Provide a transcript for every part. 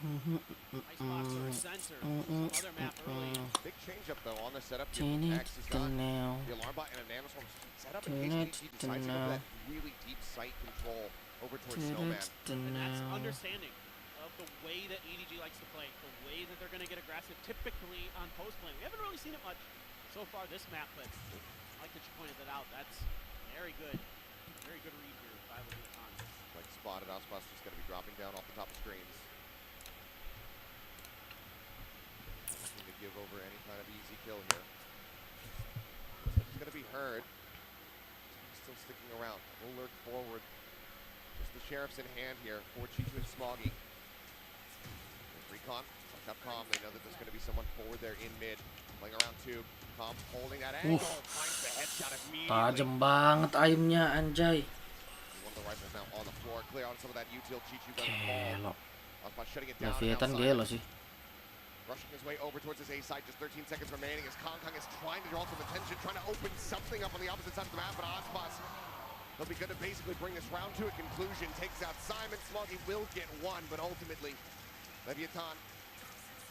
Big change up though on the setup. X has got the alarm bot and a nanoswarm set up in case EDG decides to go for that really deep sight control over towards Snowman. And that's understanding of the way that EDG likes to play, the way that they're going to get aggressive typically on post play. We haven't really seen it much so far this map, but I like that you pointed that out. That's very good. Very good read here by Leviathan. Like spotted, Ospas just going to be dropping down off the top of screens. Looking to give over any kind of easy kill here. It's going to be heard. Still sticking around. We'll lurk forward. Just the sheriff's in hand here for Chichu and Smoggy. Recon, up calm. They know that there's going to be someone forward there in mid. Playing around tube. Calm holding that angle. Finds the headshot immediately. Tajam banget aimnya anjay. One of the rifles now on the floor. Clear on some of that util. Chichu doesn't fall. Ospas shutting it down. Leviathan gelo sih. Rushing his way over towards his A side, just 13 seconds remaining as Kong is trying to draw some attention, trying to open something up on the opposite side of the map, but Ospas, they'll be good to basically bring this round to a conclusion. Takes out Simon. Smoggy will get one, but ultimately, Leviathan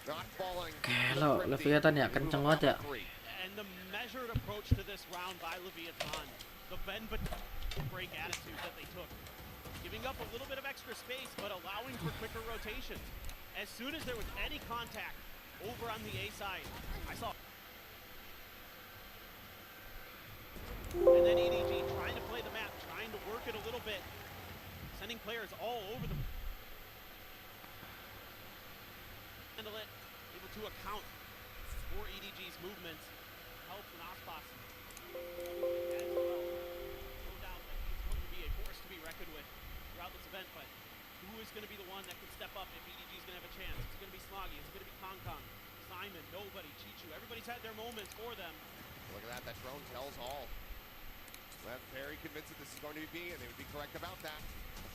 not falling. Gelo, Leviathan ya kenceng banget ya. And the measured approach to this round by Leviathan, the bend but break attitude that they took, giving up a little bit of extra space, but allowing for quicker rotations. As soon as there was any contact over on the A side, I saw. And then EDG trying to play the map, trying to work it a little bit, sending players all over the. Handle it, able to account for EDG's movements, help from Ospas as well. No doubt that he's going to be a force to be reckoned with throughout this event, but who is going to be the one that can step up if EDG is going to have a chance? It's going to be Smoggy, it's going to be Kong, Simon, nobody, Chichu. Everybody's had their moments for them. Look at that, that drone tells all. Well, very convinced that this is going to be B, and they would be correct about that.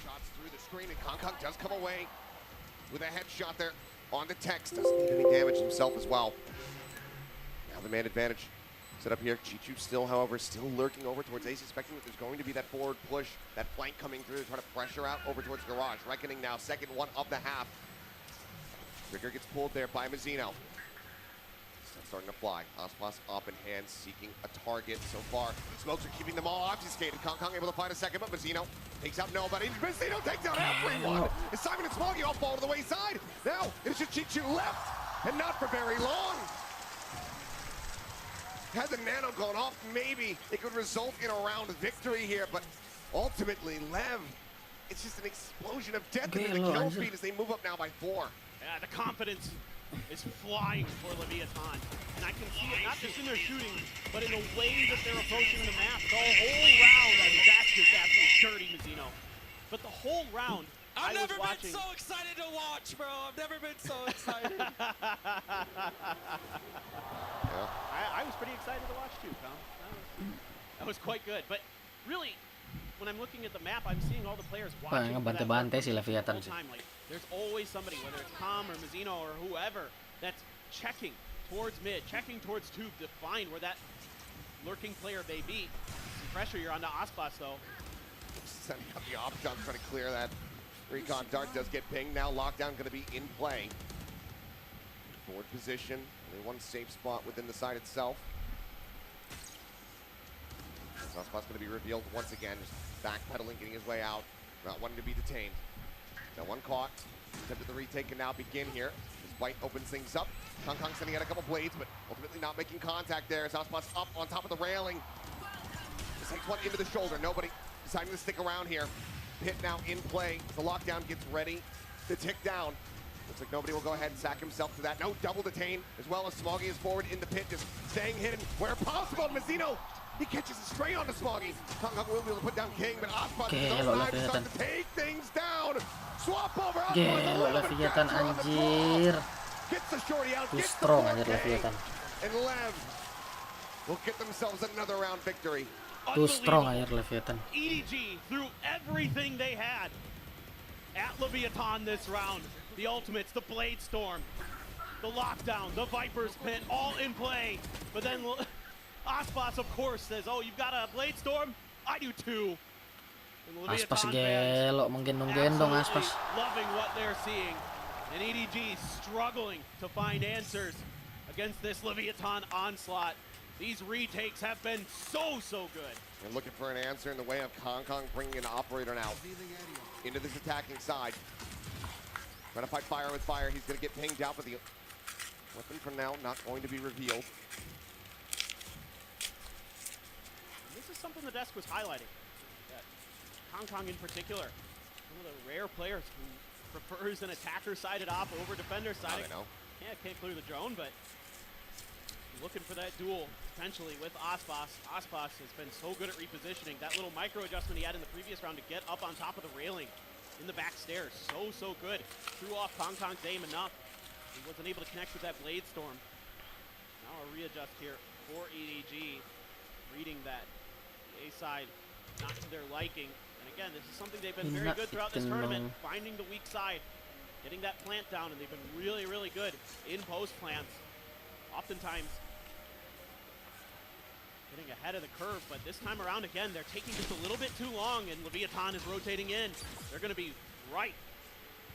Shots through the screen, and Kong does come away with a headshot there on the text. Doesn't need any damage himself as well. Now the man advantage set up here. Chichu still, however, still lurking over towards A, suspecting that there's going to be that forward push, that flank coming through, trying to pressure out over towards Garage. Reckoning now, second one of the half. Trigger gets pulled there by Mazzino. Starting to fly. Ospas up in hand, seeking a target so far. Smokes are keeping them all obfuscated. Kong able to find a second, but Mazzino takes out nobody. Mazzino takes out everyone! As Simon and Smoggy all fall to the wayside. Now, it's just Chichu left, and not for very long. Had the nano gone off, maybe it could result in a round victory here, but ultimately, LEV, it's just an explosion of death into the kill feed as they move up now by 4. Yeah, the confidence is flying for Leviathan, and I can see it not just in their shooting, but in the way that they're approaching the map. The whole round, I mean, that's just absolutely dirty, Mazzino. But the whole round, I've never been so excited to watch, bro. I've never been so excited. I was pretty excited to watch too, Tom. That was quite good. But really, when I'm looking at the map, I'm seeing all the players watching. Ngebante-bante si Leviathan sih. Like, there's always somebody, whether it's Tom or Mazzino or whoever, that's checking towards mid, checking towards tube to find where that lurking player may be. Some pressure here on the Ospas though. Setting up the option, trying to clear that. Recon dart does get pinged. Now lockdown going to be in play. Forward position. Only one safe spot within the site itself. Ospas going to be revealed once again. Just backpedaling, getting his way out. Not wanting to be detained. Now one caught. Attempted the retake can now begin here. As White opens things up. Kong sending out a couple blades, but ultimately not making contact there. As Ospas up on top of the railing. Just takes one into the shoulder. Nobody deciding to stick around here. Pit now in play. The lockdown gets ready to tick down. Looks like nobody will go ahead and sack himself to that. No double detain, as well as Smoggy is forward in the pit, just staying hidden where possible. Mazzino, he catches a stray onto Smoggy. Kong will be able to put down King, but Ospas starts to take things down. Swap over. Leviathan anjir. Gets the shorty out. Too strong anjir Leviathan. And LEV will get themselves another round victory. Too strong anjir Leviathan. EDG threw everything they had at Leviathan this round. The ultimates, the Blade Storm, the lockdown, the Viper's Pit, all in play. But then Ospas, of course, says, oh, you've got a Blade Storm? I do too. Aspas gelo, menggendong-gendong Aspas. Loving what they're seeing. And EDG struggling to find answers against this Leviathan onslaught. These retakes have been so good. They're looking for an answer in the way of Kong bringing an operator now into this attacking side. Trying to fight fire with fire. He's going to get pinged out, but the weapon for now not going to be revealed. This is something the desk was highlighting. Kong in particular, one of the rare players who prefers an attacker-sided op over defender-sided. I know. Yeah, can't clear the drone, but looking for that duel potentially with Aspas. Aspas has been so good at repositioning. That little micro adjustment he had in the previous round to get up on top of the railing in the back stairs. So good. Threw off Kong's aim enough. He wasn't able to connect with that Blade Storm. Now a readjust here for EDG. Reading that the A side not to their liking. And again, this is something they've been very good throughout this tournament. Finding the weak side. Getting that plant down, and they've been really good in post plants. Oftentimes getting ahead of the curve, but this time around, again, they're taking just a little bit too long, and Leviathan is rotating in. They're going to be right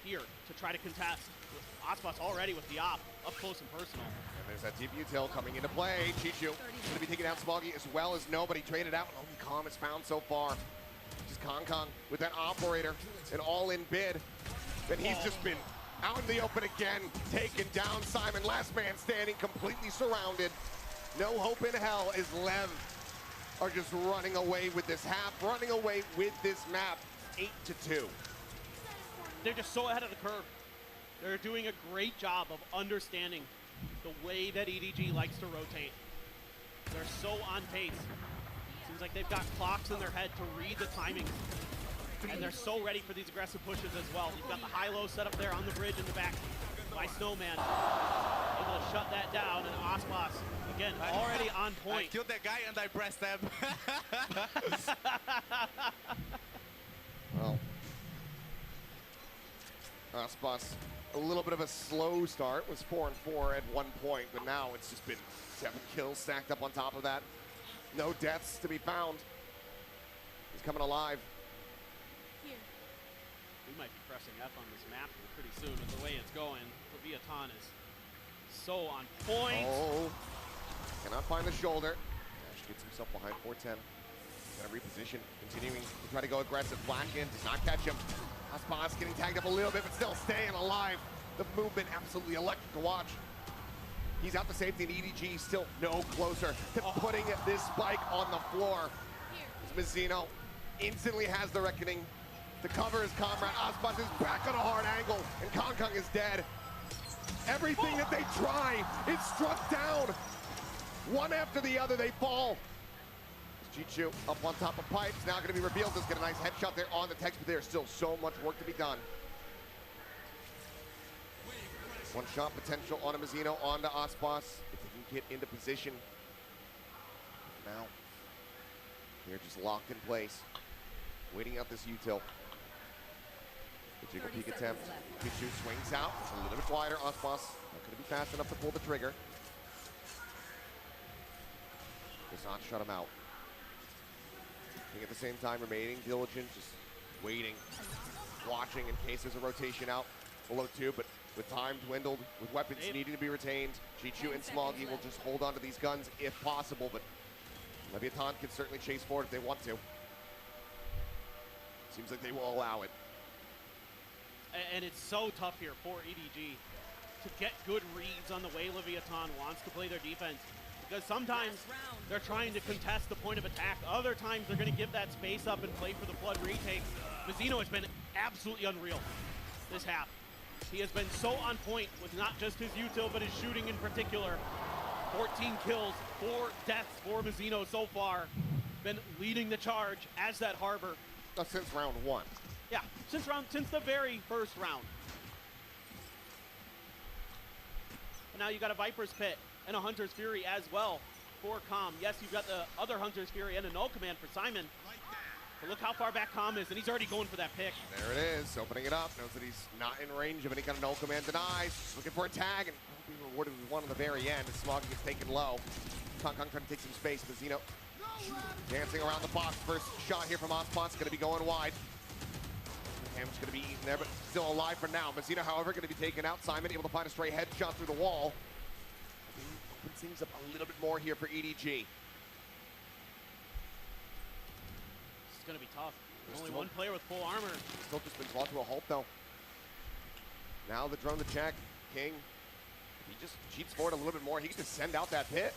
here to try to contest. Aspas already with the op, up close and personal. And there's that deep util coming into play. Chichu going to be taking out Smoggy as well as nobody traded out. Only Calm is found so far. Just Kong with that operator, an all-in bid. And he's just been out in the open again, taken down Simon. Last man standing, completely surrounded. No hope in hell as LEV are just running away with this half, running away with this map, 8-2. They're just so ahead of the curve. They're doing a great job of understanding the way that EDG likes to rotate. They're so on pace. Seems like they've got clocks in their head to read the timing. And they're so ready for these aggressive pushes as well. You've got the high-low set up there on the bridge in the back by Snowman. Able to shut that down, and Aspas, again, already on point. I killed that guy and I pressed them. Well, Aspas, a little bit of a slow start, was 4-4 at one point, but now it's just been 7 kills stacked up on top of that. No deaths to be found. He's coming alive. We might be pressing F on this map here pretty soon with the way it's going. Leviathan is so on point. Oh, cannot find the shoulder. Ash gets himself behind 410. Got to reposition, continuing to try to go aggressive. Blackin does not catch him. Aspas getting tagged up a little bit, but still staying alive. The movement absolutely electric to watch. He's out to safety, and EDG still no closer to putting this spike on the floor. As Mizzino instantly has the reckoning to cover his comrade. Aspas is back on a hard angle, and Kong is dead. Everything that they try is struck down. One after the other, they fall. Chichu up on top of pipes, now going to be revealed. Just get a nice headshot there on the text, but there's still so much work to be done. One shot potential on a Mizzino, onto Aspas. If they can get into position. Now, they're just locked in place, waiting out this util. The jiggle peek attempt. Chichu swings out, it's a little bit wider. Aspas not going to be fast enough to pull the trigger. Does not shut him out. At the same time, remaining diligent, just waiting, watching in case there's a rotation out below 2, but with time dwindled, with weapons needing to be retained, Chichu and Smoggy will just hold on to these guns if possible, but Leviathan can certainly chase forward if they want to. Seems like they will allow it. And it's so tough here for EDG to get good reads on the way Leviathan wants to play their defense. Because sometimes they're trying to contest the point of attack. Other times they're going to give that space up and play for the flood retake. Mizzino has been absolutely unreal this half. He has been so on point with not just his util, but his shooting in particular. 14 kills, 4 deaths for Mizzino so far. Been leading the charge as that Harbor. Since round 1. Yeah, since the very first round. But now you got a Viper's Pit and a Hunter's Fury as well for Calm. Yes, you've got the other Hunter's Fury and a null command for Simon. But look how far back Calm is, and he's already going for that pick. There it is, opening it up. Knows that he's not in range of any kind of null command denies. Just looking for a tag, and will be rewarded with one on the very end as Smoggy gets taken low. Kong trying to take some space. Mizzino dancing around the box. First shot here from Aspas, going to be going wide. WebCam's going to be eaten there, but still alive for now. Messina, however, going to be taken out. Simon able to find a stray headshot through the wall. Opens things up a little bit more here for EDG. It's going to be tough. Only one player with full armor. Still just been brought to a halt, though. Now the drone to check. King, he just cheats forward a little bit more. He can just send out that pit.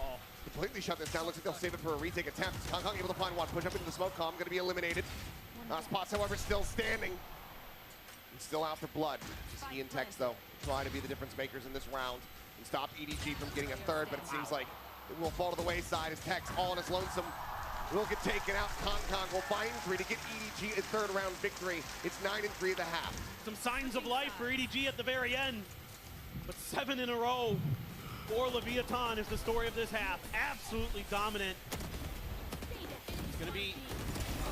Oh. Completely shut this down. Looks like they'll save it for a retake attempt. Kong able to find one. Push up into the smoke column. Going to be eliminated. Spots, however, still standing. He's still out for blood. Just he and Tex, though, trying to be the difference makers in this round and stop EDG from getting a third, but it seems like it will fall to the wayside as Tex, all on his lonesome, will get taken out. Kong will find 3 to get EDG a third round victory. It's 9-3 at the half. Some signs of life for EDG at the very end, but 7 in a row for Leviathan is the story of this half. Absolutely dominant. It's going to be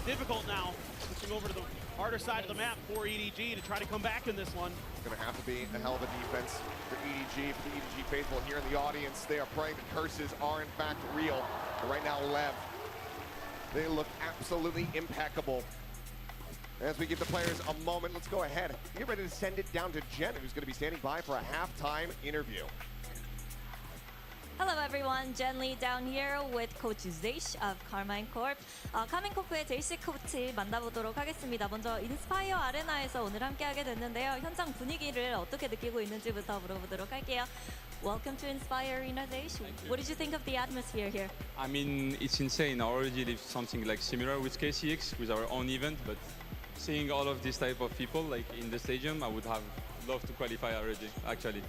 difficult now, switching over to the harder side of the map for EDG to try to come back in this one. It's going to have to be a hell of a defense for EDG, for the EDG faithful here in the audience. They are praying the curses are in fact real. But right now, LEV, they look absolutely impeccable. As we give the players a moment, let's go ahead. Get ready to send it down to Jen, who's going to be standing by for a halftime interview. Hello everyone, Jen Lee down here with Coach Zeish of Carmine Corp. 카민 코프의 제이시 코치 만나보도록 하겠습니다. 먼저 인스파이어 아레나에서 오늘 함께하게 됐는데요. 현장 분위기를 어떻게 느끼고 있는지부터 물어보도록 할게요. Welcome to Inspire Arena, Zeish. What did you think of the atmosphere here? I mean, it's insane. I already lived something like similar with KCX, with our own event, but seeing all of this type of people like in the stadium, I would have loved to qualify already, actually.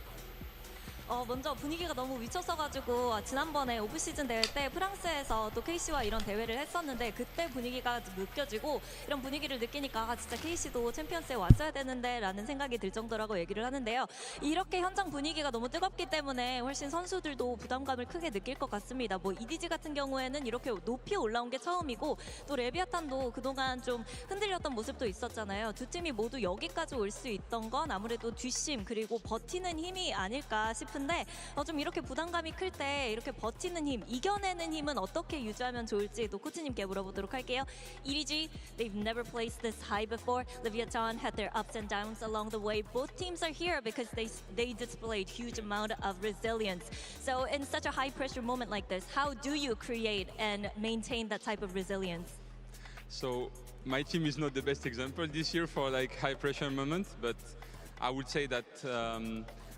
먼저 분위기가 너무 미쳤어가지고 지난번에 오프시즌 대회 때 프랑스에서 또 KC와 이런 대회를 했었는데 그때 분위기가 느껴지고 이런 분위기를 느끼니까 진짜 KC도 챔피언스에 왔어야 되는데 라는 생각이 들 정도라고 얘기를 하는데요. 이렇게 현장 분위기가 너무 뜨겁기 때문에 훨씬 선수들도 부담감을 크게 느낄 것 같습니다. 뭐 EDG 같은 경우에는 이렇게 높이 올라온 게 처음이고 또 레비아탄도 그동안 좀 흔들렸던 모습도 있었잖아요. 두 팀이 모두 여기까지 올 수 있던 건 아무래도 뒷심 그리고 버티는 힘이 아닐까 싶은데 좀 이렇게 부담감이 클 때 이렇게 버티는 힘, 이겨내는 힘은 어떻게 유지하면 좋을지 또 코치님께 물어보도록 할게요. EDG, they've never placed this high before. Leviathan had their ups and downs along the way. Both teams are here because they displayed huge amount of resilience. So in such a high pressure moment like this, how do you create and maintain that type of resilience? So my team is not the best example this year for like high pressure moment, but I would say that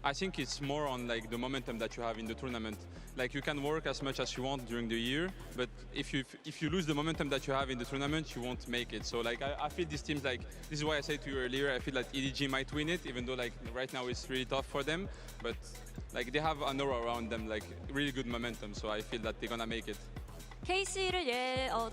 I think it's more on like the momentum that you have in the tournament. Like you can work as much as you want during the year, but if you lose the momentum that you have in the tournament, you won't make it. So like I feel these teams like this is why I said to you earlier. I feel like EDG might win it, even though like right now it's really tough for them. But like they have an aura around them, like really good momentum. So I feel that they're gonna make it. KC를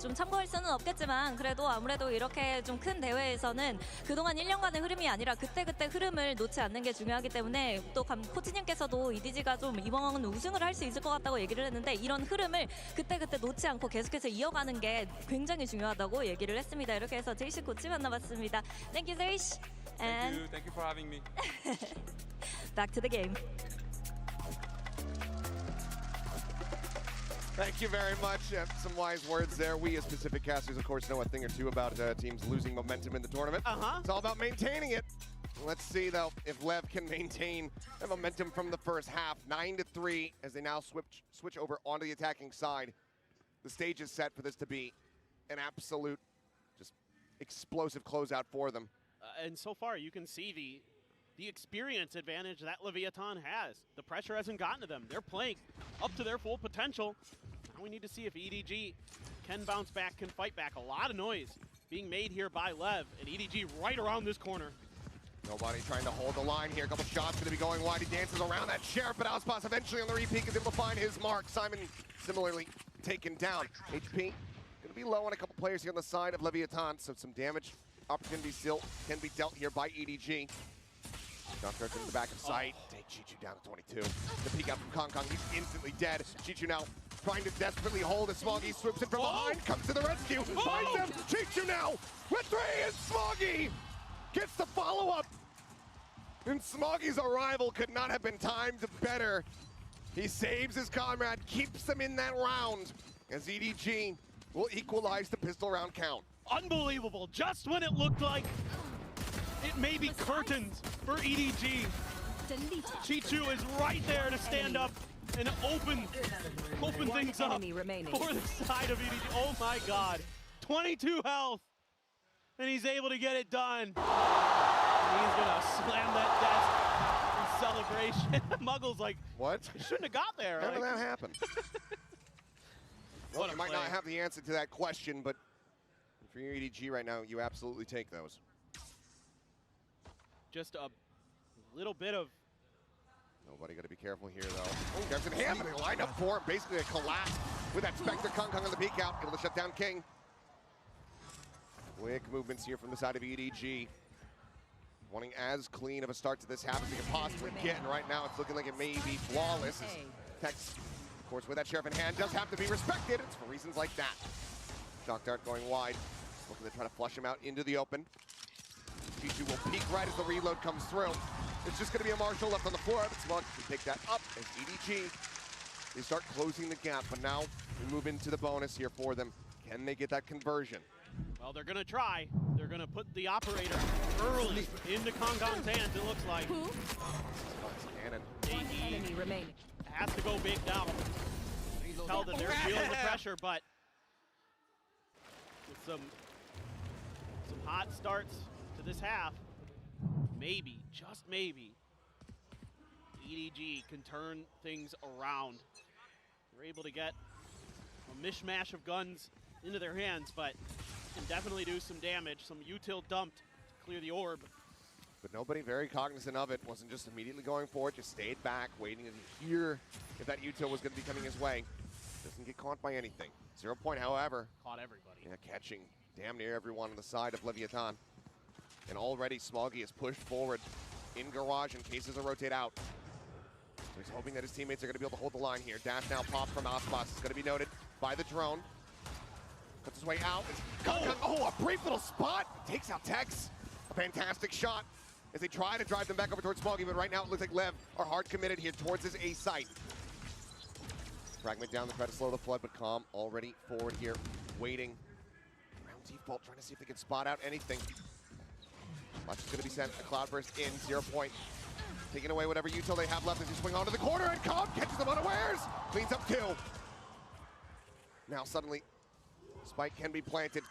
좀 참고할 수는 없겠지만 그래도 아무래도 이렇게 좀 큰 대회에서는 그동안 1년간의 흐름이 아니라 그때그때 흐름을 놓지 않는 게 중요하기 때문에 또 코치님께서도 EDG가 좀 이번은 우승을 할 수 있을 것 같다고 얘기를 했는데 이런 흐름을 그때그때 놓지 않고 계속해서 이어가는 게 굉장히 중요하다고 얘기를 했습니다. 이렇게 해서 제이시 코치 만나봤습니다. Thank you, Zeish. And Thank you for having me. back to the game. Thank you very much. Some wise words there. We as Pacific casters, of course, know a thing or two about teams losing momentum in the tournament. It's all about maintaining it. Let's see, though, if LEV can maintain the momentum from the first half. 9-3 as they now switch over onto the attacking side. The stage is set for this to be an absolute, just explosive closeout for them. And so far, you can see the experience advantage that Leviathan has. The pressure hasn't gotten to them. They're playing up to their full potential. Now we need to see if EDG can bounce back, can fight back. A lot of noise being made here by LEV, and EDG right around this corner. Nobody trying to hold the line here. A couple shots going to be going wide. He dances around that sheriff, but Auspas eventually on the repeat is able to find his mark. Simon similarly taken down. HP going to be low on a couple players here on the side of Leviathan, so some damage opportunity still can be dealt here by EDG. John Kurtz in the back of sight. Take Chichu down to 22. The peek out from Kong. He's instantly dead. Chichu now trying to desperately hold as Smoggy swoops in from behind. Comes to the rescue. Finds him. Chichu now with 3 and Smoggy gets the follow-up. And Smoggy's arrival could not have been timed better. He saves his comrade, keeps them in that round as EDG will equalize the pistol round count. Unbelievable. Just when it looked like it may be curtains for EDG. Chichu is right there to stand up and open things up for the side of EDG. Oh my God, 22 health, and he's able to get it done. And he's gonna slam that desk in celebration. Muggle's like, what? Shouldn't have got there. How did Like, that happen? Well, you might not have the answer to that question, but for your EDG right now, you absolutely take those. just a little bit of. Nobody got to be careful here, though. Oh, there's an ham, and they lined up for him. Basically a collapse with that Spectre Kung on the peek out, able to shut down King. Quick movements here from the side of EDG. Wanting as clean of a start to this half as they can possibly get, and right now it's looking like it may be flawless. As Tex, of course, with that sheriff in hand, does have to be respected. It's for reasons like that. Shock Dart going wide, looking to try to flush him out into the open. Chichu will peek right as the reload comes through. It's just going to be a Marshall left on the floor, but Selamat can pick that up as EDG, they start closing the gap, but now we move into the bonus here for them. Can they get that conversion? Well, they're going to try. They're going to put the operator early into Kong's hands, it looks like. Cannon. Enemy remaining. Has to go big now. Tell that they're feeling the pressure, but with some hot starts to this half, maybe, just maybe, EDG can turn things around. They're able to get a mishmash of guns into their hands, but can definitely do some damage. Some util dumped to clear the orb. But nobody very cognizant of it. Wasn't just immediately going for it, just stayed back, waiting to hear if that util was going to be coming his way. Doesn't get caught by anything. 0 point, however. Caught everybody. Yeah, catching damn near everyone on the side of Leviathan. And already Smoggy is pushed forward in garage in case of rotate out. So he's hoping that his teammates are going to be able to hold the line here. Dash now popped from Ospas. It's going to be noted by the drone. Cuts his way out. Oh, a brief little spot. Takes out Tex. A fantastic shot as they try to drive them back over towards Smoggy, but right now it looks like Lev are hard committed here towards his A site. Fragment down to try to slow the flood, but Calm already forward here, waiting. Around default, trying to see if they can spot out anything. Watch is going to be sent. A Cloudburst in, 0 point. Taking away whatever util they have left as he swing onto the corner, and Calm catches them unawares. Cleans up 2. Now suddenly, Spike can be planted.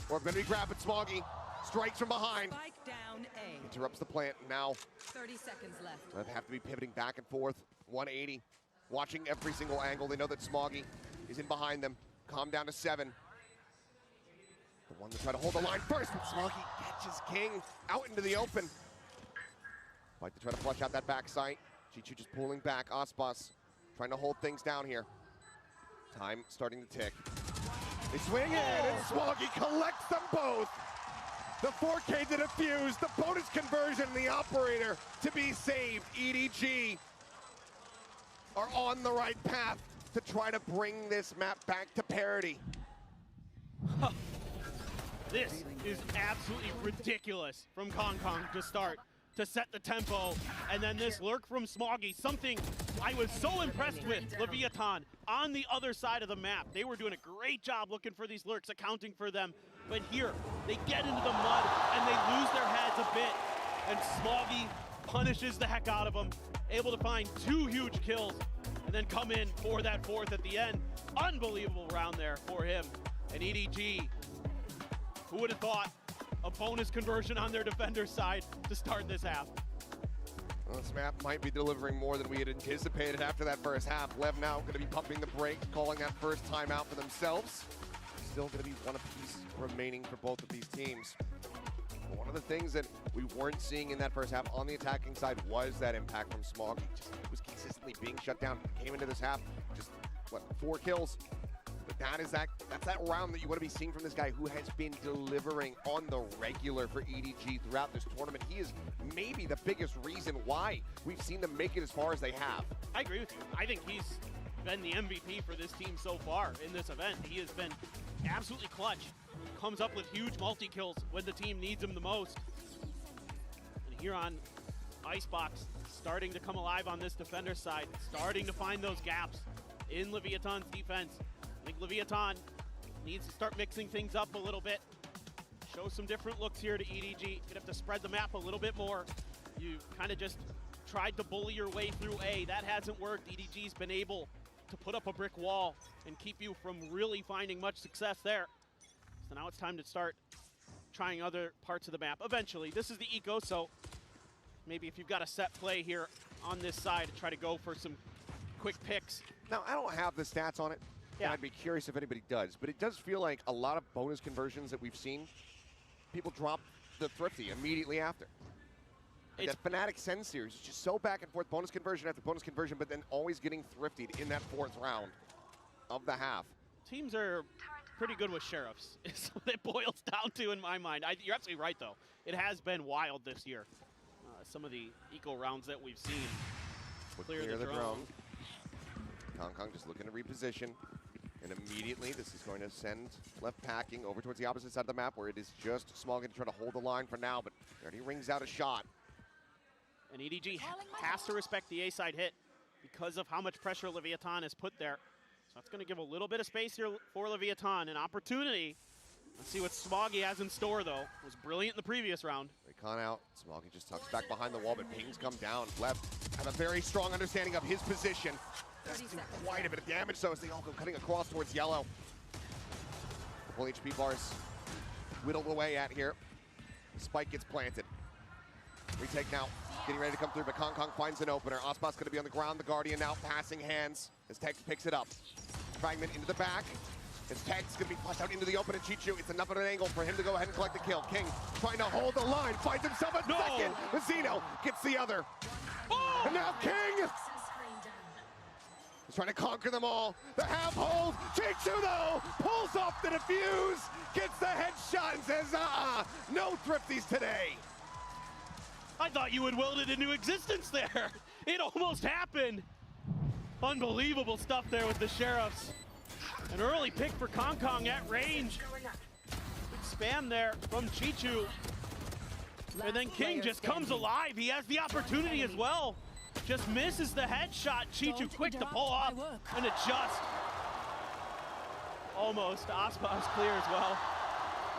Or going to be grabbed, but Smoggy strikes from behind. Spike down A. Interrupts the plant. Now 30 seconds left. they have to be pivoting back and forth. 180. Watching every single angle. They know that Smoggy is in behind them. Calm down to 7. The one to try to hold the line first, but Smoggy catches King out into the open. Like to try to flush out that back sight. Chichu just pulling back. Ospas trying to hold things down here. Time starting to tick. They swing in, and Smoggy collects them both. The 4K to defuse, the bonus conversion, the operator to be saved. EDG are on the right path to try to bring this map back to parity. This is absolutely ridiculous from Kong to start, to set the tempo, and then this lurk from Smoggy, something I was so impressed with Leviathan on the other side of the map. They were doing a great job looking for these lurks, accounting for them, but here, they get into the mud and they lose their heads a bit, and Smoggy punishes the heck out of them, able to find 2 huge kills, and then come in for that 4th at the end. Unbelievable round there for him. And EDG, who would have thought a bonus conversion on their defender's side to start this half? Well, this map might be delivering more than we had anticipated after that first half. Lev now going to be pumping the brake, calling that first timeout for themselves. Still going to be one apiece remaining for both of these teams. But one of the things that we weren't seeing in that first half on the attacking side was that impact from Smoggy. Just was consistently being shut down. Came into this half, just, what, 4 kills? But that's that round that you want to be seeing from this guy who has been delivering on the regular for EDG throughout this tournament. He is maybe the biggest reason why we've seen them make it as far as they have. I agree with you. I think he's been the MVP for this team so far in this event. He has been absolutely clutch. Comes up with huge multi-kills when the team needs him the most. And here on Icebox, starting to come alive on this defender side, starting to find those gaps in Leviathan's defense. I think Leviathan needs to start mixing things up a little bit. show some different looks here to EDG. You're gonna have to spread the map a little bit more. You kind of just tried to bully your way through A. That hasn't worked. EDG's been able to put up a brick wall and keep you from really finding much success there. So now it's time to start trying other parts of the map. Eventually, this is the eco, so maybe if you've got a set play here on this side, try to go for some quick picks. Now, I don't have the stats on it, and I'd be curious if anybody does, but it does feel like a lot of bonus conversions that we've seen, people drop the Thrifty immediately after. Like that Fnatic Send series is just so back and forth, bonus conversion after bonus conversion, but then always getting thriftied in that 4th round of the half. Teams are pretty good with sheriffs, is what it boils down to in my mind. You're absolutely right, though. It has been wild this year. Some of the eco rounds that we've seen. Clear the drone. Kong just looking to reposition. And immediately, this is going to send left packing over towards the opposite side of the map, where it is just Smoggy to try to hold the line for now, but there he rings out a shot. And EDG has to respect the A-side hit because of how much pressure Leviathan has put there. So that's going to give a little bit of space here for Leviathan, an opportunity. Let's see what Smoggy has in store, though. It was brilliant in the previous round. Recon out. Smoggy just tucks back behind the wall, but pings come down. Left have a very strong understanding of his position. That's quite a bit of damage, so as they all go cutting across towards yellow. Full HP bars whittled away at here. Spike gets planted. Retake now, getting ready to come through, but Kong finds an opener. Ospot's going to be on the ground. The Guardian now passing hands as Tex picks it up. Fragment into the back. As Tex going to be flushed out into the open, and Chichu, it's enough of an angle for him to go ahead and collect the kill. King trying to hold the line, finds himself a second. Mazzino gets the other. Oh! And now King is trying to conquer them all. The half hold. Chichu, though, pulls off the defuse, gets the headshot, and says, no thrifties today. I thought you had willed it into existence there. It almost happened. Unbelievable stuff there with the Sheriffs. An early pick for Kong at range. Big spam there from Chichu. And then King just comes alive. He has the opportunity as well. Just misses the headshot. Chichu quick to pull off and adjust. Almost. Aspa is clear as well.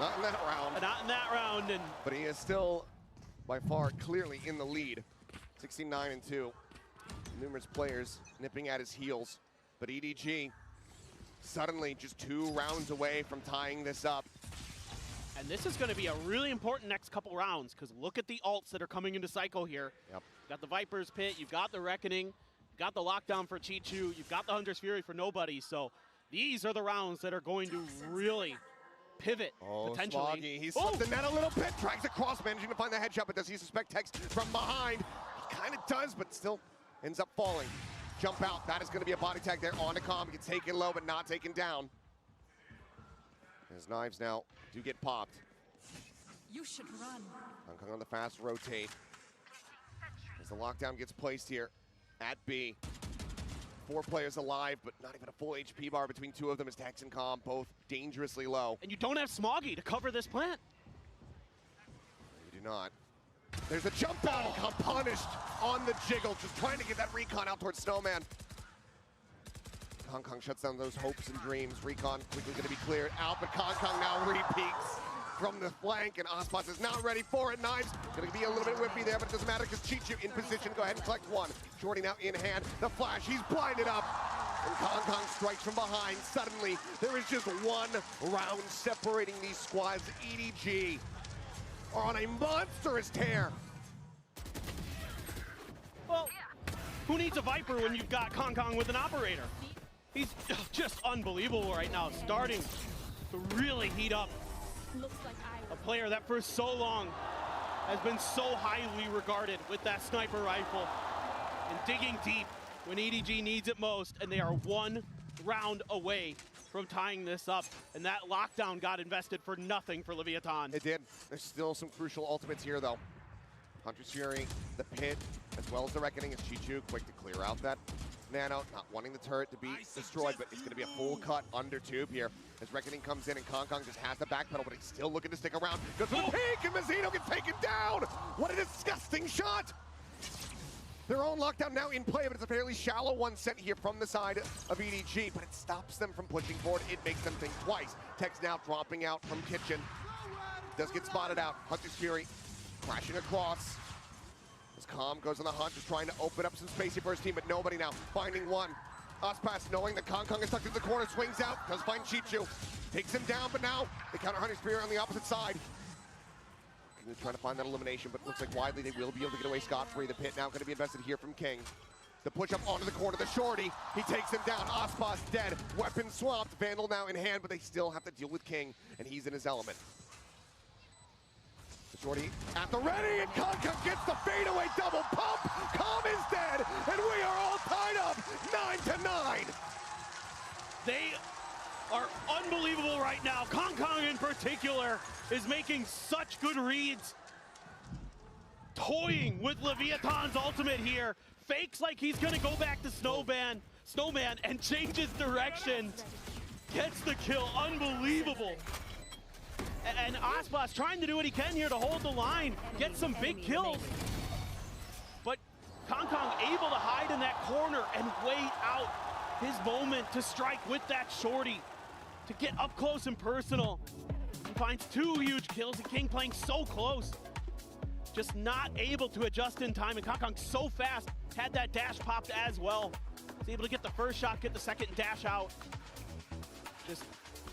Not in that round. Not in that round. But he is still by far clearly in the lead. 69-2. Numerous players nipping at his heels. But EDG suddenly just 2 rounds away from tying this up. And this is going to be a really important next couple rounds, because look at the ults that are coming into cycle here. Yep. You've got the Viper's Pit, you've got the Reckoning, you've got the Lockdown for Chichu, you've got the Hunter's Fury for nobody. So these are the rounds that are going to really pivot, potentially. Smoggy, he's slipped the net a little bit, drags across, managing to find the headshot, but does he suspect Tex from behind? He kind of does, but still ends up falling. Jump out, that is going to be a body tag there on the comm. Gets taken low, but not taken down. His knives now do get popped. You should run. Kong on the fast rotate. As the lockdown gets placed here at B. 4 players alive, but not even a full HP bar between 2 of them as Tex and Comm both dangerously low. And you don't have Smoggy to cover this plant. You do not. There's a jump out and Comm punished on the jiggle, just trying to get that recon out towards Snowman. Kong shuts down those hopes and dreams. Recon quickly going to be cleared out, but Kong now re-peeks from the flank, and Ospas is not ready for it. Knives going to be a little bit whippy there, but it doesn't matter because Chichu in position. Go ahead and collect 1. Shorty now in hand. The flash, he's blinded up. And Kong strikes from behind. Suddenly, there is just 1 round separating these squads. EDG are on a monstrous tear. Well, who needs a Viper when you've got Kong with an operator? He's just unbelievable right now, starting to really heat up. A player that for so long has been so highly regarded with that sniper rifle and digging deep when EDG needs it most, and they are 1 round away from tying this up, and that lockdown got invested for nothing for Leviathan. It did. There's still some crucial ultimates here, though. Hunter's Fury, the Pit, as well as the Reckoning, is Chichu quick to clear out that Nano, not wanting the turret to be destroyed, but it's going to be a full cut under tube here as Reckoning comes in, and Kong just has the backpedal, but he's still looking to stick around. Goes for the peek, and Mazzino gets taken down! What a disgusting shot! Their own lockdown now in play, but it's a fairly shallow one sent here from the side of EDG, but it stops them from pushing forward. It makes them think twice. Tex now dropping out from Kitchen. does get spotted out. Hunter's Fury crashing across. As Calm goes on the hunt, just trying to open up some space here for his team, but nobody now. Finding one. Ospas, knowing that Kong is tucked into the corner, swings out, does find Chichu. Takes him down, but now they counter Hunter's Fury on the opposite side. They're trying to find that elimination, but looks like widely they will be able to get away scot-free. The pit now going to be invested here from King. The push up onto the corner, the shorty. He takes him down. Ospas dead. Weapon swapped. Vandal now in hand, but they still have to deal with King, and he's in his element. The shorty at the ready, and Kong gets the fadeaway double pump. Calm is dead, and we are all tied up 9-9. They are unbelievable right now. Kong in particular is making such good reads. Toying with Leviathan's ultimate here. Fakes like he's gonna go back to Snowman, and changes direction. Gets the kill, unbelievable. And Ospas trying to do what he can here to hold the line, get some big kills. But Kong able to hide in that corner and wait out his moment to strike with that shorty, to get up close and personal. He finds 2 huge kills, and King playing so close. Just not able to adjust in time, and Kong so fast, had that dash popped as well. He's able to get the first shot, get the second dash out. Just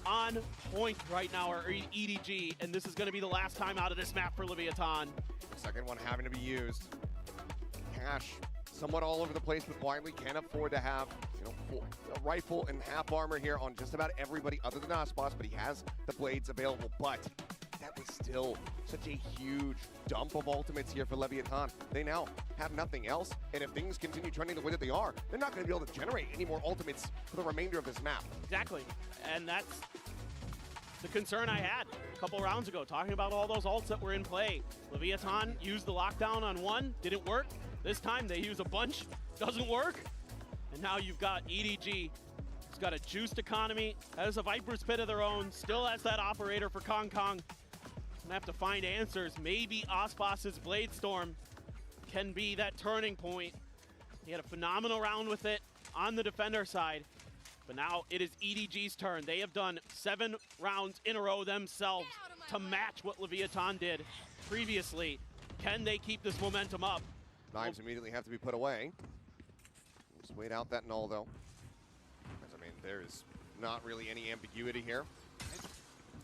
on point right now, our EDG, and this is going to be the last time out of this map for Leviathan. The second one having to be used. Cash somewhat all over the place, but Wiley can't afford to have a rifle and half armor here on just about everybody other than Ospas, but he has the blades available. But that was still such a huge dump of ultimates here for Leviathan. They now have nothing else, and if things continue trending the way that they are, they're not going to be able to generate any more ultimates for the remainder of this map. Exactly, and that's the concern I had a couple rounds ago, talking about all those ults that were in play. Leviathan used the lockdown on one, didn't work. This time they use a bunch, doesn't work. And now you've got EDG. It's got a juiced economy, has a Viper's Pit of their own, still has that operator for Kong. Gonna have to find answers. Maybe Ospas's Blade Storm can be that turning point. He had a phenomenal round with it on the defender side, but now it is EDG's turn. They have done 7 rounds in a row themselves to match what Leviathan did previously. Can they keep this momentum up? Knives immediately have to be put away. Just wait out that null, though. Because, I mean, there's not really any ambiguity here.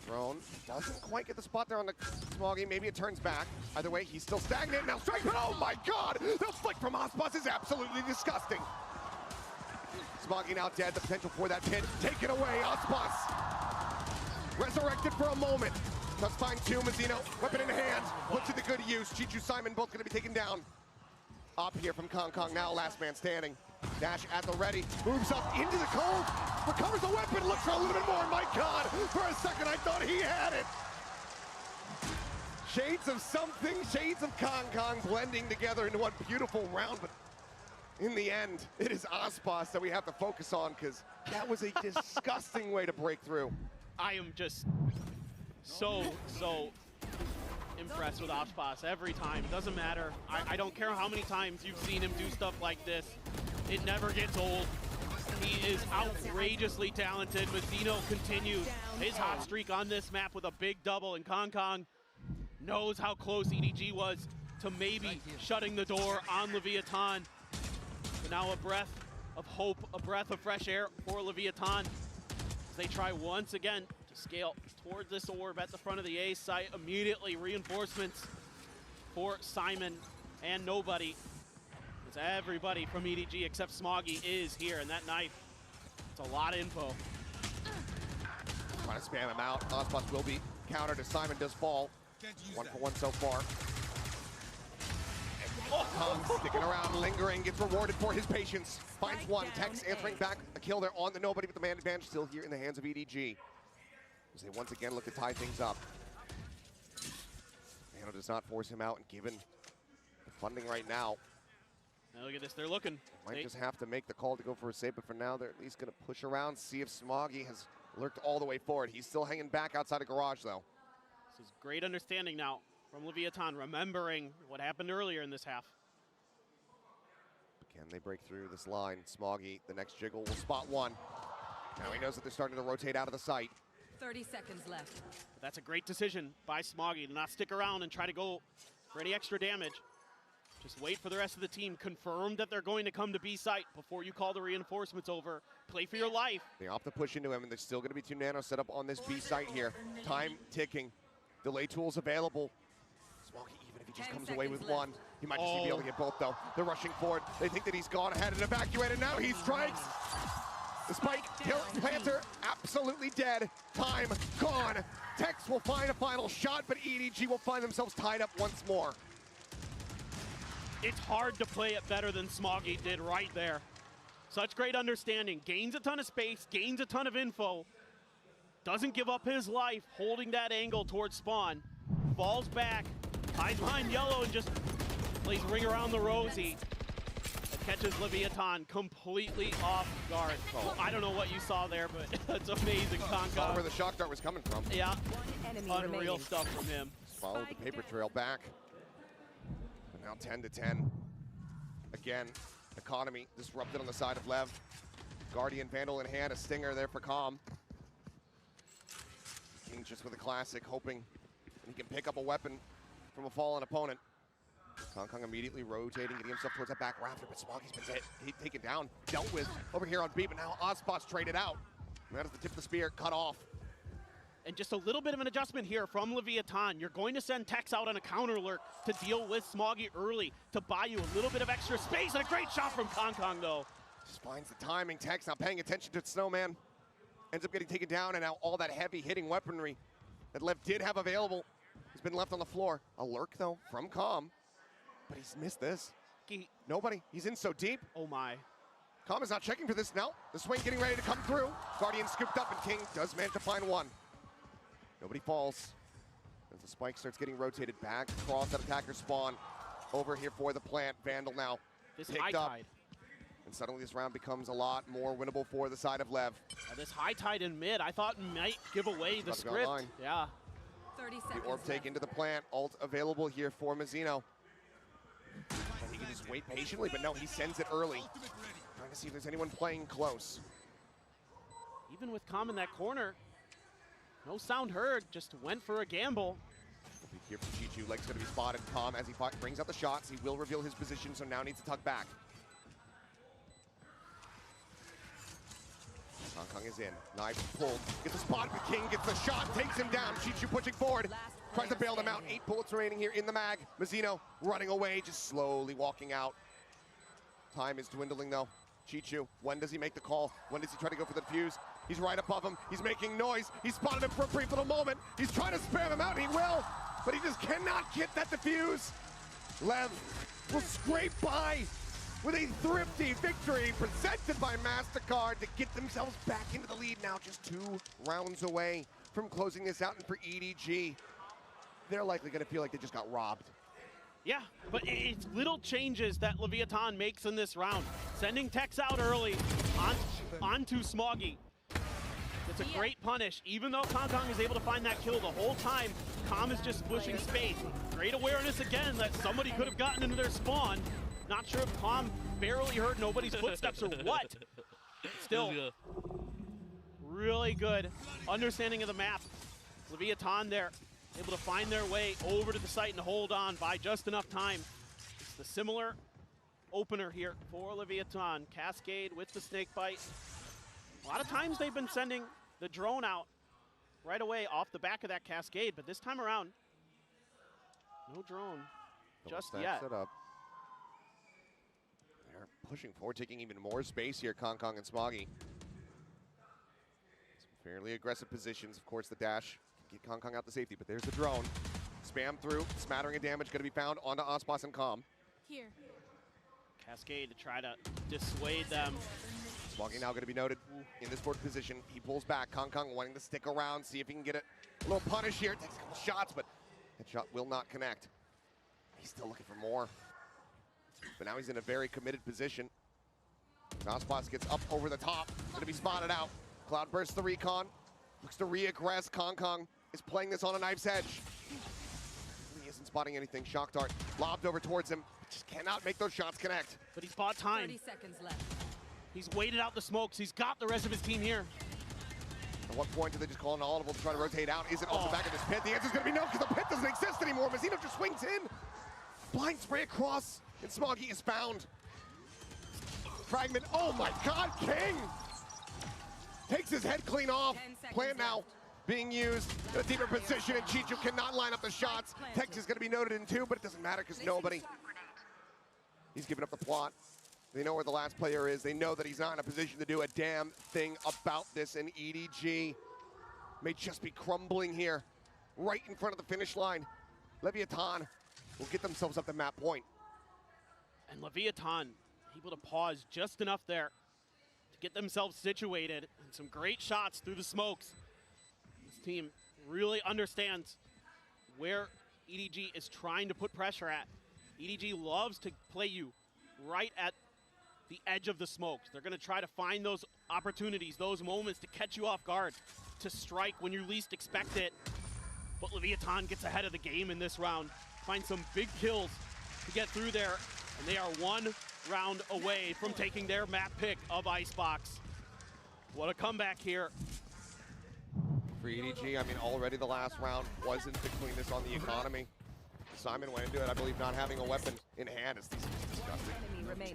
Drone doesn't quite get the spot there on the Smoggy. Maybe it turns back. Either way, he's still stagnant. Now strike, but oh my god! The flick from Ospas is absolutely disgusting. Smoggy now dead. The potential for that pit taken away. Ospas resurrected for a moment. Does find 2. Mazzino, weapon in hand, puts it to good use. Chichu, Simon, both going to be taken down. Up here from Kong, now last man standing. Dash at the ready, moves up into the cold, recovers the weapon, looks for a little bit more. My god, for a second I thought he had it. Shades of something, shades of Kong blending together into one beautiful round, but in the end, it is Ospas that we have to focus on, because that was a disgusting way to break through. I am just so impressed with Ospas every time. It doesn't matter. I don't care how many times you've seen him do stuff like this. It never gets old. He is outrageously talented. Mazzino continues his hot streak on this map with a big double, and Kong knows how close EDG was to maybe shutting the door on Leviathan. But now a breath of hope, a breath of fresh air for Leviathan as they try once again to scale towards this orb at the front of the A site. Immediately reinforcements for Simon and nobody. It's everybody from EDG except Smoggy is here, and that knife, it's a lot of info. Trying to spam him out. Ospas will be countered as Simon does fall. 1 for 1 so far. Kong sticking around, lingering, gets rewarded for his patience. Finds one, Tex answering back, a kill there on the nobody, but the man advantage still here in the hands of EDG. As they once again look to tie things up. Mano does not force him out, and given the funding right now, now look at this, they're looking. Might just have to make the call to go for a save, but for now they're at least going to push around, see if Smoggy has lurked all the way forward. He's still hanging back outside of garage, though. This is great understanding now from Leviathan, remembering what happened earlier in this half. Can they break through this line? Smoggy, the next jiggle, will spot one. Now he knows that they're starting to rotate out of the site. 30 seconds left. But that's a great decision by Smoggy to not stick around and try to go for any extra damage. Just wait for the rest of the team. Confirm that they're going to come to B site before you call the reinforcements over. Play for your life. They opt to push into him, and there's still going to be 2 nanos set up on this B site here. Time ticking. Delay tools available. Smoggy, even if he just comes away with 1, he might just be able to get both, though. They're rushing forward. They think that he's gone ahead and evacuated. Now he strikes. The spike, Panther, absolutely dead. Time gone. Tex will find a final shot, but EDG will find themselves tied up once more. It's hard to play it better than Smoggy did right there. Such great understanding. Gains a ton of space, gains a ton of info. Doesn't give up his life, holding that angle towards spawn. Falls back, hides behind yellow, and just plays ring around the rosy. It catches Leviathan completely off guard. Oh, I don't know what you saw there, but that's amazing. Saw where the shock dart was coming from. Yeah, unreal remaining. stuff from him. Follow the paper trail back. But now 10-10. Again, economy disrupted on the side of Lev. Guardian Vandal in hand, a stinger there for Calm. King just with a classic, hoping he can pick up a weapon from a fallen opponent. Kong immediately rotating, getting himself towards that back rafter, but Smoggy's been taken down, dealt with over here on B, but now Ozpot's traded out. And that is the tip of the spear, cut off. And just a little bit of an adjustment here from Leviathan. You're going to send Tex out on a counter lurk to deal with Smoggy early to buy you a little bit of extra space, and a great shot from Kong though. Just finds the timing. Tex not paying attention to Snowman. Ends up getting taken down, and now all that heavy hitting weaponry that Lev did have available has been left on the floor. A lurk though from Calm, but he's missed this. Nobody, he's in so deep. Oh my. Calm is not checking for this now. The swing getting ready to come through. Guardian scooped up, and King does manage to find 1. Nobody falls. As the spike starts getting rotated back across that attacker spawn. Over here for the plant. Vandal now This picked high up. tide. And suddenly this round becomes a lot more winnable for the side of Lev. This high tide in mid, I thought might give away the About to go script. online. Yeah. 30 The seconds orb take left. into the plant. Ult available here for Mazzino. And he can just wait patiently, but no, he sends it early. Trying to see if there's anyone playing close. Even with Calm in that corner, no sound heard, just went for a gamble. We'll be here for Chichu. Leg's going to be spotted. Calm, as he brings out the shots, he will reveal his position, so now needs to tuck back. Kong is in. Knife pulled. Gets a spot. The King gets the shot. Takes him down. Chichu pushing forward. Tries to bail them out. 8 bullets remaining here in the mag. Mazzino running away, just slowly walking out. Time is dwindling though. Chichu, when does he make the call? When does he try to go for the defuse? He's right above him. He's making noise. He spotted him for a brief little moment. He's trying to spam him out, and he will, but he just cannot get that defuse. Lev will scrape by with a thrifty victory presented by MasterCard to get themselves back into the lead now, just 2 rounds away from closing this out. And for EDG, they're likely going to feel like they just got robbed. Yeah, but it's little changes that Leviathan makes in this round. Sending Tex out early onto Smoggy. It's a great punish. Even though Kong is able to find that kill the whole time, Calm is just pushing space. Great awareness again that somebody could have gotten into their spawn. Not sure if Calm barely heard nobody's footsteps or what. Still, really good understanding of the map. Leviathan there, able to find their way over to the site and hold on by just enough time. It's the similar opener here for Leviathan. Cascade with the snake bite. A lot of times they've been sending the drone out right away off the back of that cascade, but this time around, no drone just yet. Set up. They're pushing forward, taking even more space here, Kong and Smoggy. Some fairly aggressive positions. Of course, the dash can get Kong out to safety, but there's the drone. Spam through, smattering of damage going to be found onto Ospas and Calm. Here. Cascade to try to dissuade them. Smoggy now going to be noted in this forward position. He pulls back. Kong wanting to stick around, see if he can get a little punish here. Takes a couple shots, but that shot will not connect. He's still looking for more. But now he's in a very committed position. Ospas gets up over the top. Going to be spotted out. Cloud bursts the recon. Looks to re-aggress. Kong is playing this on a knife's edge. He isn't spotting anything. Shock dart lobbed over towards him. Just cannot make those shots connect. But he's bought time. 30 seconds left. He's waited out the smokes. He's got the rest of his team here. At what point do they just call an audible to try to rotate out? Is it off the back of this pit? The answer's gonna be no, because the pit doesn't exist anymore. Mazzino just swings in. Blind spray across, and Smoggy is found. Fragment, oh my God, King! Takes his head clean off. Plan now being used in a deeper position, and Chichu cannot line up the shots. Tex is gonna be noted in 2, but it doesn't matter because nobody. He's giving up the plot. They know where the last player is. They know that he's not in a position to do a damn thing about this, and EDG may just be crumbling here, right in front of the finish line. Leviathan will get themselves up the map point. And Leviathan able to pause just enough there to get themselves situated, and some great shots through the smokes. This team really understands where EDG is trying to put pressure at. EDG loves to play you right at the edge of the smokes. They're going to try to find those opportunities, those moments to catch you off guard, to strike when you least expect it. But Leviathan gets ahead of the game in this round, finds some big kills to get through there, and they are 1 round away from taking their map pick of Icebox. What a comeback here. For EDG, I mean, already the last round wasn't the cleanest on the economy. Simon went into it, I believe, not having a weapon in hand. It's disgusting.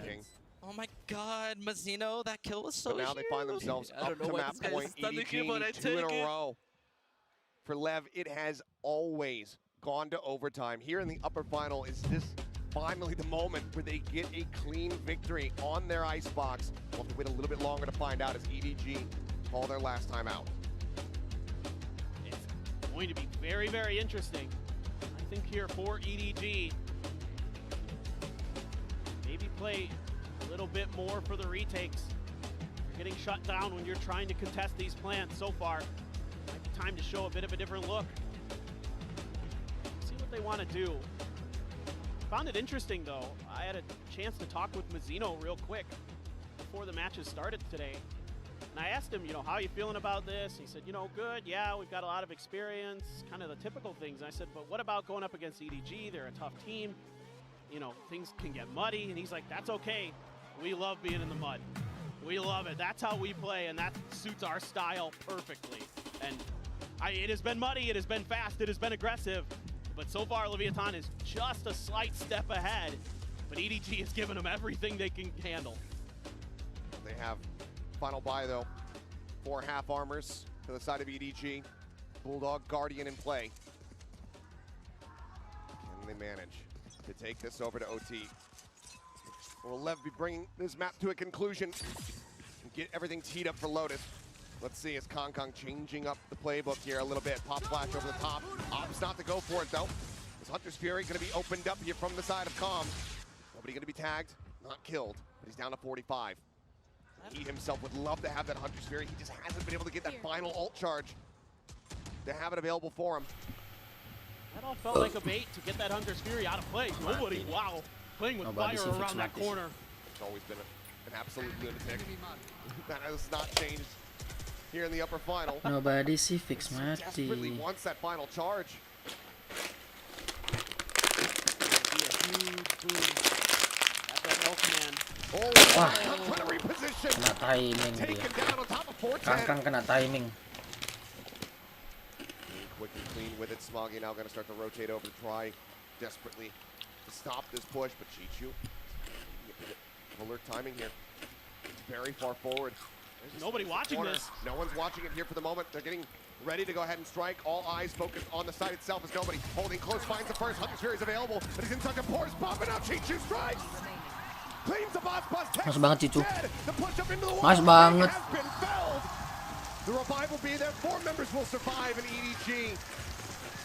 King. Oh my God, Mazzino, that kill was so But now they find themselves up to map point. EDG 2 in a row. For LEV, it has always gone to overtime. Here in the upper final, is this finally the moment where they get a clean victory on their Icebox? We'll have to wait a little bit longer to find out as EDG call their last time out. It's going to be very, very interesting. I think here for EDG, maybe play a little bit more for the retakes. You're getting shut down when you're trying to contest these plants so far. Might be time to show a bit of a different look. See what they want to do. Found it interesting though. I had a chance to talk with Mazzino real quick before the matches started today. And I asked him, how are you feeling about this? He said, good, yeah, we've got a lot of experience, kind of the typical things. I said, but what about going up against EDG? They're a tough team. Things can get muddy. And he's like, that's okay. We love being in the mud. We love it. That's how we play, and that suits our style perfectly. And it has been muddy, it has been fast, it has been aggressive, but so far Leviathan is just a slight step ahead, but EDG has given them everything they can handle. They have final buy though, 4 half armors to the side of EDG. Bulldog Guardian in play. Can they manage to take this over to OT? Will LEV be bringing this map to a conclusion and get everything teed up for Lotus? Let's see, is Kong changing up the playbook here a little bit. Pop flash over the top. Opts not to go for it though. Is Hunter's Fury going to be opened up here from the side of Com? Nobody going to be tagged, not killed, but he's down to 45. He himself would love to have that Hunter's Fury. He just hasn't been able to get that final ult charge to have it available for him. That all felt like a bait to get that Hunter's Fury out of play. Nobody, wow, playing with fire around that corner. It's always been an absolute lunatic. That has not changed here in the upper final. Nobody see fix Desperately mati. wants that final charge. Be a huge boom. That Milkman. Oh, Wah. trying to reposition. Kena timing dia. Taken down on top of 410. Kangkang kena timing. Quick and clean with it. Smoggy now going to start to rotate over to try desperately to stop this push, but Chichu, a bit of alert timing here. It's very far forward. There's nobody watching this. No one's watching it here for the moment. They're getting ready to go ahead and strike. All eyes focused on the site itself as nobody holding close. Finds the first. Hunter's Fury is available, but he's inside the pores. Popping out. Chichu strikes. Claims the boss bus. Mas banget Chichu. The push up into the wall. Mas banget. Has been felled. The revive will be there. 4 members will survive, and EDG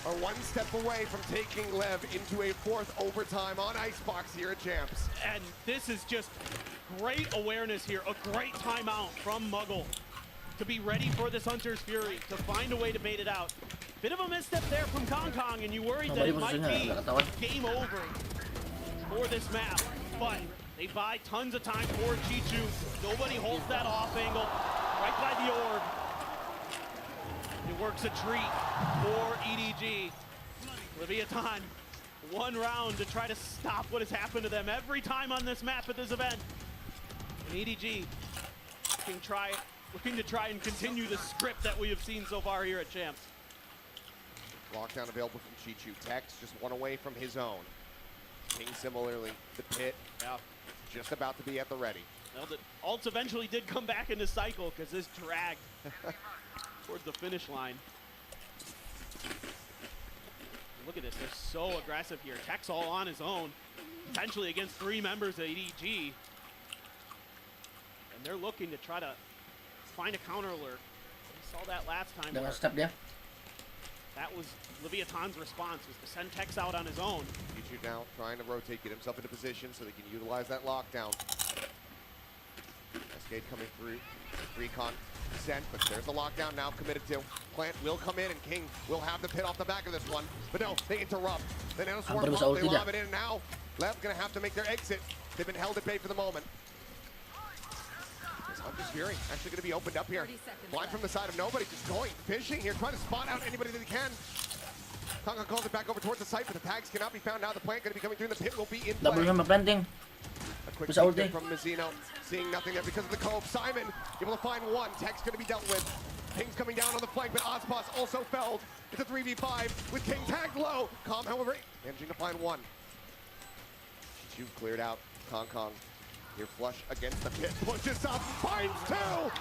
are 1 step away from taking LEV into a 4th overtime on Icebox here at Champs. And this is just great awareness here, a great timeout from Muggle to be ready for this Hunter's Fury, to find a way to bait it out. Bit of a misstep there from Kong, and you worried that it might be game over for this map, but they buy tons of time for Chichu. Nobody holds that off angle right by the orb. It works a treat for EDG. Leviathan, 1 round to try to stop what has happened to them every time on this map at this event. And EDG can try looking to try and continue the script that we have seen so far here at Champs. Lockdown available from Chichu. Tex just one away from his own. King similarly, the pit, just about to be at the ready. Well, the ults eventually did come back into cycle because this dragged towards the finish line. Look at this, they're so aggressive here. Tex all on his own, potentially against 3 members of EDG. And they're looking to try to find a counter alert. We saw that last time. Dengan step dia. That was Leviathan's response, was to send Tex out on his own. Chichu now trying to rotate, get himself into position so they can utilize that lockdown. Cascade coming through. Recon sent, but there's the lockdown now committed to. Plant will come in, and King will have the pit off the back of this one. But no, they interrupt. They now swarm Mampir bisa up, they ulti lob dia. it in, and now LEV gonna have to make their exit. They've been held at bay for the moment. This Hunter's Fury actually gonna be opened up here. 30 seconds Blind from the side of nobody, just going fishing here, trying to spot out anybody that he can. Konga calls it back over towards the site, but the tags cannot be found now. The plant gonna be coming through, and the pit will be in play. Double nya planting. A quick Bisa peek ulti. there from Mizzino, seeing nothing there because of the cove. Simon able to find one. Tech's going to be dealt with. King's coming down on the flank, but Ozpos also felled. It's a 3v5 with King tagged low. Calm, however, managing to find one. Chichu cleared out. Kong here flush against the pit. Pushes up, finds 2.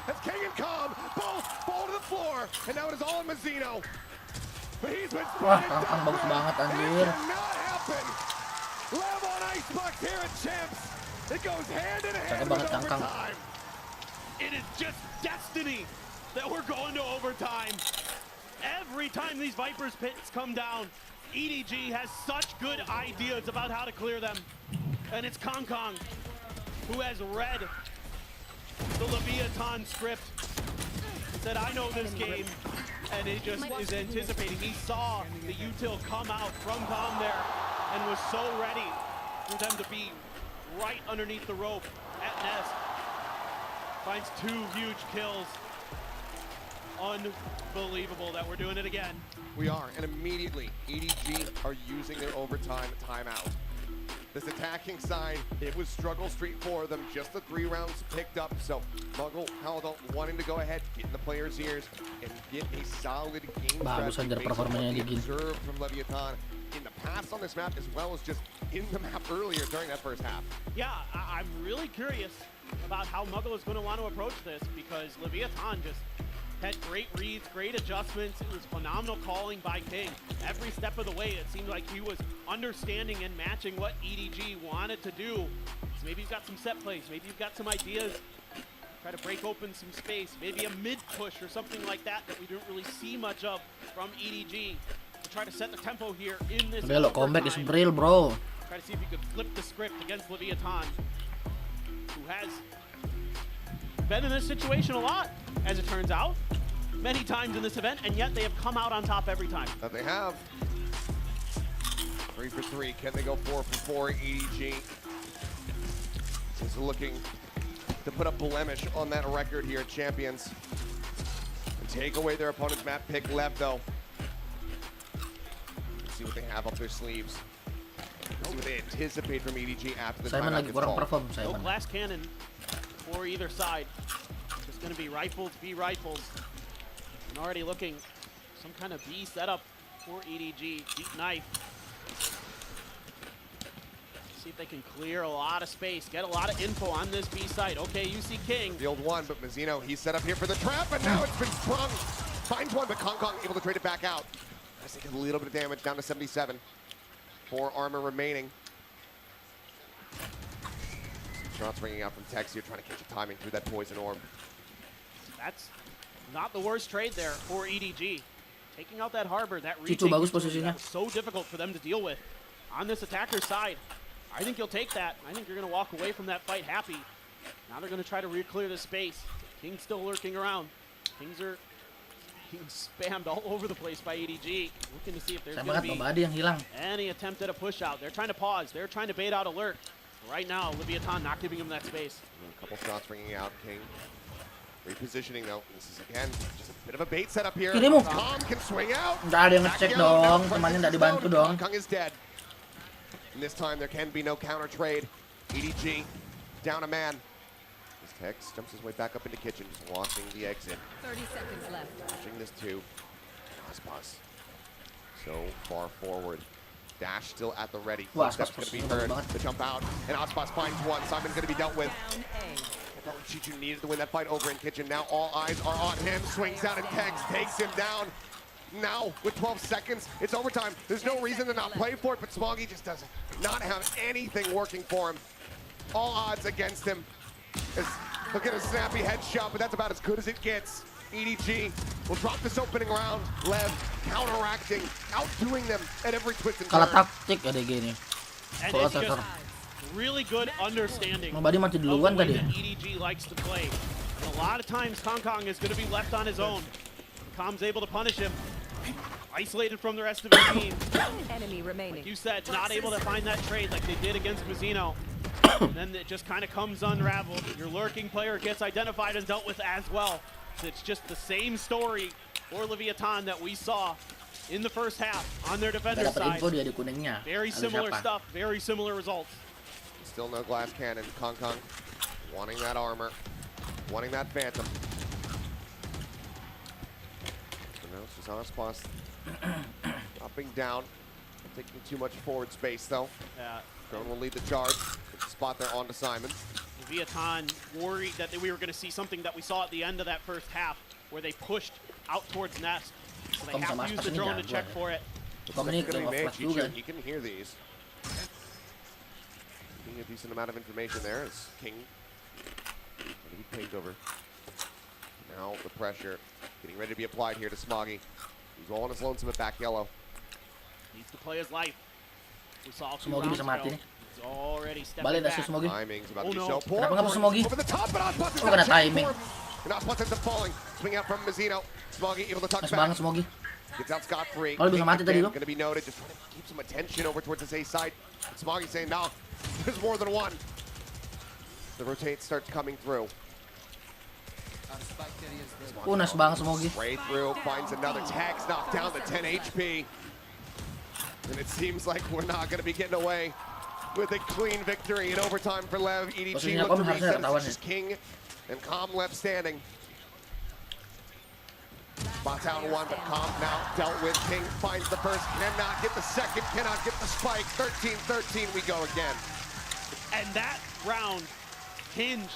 As King and Calm both fall to the floor. And now it is all in Mizzino. But he's been Wah, spotted Kang bagus banget down. anjir. It cannot happen. LEV on Icebox here at Champs. It goes hand in hand with overtime. It is just destiny that we're going to overtime. Every time these Vipers pits come down, EDG has such good ideas about how to clear them. And it's Kong who has read the Leviathan script. Said, I know this game. And he just is anticipating. He saw the util come out from Tom there and was so ready for them to be right underneath the rope at Nest. Finds 2 huge kills. Unbelievable that we're doing it again. We are, and immediately EDG are using their overtime timeout. This attacking side, it was struggle street for them, just the 3 rounds picked up. So Muggle, Haldol wanting to go ahead, get in the players' ears, and get a solid game Bagus strategy aja based on performanya what they Digin. observed from Leviathan in the past on this map, as well as just in the map earlier during that first half. Yeah, I'm really curious about how Muggle is going to want to approach this, because Leviathan just had great reads, great adjustments. It was phenomenal calling by King. Every step of the way, it seemed like he was understanding and matching what EDG wanted to do. So maybe you've got some set plays, maybe you've got some ideas. Try to break open some space, maybe a mid-push or something like that we don't really see much of from EDG. To try to set the tempo here in this Belok comeback is overtime. real, bro. Try to see if you could flip the script against Leviathan, who has been in this situation a lot, as it turns out, many times in this event, and yet they have come out on top every time. That they have. 3 for 3. Can they go 4 for 4? EDG is looking to put a blemish on that record here at Champions. And take away their opponent's map pick. LEV, though. Let's see what they have up their sleeves. Let's see what they anticipate from EDG after the Simon timeout lagi gets kurang called. perform, No Simon. glass cannon for either side. Just going to be rifles, B rifles. And already looking some kind of B setup for EDG. Deep knife. See if they can clear a lot of space, get a lot of info on this B site. Okay, you see King. Field 1, but Mizzino, he's set up here for the trap, and now it's been sprung. Finds one, but Kong able to trade it back out. Let's take a little bit of damage, down to 77. 4 armor remaining. Shots ringing out from Tex here, trying to catch a timing through that poison orb. That's not the worst trade there for EDG. Taking out that harbor, that Cicu retake bagus that posisinya. was so difficult for them to deal with. On this attacker's side, I think you'll take that. I think you're going to walk away from that fight happy. Now they're going to try to re-clear the space. King's still lurking around. Kings are being spammed all over the place by EDG. Looking to see if there's Saya going to banget be Nobody yang hilang. any attempt at a push out. They're trying to pause. They're trying to bait out alert. Right now, Leviathan not giving him that space. A couple shots ringing out, King. Repositioning though. This is again just a bit of a bait setup here. Kirim. Kong can swing out. Nggak ada yang ngecek dong, temannya nggak dibantu dong. Kong is dead. And this time there can be no counter trade. EDG down a man. Tex jumps his way back up into kitchen, just launching the exit. 30 seconds left. Launching this too. Aspas. So far forward. Dash still at the ready. Wah, Footsteps Aspas going to be pusing heard banget. to jump out. And Aspas finds one. Simon's going to be dealt with. Down A. I thought Chichu needed to win that fight over in kitchen. Now all eyes are on him. Swings out and Tex takes him down. Now, with 12 seconds, it's overtime. There's no reason to not play for it, but Smoggy just doesn't not have anything working for him. All odds against him. Look at a snappy headshot, but that's about as good as it gets. EDG will drop this opening round. Lev counteracting, outdoing them at every twist and turn. Kalah taktik EDG nih. And Soal it's Teter. just really good understanding Nobody mati of the duluan way tadi. that EDG likes to play. And a lot of times Kong is going to be left on his own. Com's able to punish him. Isolated from the rest of his team. Enemy remaining. Like you said, not able to find that trade like they did against Mazzino. And then it just kind of comes unraveled. Your lurking player gets identified and dealt with as well. So it's just the same story for Leviathan that we saw in the first half on their Gak defender dapet side. info dia di kuningnya. Very Lalu similar siapa? stuff, very similar results. Still no glass cannon. Kong wanting that armor, wanting that phantom. No, it's just Aspas dropping down, taking too much forward space though. Yeah. Drone will lead the charge. Good spot there onto Simon. Leviathan worried that we were going to see something that we saw at the end of that first half, where they pushed out towards Nest. So they Kamu have sama to use Aspas the ini drone to jago check ya. for it. Kamu ini That's gonna ke be made. flash juga. Chichu, he can hear these. Getting a decent amount of information there as King going to be pinged over. Now the pressure getting ready to be applied here to Smoggy. He's all on his lonesome at back yellow. Needs to play his life. We saw 2 Smoggy rounds bisa mati ago. nih. He's already stepping Balik dah back. si Smoggy. Timing's about Oh, to be no. so poor. Kenapa nggak Smoggy? Over the top, but Aspas is Oh, kena gonna check timing. for him. And Aspas ends up falling. Swing out from Mazzino. Smoggy able to tuck Pas back. banget Smoggy. Gets out scot-free. Oh, bisa mati tadi, Going loh. to be noted. Just trying to keep some attention over towards his A side. Smoggy saying, no, there's more than one. The rotate starts coming through. Nice banget Smoggy. Way through, finds another Tex, knocked down to 10 HP. And it seems like we're not going to be getting away with a clean victory in overtime for Lev. EDG Posisinya look to Kom harusnya reset. ketahuan It's just King and Com left standing. Spots out one, but Com now dealt with. King finds the first, cannot get the second, cannot get the spike. 13-13, we go again. And that round hinged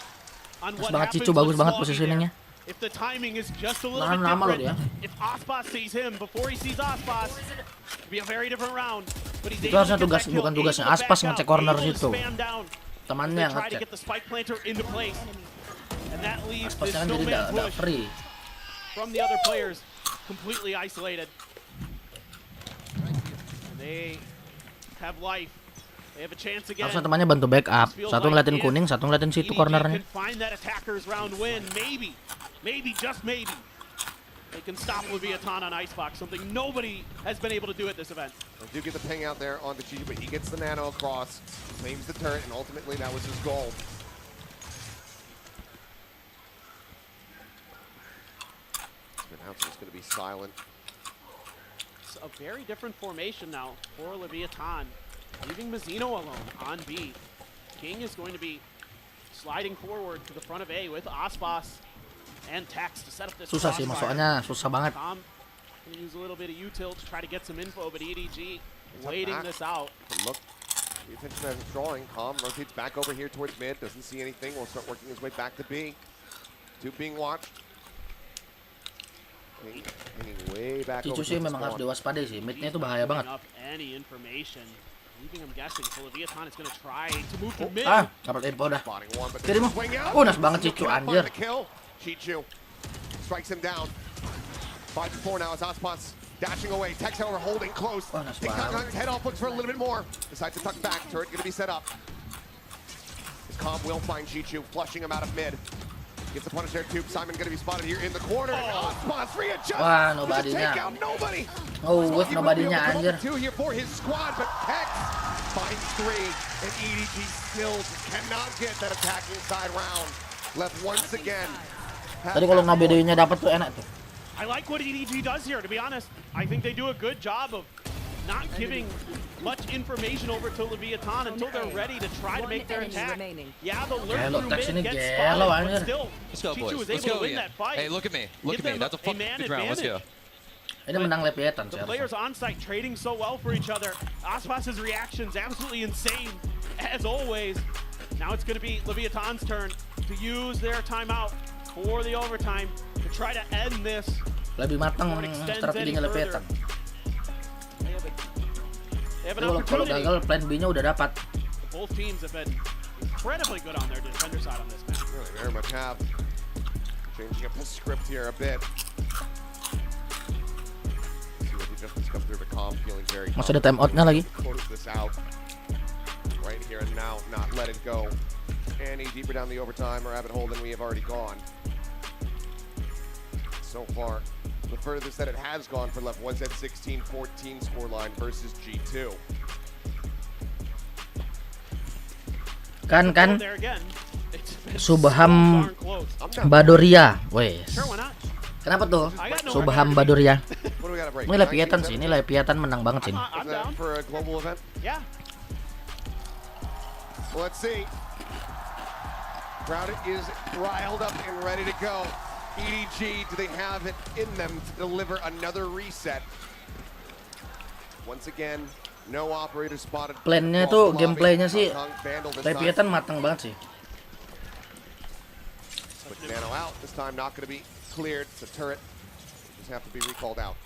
on Pas what banget happens Cicu, bagus with banget Smoggy positioningnya. there. If the timing is just a little Nahan bit lama loh different, dia. if Aspas sees him before he sees Aspas, it'd be a very different round. But he's Itu able harusnya to get that kill, bukan tugasnya able to Aspas back out, ngecek corner able to situ. spam down. Temannya They yang try to ngecek. get the spike planter into place. And that leaves this Aspasnya kan jadi snowman udah push free. from the other players completely isolated. And they have life. They have a chance again. Harusnya temannya bantu backup. Satu ngeliatin kuning, satu ngeliatin situ EDG cornernya. can find that attacker's round win. Maybe, just maybe, they can stop Leviathan on Icebox, something nobody has been able to do at this event. I do get the ping out there on the Chichu, but he gets the nano across, claims the turret, and ultimately that was his goal. The announcer's going to be silent. It's a very different formation now for Leviathan, leaving Mazzino alone on B. King is going to be sliding forward to the front of A with Aspas and Tex to set up this Susah sih crossfire. masuknya, susah banget. Tom can use a little bit of util to try to get some info, but EDG waiting back. this out. But look, the attention as it's drawing. Com rotates back over here towards mid, doesn't see anything. Will start working his way back to B. Two being watched. King hanging way back Cicu over sih towards the memang harus spawn. diwaspadai sih. Midnya itu bahaya banget. Up any information, leaving him guessing. So Leviathan is going to try to move to mid. Ah, dapat info dah. Spotting one, but Kirim. swing out. Nice banget Cicu, Cannot anjir. find the kill. Chichu strikes him down. 5-4 now as Aspas dashing away. Tex, however, holding close. Nice Takes banget. Kong's head off, looks for a little bit more. Decides to tuck back. Turret going to be set up. His Com will find Chichu, flushing him out of mid. Gets the punish there too. Simon going to be spotted here in the corner. Aspas readjust. Wah, Just nobody-nya. take out nobody. Oh, with Smoggy will be nobody-nya, able to come anjir. up with 2 here for his squad, but Tex finds 3, and EDG still cannot get that attacking side round. Left once again. Tadi kalau ngebedainnya dapat tuh enak tuh. I like what EDG does here, to be honest. I think they do a good job of not giving much information over to Leviathan until they're ready to try to make their enemy attack. remaining. Yeah, the lurk Gelo, through Tex ini mid gets gelo, spotted, but anjir. still, Let's go, Chichu boys. was Let's able to go, win Ian. that fight. Hey, look at me. Look Give at me. them That's a a fucking man good round. Let's go. advantage. Ini menang Leviathan The sih players harusnya. on site trading so well for each other. Aspas's reactions absolutely insane, as always. Now it's going to be Leviathan's turn to use their timeout for the overtime to try to end this. Lebih matang Before it extends strateginya any further. Leviathan. They have an Kalau opportunity. gagal plan B-nya udah dapat. Both teams have been incredibly good on their defender side on this match. Really very much have. Changing up the script here a bit. See what he just comes through the comp, feeling very Masih ada time out-nya lagi. close this out. Right here and now, not let it go. Any deeper down the overtime or rabbit hole than we have already gone. So far, the furthest that it has gone for left was at 16-14 scoreline versus G2. Kan There again, it's been Subham so darn close. I'm down. Badoria. Wes. Sure, why not? Kenapa tuh? I got no Subham Badoria. What do we got to break? Ini Leviathan sih, ini Leviathan menang banget sih. I'm Is that down. for a global event? Yeah. Well, let's see. Crowd is riled up and ready to go. EDG, do they have it in them to deliver another reset? Once again, no operator spotted. Plannya tuh, gameplaynya sih Leviathan matang banget sih. But Nano out this time, not going to be cleared. It's a turret. Just have to be recalled out.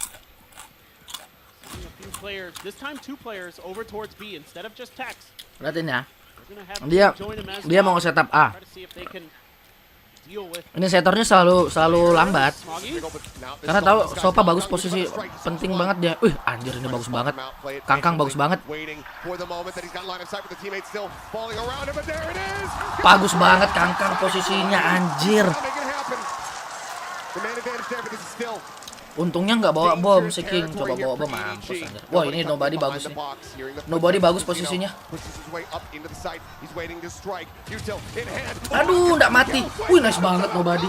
A few players, this time 2 players over towards B instead of just Tex. Perhatiin ya. They're gonna have Dia to join him as dia well. mau setup A. Try to see if they can deal with Ini setornya selalu lambat. Smoggy. Karena tahu Sopa bagus posisi, penting banget dia. Wih, anjir ini bagus banget. Kangkang bagus banget. Waiting for the moment that he's got line of sight with the teammates still falling around him, but there it is. Bagus banget Kangkang posisinya, anjir. Make it happen. The man advantage there, but this is still Untungnya nggak bawa bom si King, coba bawa bom mampus anjir. Wah, ini nobody bagus nih. Nobody bagus posisinya. Aduh, nggak mati. Wih, nice banget nobody.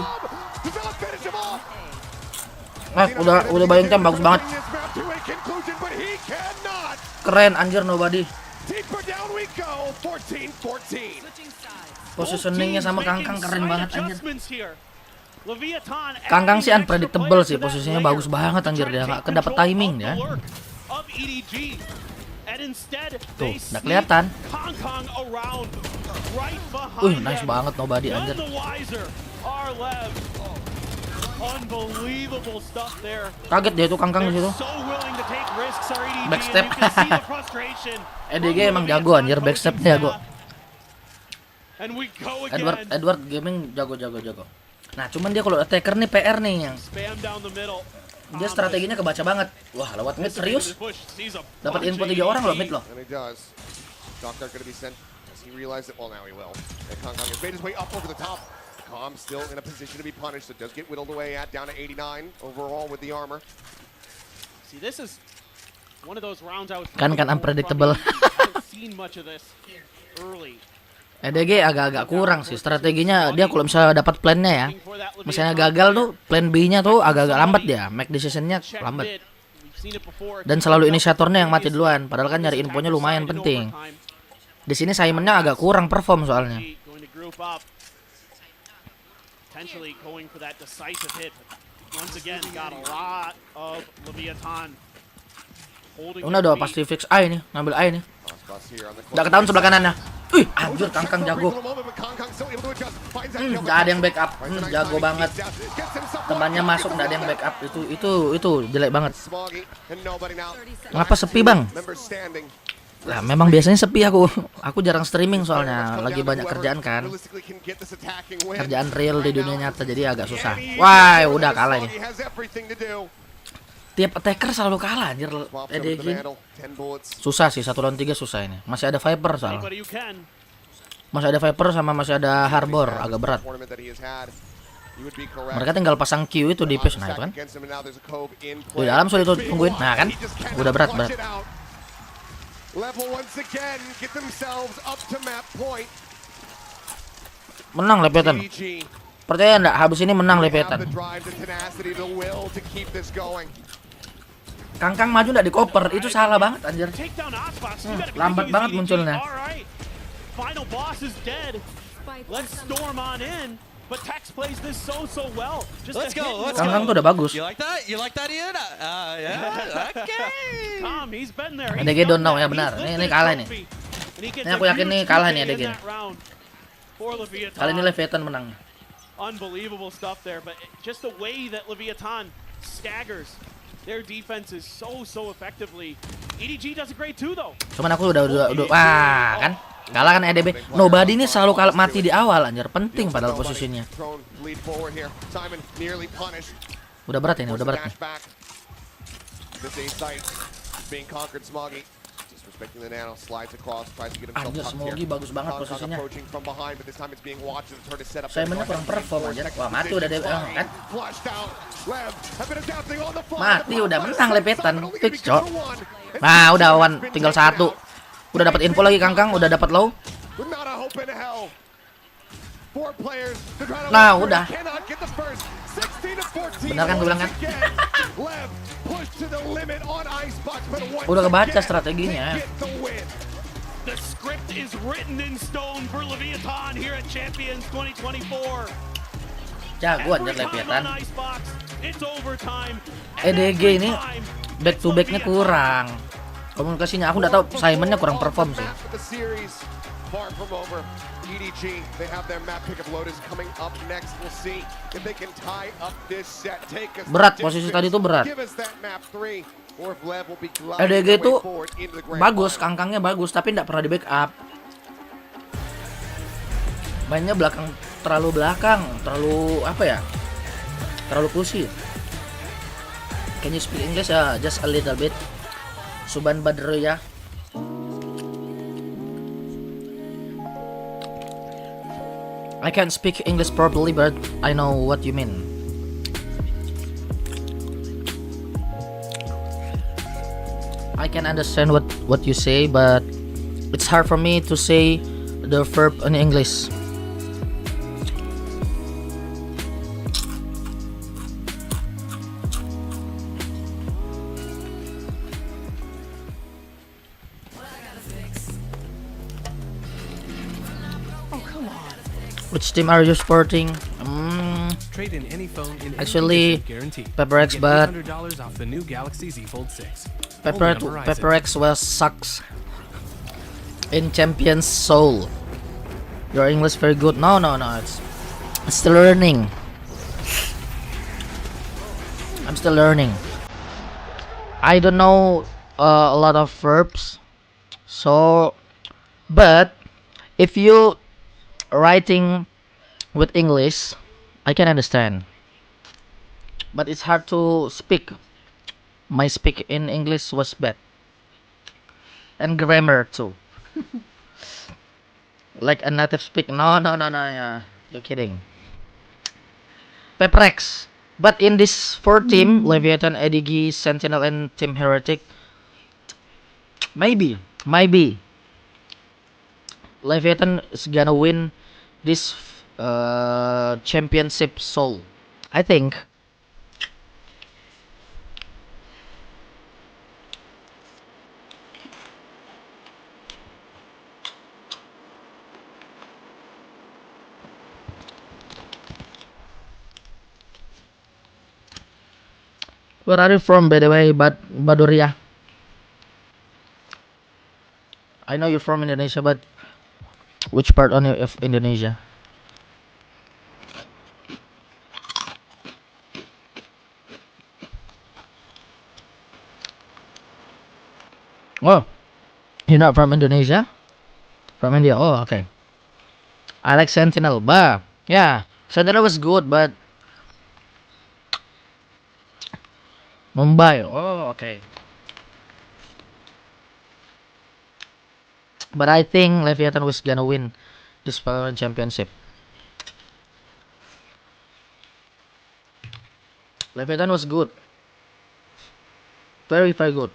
Nah, udah bayang jam bagus banget. Keren anjir nobody. Positioningnya sama Kangkang keren banget anjir. Kangkang sih unpredictable sih, posisinya bagus banget anjir, dia nggak kedapet timing ya. Tuh, nggak kelihatan. Nice banget nobody anjir. Kaget dia tuh Kangkang di situ. Backstep. EDG emang jago anjir, backstepnya jago. Edward Gaming jago. Nah, cuman dia kalau attacker nih PR nih yang dia strateginya kebaca banget. Wah, lewat mid serius. Dapat info 3 orang loh mid loh. Still in a position to be punished, so does get whittled away at down to 89 overall with the armor. See, this is one of those rounds I was Kan unpredictable. seen much of this early. EDG agak-agak kurang sih strateginya, dia kalau misalnya dapat plannya ya, misalnya gagal tuh plan B-nya tuh agak-agak lambat dia, make decision-nya lambat. Dan selalu inisiatornya yang mati duluan, padahal kan nyari infonya lumayan penting. Di sini Simon-nya agak kurang perform soalnya. Udah pasti fix A ini, ngambil A ini. Udah ketahuan sebelah kanannya. Anjir Kangkang jago. Nggak ada yang backup. Jago banget. Temannya masuk nggak ada yang backup. Itu jelek banget. Kenapa sepi bang? Lah memang biasanya sepi aku. Aku jarang streaming soalnya lagi banyak kerjaan kan. Kerjaan real di dunia nyata jadi agak susah. Wah, udah kalah ini. Tiap attacker selalu kalah anjir EDG. Susah sih 1 lawan 3 susah ini. Masih ada Viper soalnya. Masih ada Viper sama masih ada Harbor, agak berat. Mereka tinggal pasang Q itu di pace, nah itu kan. Di dalam sudah itu tungguin. Nah kan. Udah berat. Menang Leviathan. Percaya enggak habis ini menang Leviathan. Kangkang maju nggak dikoper, itu salah banget anjir. Take down Osbox. You gotta be Lambat thinking banget it's EDG. munculnya. Alright. Final boss is dead. Let's storm on in. But Tex plays this so well. Just Let's a hit go. and Let's Kangkang go. tuh udah bagus. You like that? You like that, Ian? Yeah. Okay. Tom, he's been there. EDG don't know, ya benar. Ini kalah nih. Ini aku yakin nih kalah nih EDG. Kali ini Leviathan menang. Unbelievable stuff there, but just the way that Leviathan staggers their defenses so effectively. EDG does a great too though. Cuman aku udah wah kan. Kalah kan EDB. Nobody ini selalu mati di awal anjir. Penting padahal posisinya. Udah berat ini, udah berat nih. Anjir, Smogi bagus banget posisinya. Simonnya kurang perform aja. Wah, mati udah DBE kan. Mati udah menang Leviathan. Fix, cok. Nah, udah Wan tinggal satu. Udah dapat info lagi Kangkang, udah dapat low. Nah, udah. Benar kan gue bilang kan? Udah kebaca strateginya. The script is written in stone for Leviathan here at Champions 2024. Jago anjir Leviathan. It's overtime. EDG ini back to backnya kurang. Komunikasinya aku nggak tahu, Simonnya kurang perform sih. Far from over. EDG, they have their map pick of loaders coming up next. We'll see if they can tie up this set. Take us Berat posisi tadi tuh berat. Give us that map 3 or if Lev will be EDG itu forward into the grand bagus, final. Kangkangnya bagus, tapi nggak pernah di backup. Mainnya terlalu belakang, terlalu apa ya? Terlalu pushy. Can you speak English? Just a little bit. Suban Badru ya. I can't speak English properly, but I know what you mean. I can understand what you say, but it's hard for me to say the verb in English. Which team are you supporting? Trade in any phone in Actually, PepperX, but off the new Galaxy Z Fold 6. PepperX sucks in Champions Seoul. Your English very good. No, it's still learning. I'm still learning. I don't know a lot of verbs, so but if you writing with English, I can understand, but it's hard to speak. My speak in English was bad, and grammar too. Like a native speak. No, yeah, you're kidding. PepperX, but in this 4 team, Leviathan, EDG, Sentinel, and Team Heretic, maybe Leviathan is gonna win this championship Seoul. I think. Where are you from, by the way, Badoria? I know you're from Indonesia, but which part of Indonesia? Oh, you're not from Indonesia? From India? Oh, okay. I like Sentinel, but yeah, Sentinel was good, but Mumbai. Oh, okay. But I think Leviathan was gonna win this Valorant championship. Leviathan was good. Very good.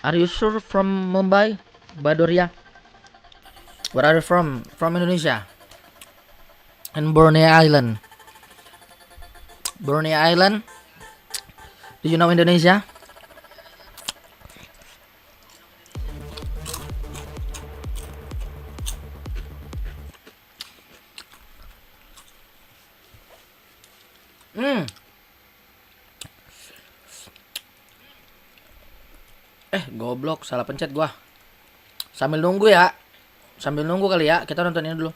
Are you sure from Mumbai, Badoria? Where are you from? From Indonesia. And Borneo Island. Borneo Island. Do you know Indonesia? Goblok, salah pencet gua. Sambil nunggu ya. Sambil nunggu kali ya. Kita nonton ini dulu.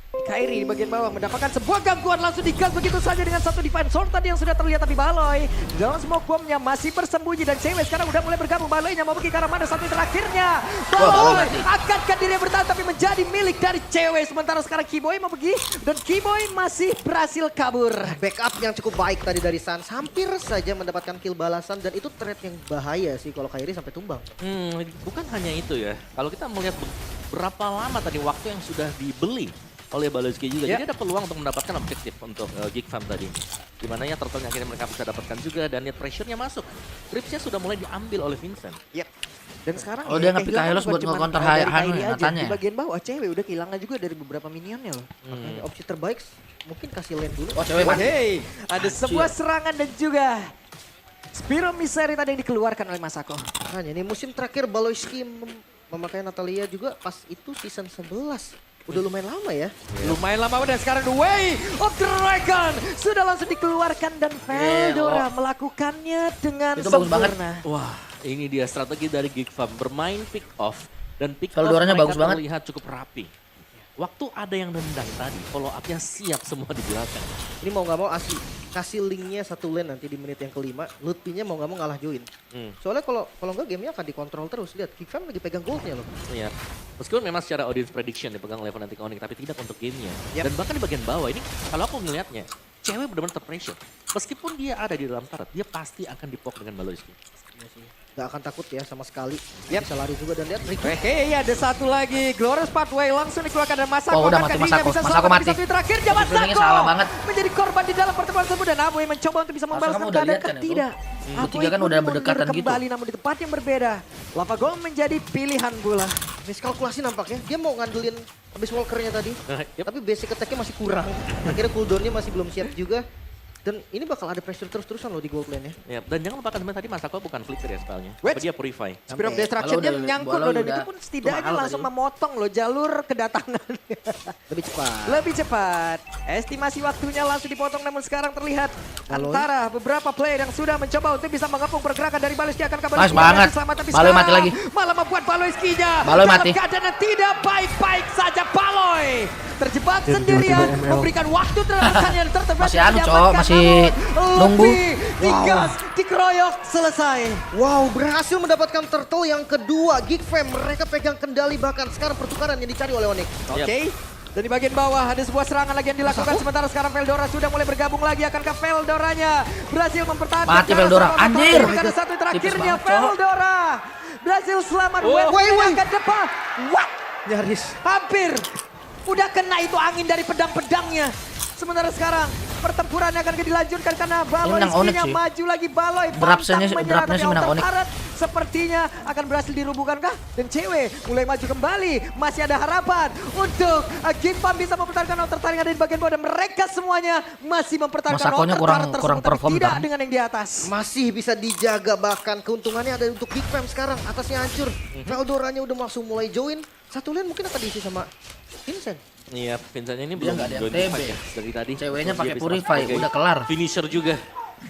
Kairi di bagian bawah mendapatkan sebuah gangguan, langsung digang begitu saja dengan satu defense sword tadi yang sudah terlihat, tapi Baloy dalam smoke bombnya masih bersembunyi dan cewek sekarang udah mulai bergabung. Baloynya mau pergi ke arah mana satu terakhirnya. Baloy akankah dirinya bertahan tapi menjadi milik dari cewek, sementara sekarang Kiboy mau pergi dan Kiboy masih berhasil kabur. Backup yang cukup baik tadi dari Sans, hampir saja mendapatkan kill balasan dan itu threat yang bahaya sih kalau Kairi sampai tumbang. Bukan hanya itu ya, kalau kita melihat berapa lama tadi waktu yang sudah dibeli oleh Baloski juga. Jadi ada peluang untuk mendapatkan objektif untuk Geek Fam tadi. Dimana ya turtle yang akhirnya mereka bisa dapatkan juga dan net pressure-nya masuk. Creeps-nya sudah mulai diambil oleh Vincent. Dan sekarang dia nge-pick Hylos buat nge-counter Natanya. Di bagian bawah cewek udah kehilangan juga dari beberapa minionnya loh. Makanya opsi terbaik mungkin kasih lane dulu. Oh cewek mati. Hey, ada sebuah serangan dan juga Spiro Misery tadi yang dikeluarkan oleh Masako. Makanya ini musim terakhir Baloski memakai Natalia juga pas itu season 11. Udah lumayan lama ya. Lumayan lama dan sekarang The Way of Dragon sudah langsung dikeluarkan dan Veldora melakukannya dengan itu bagus banget. Wah, ini dia strategi dari Geek Fam, bermain pick off dan pick off Veldoranya mereka bagus banget. terlihat cukup rapi. Waktu ada yang nendang tadi, follow up-nya siap semua di belakang. Ini mau nggak mau kasih linknya satu lane nanti di menit yang kelima. Lutpinya mau nggak mau ngalah join. Soalnya kalau nggak gamenya akan dikontrol terus. Lihat, Geek Fam lagi pegang goldnya loh. Iya. Meskipun memang secara audience prediction dipegang oleh Fnatic Onyx, tapi tidak untuk gamenya. Dan bahkan di bagian bawah ini, kalau aku ngelihatnya, cewek benar-benar terpressure. Meskipun dia ada di dalam turret, dia pasti akan dipok dengan Baloski. Gak akan takut ya sama sekali. Bisa lari juga dan lihat Ricky. Ada satu lagi. Glorious Pathway langsung dikeluarkan dan Masako. Udah mati Masako. Masako mati. Terakhir Jaman Masako salah banget. menjadi korban di dalam pertemuan tersebut dan Aboy mencoba untuk bisa membalaskan keadaan tidak. Bertiga kan udah berdekatan gitu. Kembali namun di tempat yang berbeda. Lava Gong menjadi pilihan bola. Miskalkulasi nampaknya. Dia mau ngandelin habis walkernya tadi. Tapi basic attack-nya masih kurang. Akhirnya cooldown-nya masih belum siap juga. Dan ini bakal ada pressure terus-terusan loh di gold lane ya. Dan jangan lupakan sebenarnya tadi Masako bukan flicker ya spellnya. Tapi dia purify. Spirit of Destruction-nya menyangkut loh dan itu pun setidaknya langsung memotong loh jalur kedatangan. Lebih cepat. Lebih cepat. Estimasi waktunya langsung dipotong namun sekarang terlihat antara beberapa player yang sudah mencoba untuk bisa mengepung pergerakan dari Baloski akan kembali. Nice banget. Baloy mati lagi. Malah membuat Baloyskinya Baloy mati. Keadaan tidak baik-baik saja Baloy. Terjebak sendirian, memberikan waktu terlalu yang tertebak. Masih anu cowok, masih nunggu. Digas, dikeroyok, selesai. Wow, berhasil mendapatkan turtle yang kedua. Geek Fam, mereka pegang kendali bahkan sekarang pertukaran yang dicari oleh Onyx. Oke. Dan di bagian bawah ada sebuah serangan lagi yang dilakukan sementara sekarang Veldora sudah mulai bergabung lagi. Akankah Veldoranya berhasil mempertahankan? Mati Veldora, anjir. Ada satu terakhirnya Veldora berhasil selamat. Ke depan. What? Nyaris. Hampir. Udah kena itu angin dari pedang-pedangnya. Sementara sekarang pertempuran akan dilanjutkan karena Baloy istrinya maju lagi. Baloy drapnya sih menang Onyx. Sepertinya akan berhasil dirubuhkan kah? Dan cewek mulai maju kembali. Masih ada harapan untuk Geek Fam bisa mempertahankan outer yang ada di bagian bawah. Dan mereka semuanya masih mempertahankan outer kurang perform tidak dengan yang di atas. Masih bisa dijaga bahkan keuntungannya ada untuk Geek Fam sekarang. Atasnya hancur. Veldoranya udah langsung mulai join. Satu lane mungkin akan diisi sama Vincent. Iya, Vincentnya ini belum join ya dari tadi. Ceweknya pakai purify, udah kelar. Finisher juga.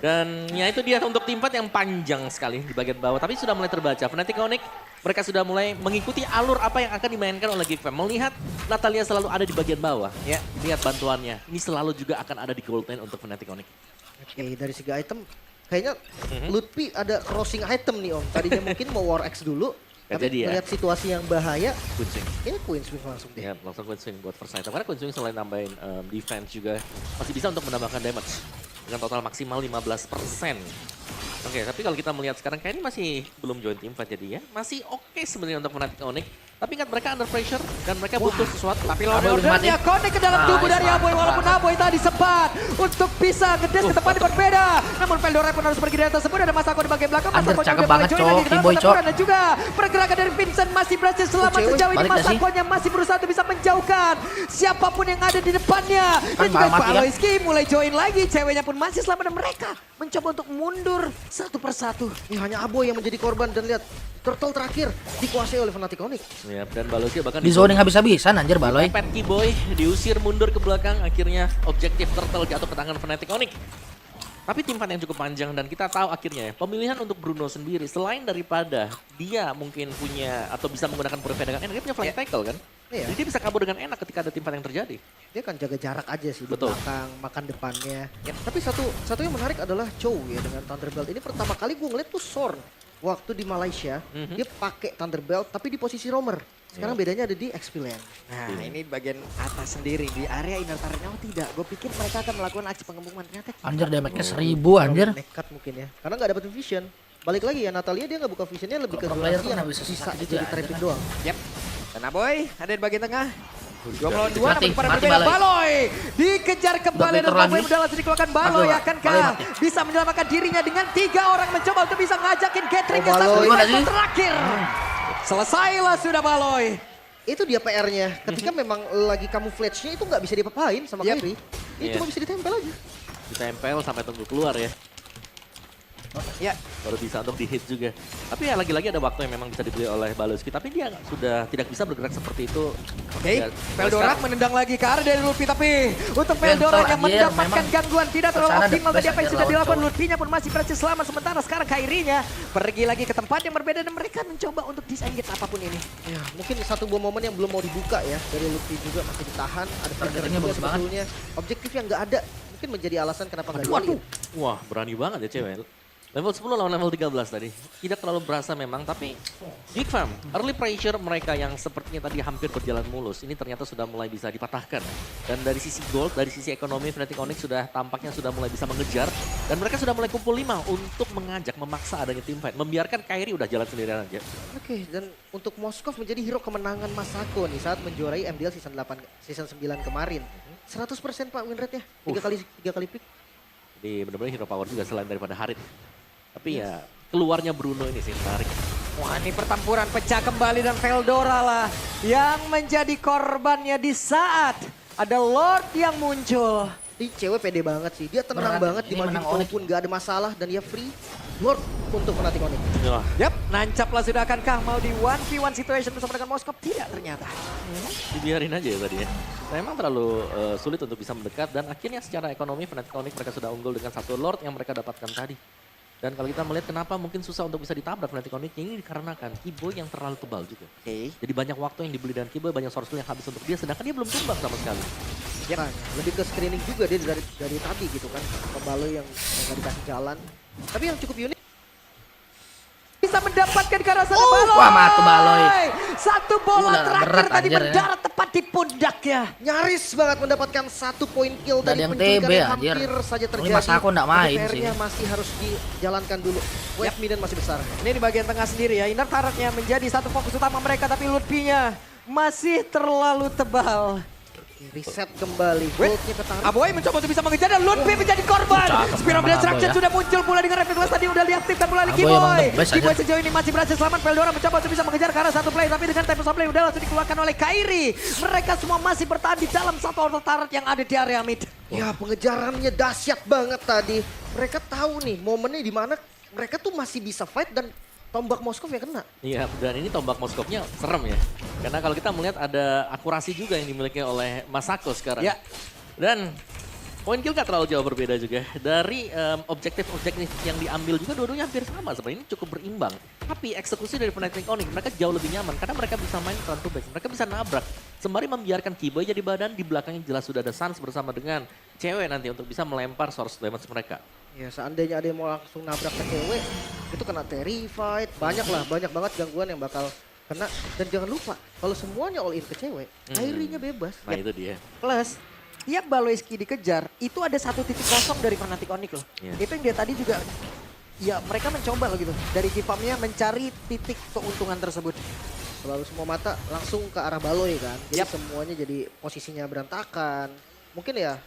Dan ya itu dia untuk tim 4 yang panjang sekali di bagian bawah. Tapi sudah mulai terbaca. Fnatic Onyx mereka sudah mulai mengikuti alur apa yang akan dimainkan oleh Geek Fam. Melihat Natalia selalu ada di bagian bawah. Ya, lihat bantuannya. Ini selalu juga akan ada di gold lane untuk Fnatic Onyx. Oke, dari segi item kayaknya Lutpi ada crossing item nih Om. Tadinya mungkin mau War X dulu. Tapi melihat situasi yang bahaya, ini Queen Swing langsung deh. Ya, langsung Queen Swing buat first item. Karena Queen Swing selain nambahin defense juga masih bisa untuk menambahkan damage. Dengan total maksimal 15%. Oke, tapi kalau kita melihat sekarang kayaknya masih belum join team fight jadi ya. Masih oke sebenarnya untuk Fnatic Onyx. Tapi ingat mereka under pressure dan mereka butuh sesuatu. Tapi ordernya connect ke dalam tubuh dari Aboy. Walaupun Aboy tadi sempat untuk bisa ngedes ke tempat yang berbeda. Namun Veldora pun harus pergi dari tersebut. Ada Masako di bagian belakang. Anjir, Masako cakep banget Boy Cok. Dan juga pergerakan dari Vincent masih berhasil selamat sejauh ini. Masakonya masih berusaha untuk bisa menjauhkan siapapun yang ada di depannya. Dan juga Baloyski mulai join lagi. Ceweknya pun masih selamat dan mereka mencoba untuk mundur satu persatu. Ini hanya Aboy yang menjadi korban dan lihat turtle terakhir dikuasai oleh Fnatic Onyx. Ya, dan Baloyski bahkan di zoning habis-habisan anjir Baloy. Pet Kiboy diusir mundur ke belakang, akhirnya objektif turtle jatuh ke tangan Fnatic Onyx. Tapi tim fight yang cukup panjang dan kita tahu akhirnya ya, pemilihan untuk Bruno sendiri selain daripada dia mungkin punya atau bisa menggunakan purify dengan enak, dia punya flank tackle kan. Iya. Jadi dia bisa kabur dengan enak ketika ada tim fight yang terjadi. Dia kan jaga jarak aja sih. Betul. Di belakang, makan depannya. Ya, tapi satu yang menarik adalah Chow ya dengan Thunderbelt. Ini pertama kali gue ngeliat tuh Sorn. Waktu di Malaysia, dia pakai Thunderbelt tapi di posisi roamer. Sekarang bedanya ada di XP Lane. Nah ini bagian atas sendiri, di area inner turret. Oh tidak, gue pikir mereka akan melakukan aksi pengembangan. Ternyata anjir damage-nya 1000 anjir. Nekat mungkin ya, karena nggak dapat vision. Balik lagi ya, Natalia dia nggak buka visionnya, lebih ke durasi yang bisa jadi trapping doang. Yep. Dan Aboy ada di bagian tengah. 2 melawan 2, namun pada mati berbeda Baloy dikejar kembali dan Aboy udah langsung dikeluarkan. Baloy akankah bisa menyelamatkan dirinya dengan 3 orang mencoba untuk bisa ngajakin gathering-nya satu terakhir. Selesailah sudah Baloy. Itu dia PR-nya. Ketika memang lagi camouflage-nya itu nggak bisa diapa-apain sama Kairi. Ini cuma bisa ditempel aja. Ditempel sampai tunggu keluar ya. Ya, baru bisa untuk di-hit juga. Tapi ya lagi-lagi ada waktu yang memang bisa dibeli oleh Baloyski. Tapi dia sudah tidak bisa bergerak seperti itu. Oke, Veldora menendang lagi ke arah dari Lutfi. Tapi untuk Veldora yang mendapatkan gangguan tidak terlalu optimal tadi apa yang sudah dilakukan. Lutfinya pun masih berhasil selamat. Sementara sekarang Kairinya pergi lagi ke tempat yang berbeda. Dan mereka mencoba untuk disengit apapun ini. Ya, mungkin satu buah momen yang belum mau dibuka ya. Dari Lutfi juga masih ditahan. Ada pressure-nya bagus banget. Objektif yang nggak ada. Mungkin menjadi alasan kenapa nggak dibalik. Wah, berani banget ya cewek. Level 10 lawan level 13 tadi. Tidak terlalu berasa memang, tapi Big Fam, early pressure mereka yang sepertinya tadi hampir berjalan mulus, ini ternyata sudah mulai bisa dipatahkan. Dan dari sisi gold, dari sisi ekonomi, Fnatic Onyx sudah tampaknya sudah mulai bisa mengejar. Dan mereka sudah mulai kumpul 5 untuk mengajak, memaksa adanya team fight. Membiarkan Kairi udah jalan sendirian aja. Oke, dan untuk Moskov menjadi hero kemenangan Masako nih saat menjuarai MDL season 9 kemarin. 100% Pak win rate-nya, 3 kali pick. Jadi benar-benar hero power juga selain daripada Harit. Tapi ya keluarnya Bruno ini sih menarik. Wah ini pertempuran pecah kembali dan Veldora lah yang menjadi korbannya di saat ada Lord yang muncul. Ini cewek pede banget sih, dia tenang banget di mana pun gak ada masalah dan dia free. Lord untuk Fnatic Onyx. Yap, nancap lah sudah akankah mau di 1v1 situation bersama dengan Moskov? Tidak ternyata. Dibiarin aja ya tadi ya. Memang terlalu sulit untuk bisa mendekat dan akhirnya secara ekonomi Fnatic Onyx mereka sudah unggul dengan 1 Lord yang mereka dapatkan tadi. Dan kalau kita melihat kenapa mungkin susah untuk bisa ditabrak Fnatic Onyx, ini dikarenakan Kiboy yang terlalu tebal juga. Jadi banyak waktu yang dibeli dengan Kiboy, banyak source yang habis untuk dia, sedangkan dia belum tumbang sama sekali. Ya, lebih ke screening juga dia dari tadi gitu kan, Baloy yang nggak dikasih jalan. Tapi yang cukup unik, bisa mendapatkan ke arah sana Baloy. Wah mati Baloy. Satu bola terakhir tadi mendarat tepat di pundaknya. Nyaris banget mendapatkan 1 poin kill dari penculikan yang hampir saja terjadi. Ini Masako nggak main sih. Masih harus dijalankan dulu. Wave Midden masih besar. Ini di bagian tengah sendiri ya. Inner turretnya menjadi satu fokus utama mereka. Tapi Lutfi-nya masih terlalu tebal. Reset kembali, goldnya ketarik. Aboy mencoba untuk bisa mengejar dan Lutfi menjadi korban. Spiral Destruction sudah muncul pula dengan refleks tadi udah diaktifkan pula oleh Kiboy. Kiboy sejauh ini masih berhasil selamat. Veldora mencoba untuk bisa mengejar ke arah satu player tapi dengan tempo supply udah langsung dikeluarkan oleh Kairi. Mereka semua masih bertahan di dalam satu auto turret yang ada di area mid. Ya pengejarannya dahsyat banget tadi. Mereka tahu nih momennya di mana mereka tuh masih bisa fight dan tombak Moskov yang kena. Iya, dan ini tombak Moskovnya serem ya. Karena kalau kita melihat ada akurasi juga yang dimiliki oleh Masako sekarang. Ya. Dan poin kill gak terlalu jauh berbeda juga. Dari objektif-objektif yang diambil juga dua-duanya hampir sama. Sebenarnya ini cukup berimbang. Tapi eksekusi dari Fnatic Onyx mereka jauh lebih nyaman. Karena mereka bisa main front to back. Mereka bisa nabrak. Sembari membiarkan Kiboy jadi badan. Di belakangnya jelas sudah ada Sans bersama dengan cewek nanti untuk bisa melempar source damage mereka. Ya seandainya ada yang mau langsung nabrak ke cewek, itu kena terrified. Banyak banget gangguan yang bakal kena. Dan jangan lupa, kalau semuanya all in ke cewek, Kairinya bebas. Nah itu dia. Plus, tiap Baloyski dikejar, itu ada 1 titik kosong dari Fnatic Onyx loh. Itu yang dia tadi juga ya mereka mencoba loh gitu. Dari Kifamnya mencari titik keuntungan tersebut. Selalu semua mata langsung ke arah Baloy kan. Jadi semuanya jadi posisinya berantakan. Mungkin ya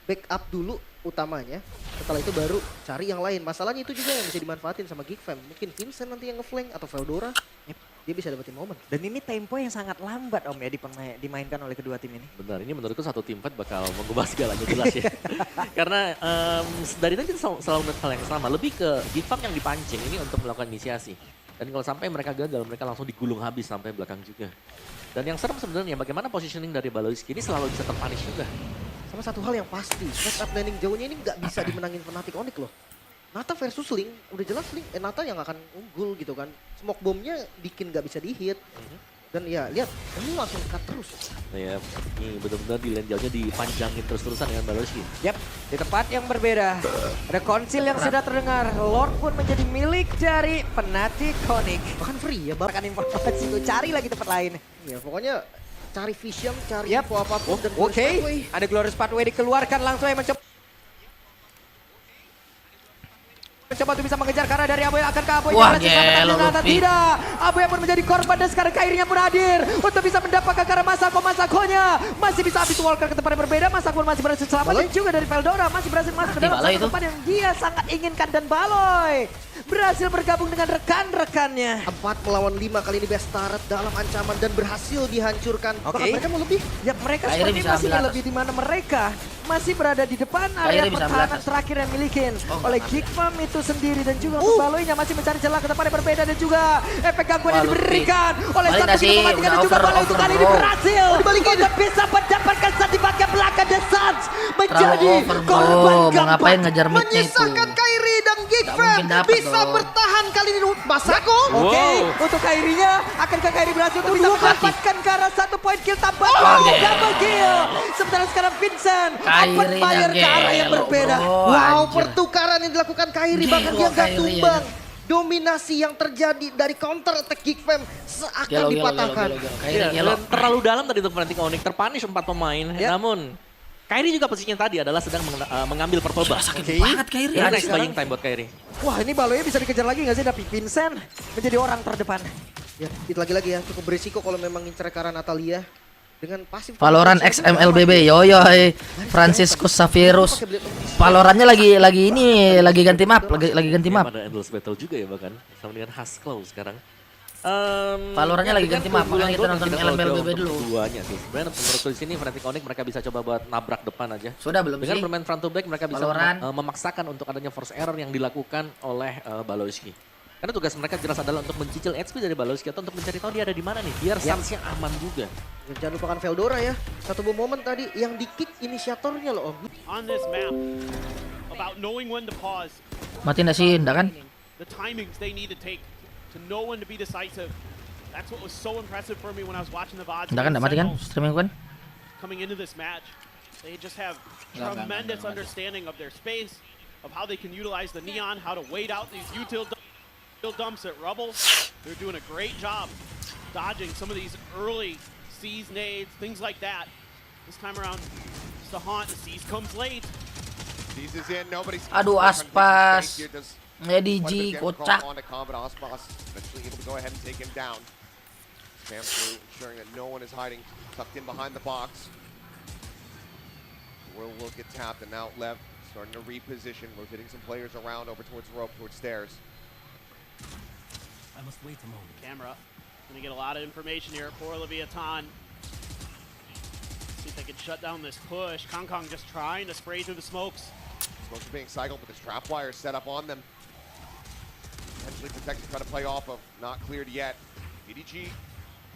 backup dulu utamanya. Setelah itu baru cari yang lain. Masalahnya itu juga yang bisa dimanfaatin sama Geekfam. Mungkin Vincent nanti yang ngeflank atau Veldora. Dia bisa dapetin momen. Dan ini tempo yang sangat lambat Om ya dimainkan oleh kedua tim ini. Benar, ini menurutku satu tim fight bakal mengubah segalanya jelas ya. Karena dari tadi kita selalu melihat hal yang sama. Lebih ke Geekfam yang dipancing ini untuk melakukan inisiasi. Dan kalau sampai mereka gagal, mereka langsung digulung habis sampai belakang juga. Dan yang serem sebenarnya bagaimana positioning dari Baloyski ini selalu bisa terpunish juga. Sama satu hal yang pasti, setup landing jauhnya ini nggak bisa dimenangin Fnatic Onyx loh. Nata versus Link, udah jelas Link, Nata yang akan unggul gitu kan. Smoke bombnya bikin nggak bisa dihit. Dan ya lihat, ini langsung cut terus. Nah ya, ini benar-benar di lane jauhnya dipanjangin terus-terusan dengan Baloyski. Yap, di tempat yang berbeda. Ada konsil yang sudah terdengar. Lord pun menjadi milik dari Fnatic Onyx. Bahkan free ya, bahkan informasi itu cari lagi tempat lain. Ya pokoknya cari vision, cari info apapun. Dan Oke, ada Glorious Pathway dikeluarkan langsung yang mencoba untuk bisa mengejar karena dari Aboy akan ke Aboy. Wah, gelo Luffy. Tidak, Aboy pun menjadi korban dan sekarang Kairinya pun hadir untuk bisa mendapatkan karena Masakonya masih bisa habis Walker ke tempat yang berbeda. Masako masih berhasil selamat dan juga dari Veldora masih berhasil masuk ke dalam satu tempat yang dia sangat inginkan dan Baloy berhasil bergabung dengan rekan-rekannya. 4 melawan 5 kali ini best turret dalam ancaman dan berhasil dihancurkan. Bahkan mereka mau lebih. Ya mereka seperti masih lebih di mana mereka masih berada di depan area pertahanan terakhir yang milikin oleh Geekfam itu sendiri dan juga untuk Baloynya masih mencari celah ke tempat yang berbeda dan juga efek gangguan yang diberikan oleh satu tim mematikan dan juga Baloy itu kali ini berhasil untuk bisa mendapatkan saat di bagian belakang dan Suns menjadi korban ngapain ngejar midnya itu. Menyisakan Kairi dan Geekfam bisa bertahan kali ini. Masako. Oke, untuk Kairinya akankah Kairi berhasil untuk bisa mendapatkan ke arah 1 poin kill tambahan. Double kill. Sementara sekarang Vincent open fire ke arah yang berbeda. Wow, pertukaran yang dilakukan Kairi bahkan dia nggak tumbang. Dominasi yang terjadi dari counter attack Geekfam seakan dipatahkan. Terlalu dalam tadi untuk Fnatic Onyx, terpunish 4 pemain. Namun Kairi juga posisinya tadi adalah sedang mengambil purple buff. Sakit banget Kairi. Ini next buying time buat Kairi. Wah, ini Baloynya bisa dikejar lagi nggak sih? Tapi Vincent menjadi orang terdepan. Ya, itu lagi-lagi ya cukup berisiko kalau memang ngincer ke arah Natalia. Dengan pasif Valorant XMLBB yoyoy Francisco Savirus. Valorantnya lagi ganti map, lagi ganti map. Ada endless battle juga ya bahkan sama dengan Haskell sekarang. Valorantnya lagi ganti map, makanya kita nonton LMLBB dulu. Keduanya sih. Sebenarnya menurutku di sini Fnatic Onyx mereka bisa coba buat nabrak depan aja. Sudah belum dengan sih? bermain front to back mereka bisa memaksakan untuk adanya force error yang dilakukan oleh Baloyski. Karena tugas mereka jelas adalah untuk mencicil HP dari Baloyski atau untuk mencari tahu dia ada di mana nih, biar Suns-nya aman juga. Dan jangan lupakan Veldora ya, satu momen tadi yang di-kick inisiatornya loh Om. On this map, about knowing when to pause. Mati nggak sih, enggak kan? The timings they need to take to know when to be decisive. That's what was so impressive for me when I was watching the VODs. Enggak kan, enggak mati kan? Streaming kan? Coming into this match, they just have tremendous understanding of their space, of how they can utilize the neon, how to wait out these util dumps at rubble. They're doing a great job dodging some of these early C's nades, things like that. This time around, it's the haunt. The C's comes late. C's is in, nobody's. Aduh, Aspas. EDG kocak. Eventually able to go ahead and take him down. Spam through, ensuring that no one is hiding, tucked in behind the box. Will get tapped, and now LEV starting to reposition, rotating some players around over towards the rope, towards stairs. I must wait a moment. Camera. Gonna get a lot of information here for Leviathan. See if they can shut down this push. Kong just trying to spray through the smokes. Smokes are being cycled, but this trap wire is set up on them. Potentially protected, try to play off of, not cleared yet. EDG,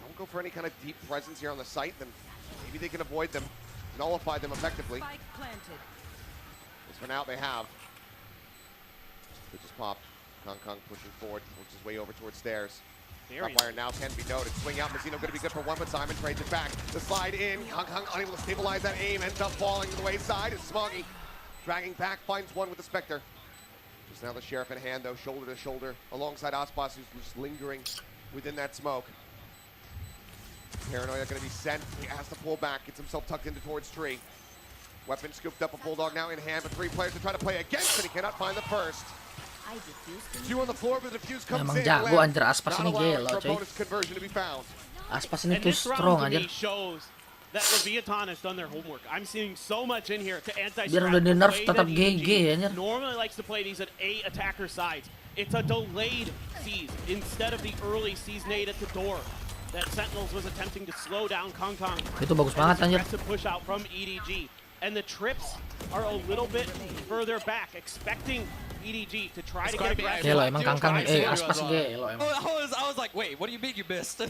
don't go for any kind of deep presence here on the site, then maybe they can avoid them, nullify them effectively. As for now, they have. They just popped. Kong pushing forward, works his way over towards stairs. Trapwire now can be noted. Swing out, Mazzino going to be good for one, but Simon trades it back. The slide in, Kong unable to stabilize that aim, ends up falling to the wayside. It's Smoggy dragging back, finds one with the Spectre. Just now the Sheriff in hand though, shoulder to shoulder, alongside Aspas, who's just lingering within that smoke. Paranoia going to be sent, he has to pull back, gets himself tucked into towards tree. Weapon scooped up, a Bulldog now in hand, but 3 players to try to play against it, he cannot find the first. Two on the floor, but the defuse comes Emang in. jago Left. anjir Aspas Not ini allowing gelo for a coy. bonus conversion to be found. Aspas ini And tuh this round strong to anjir. me shows that Leviathan has done their homework. I'm seeing so much in here to anti-strat. Biar udah di nerf tetap GG anjir. Normally likes to play these at A attacker sides. It's a delayed seize instead of the early seize nade at the door that Sentinels was attempting to slow down Kong Kong. Itu bagus banget anjir. Aggressive push out from EDG. And the trips are a little bit further back, expecting EDG to try to get aggressive. Gelo emang Kangkang Aspas gelo emang. I was like, wait, what do you mean you missed?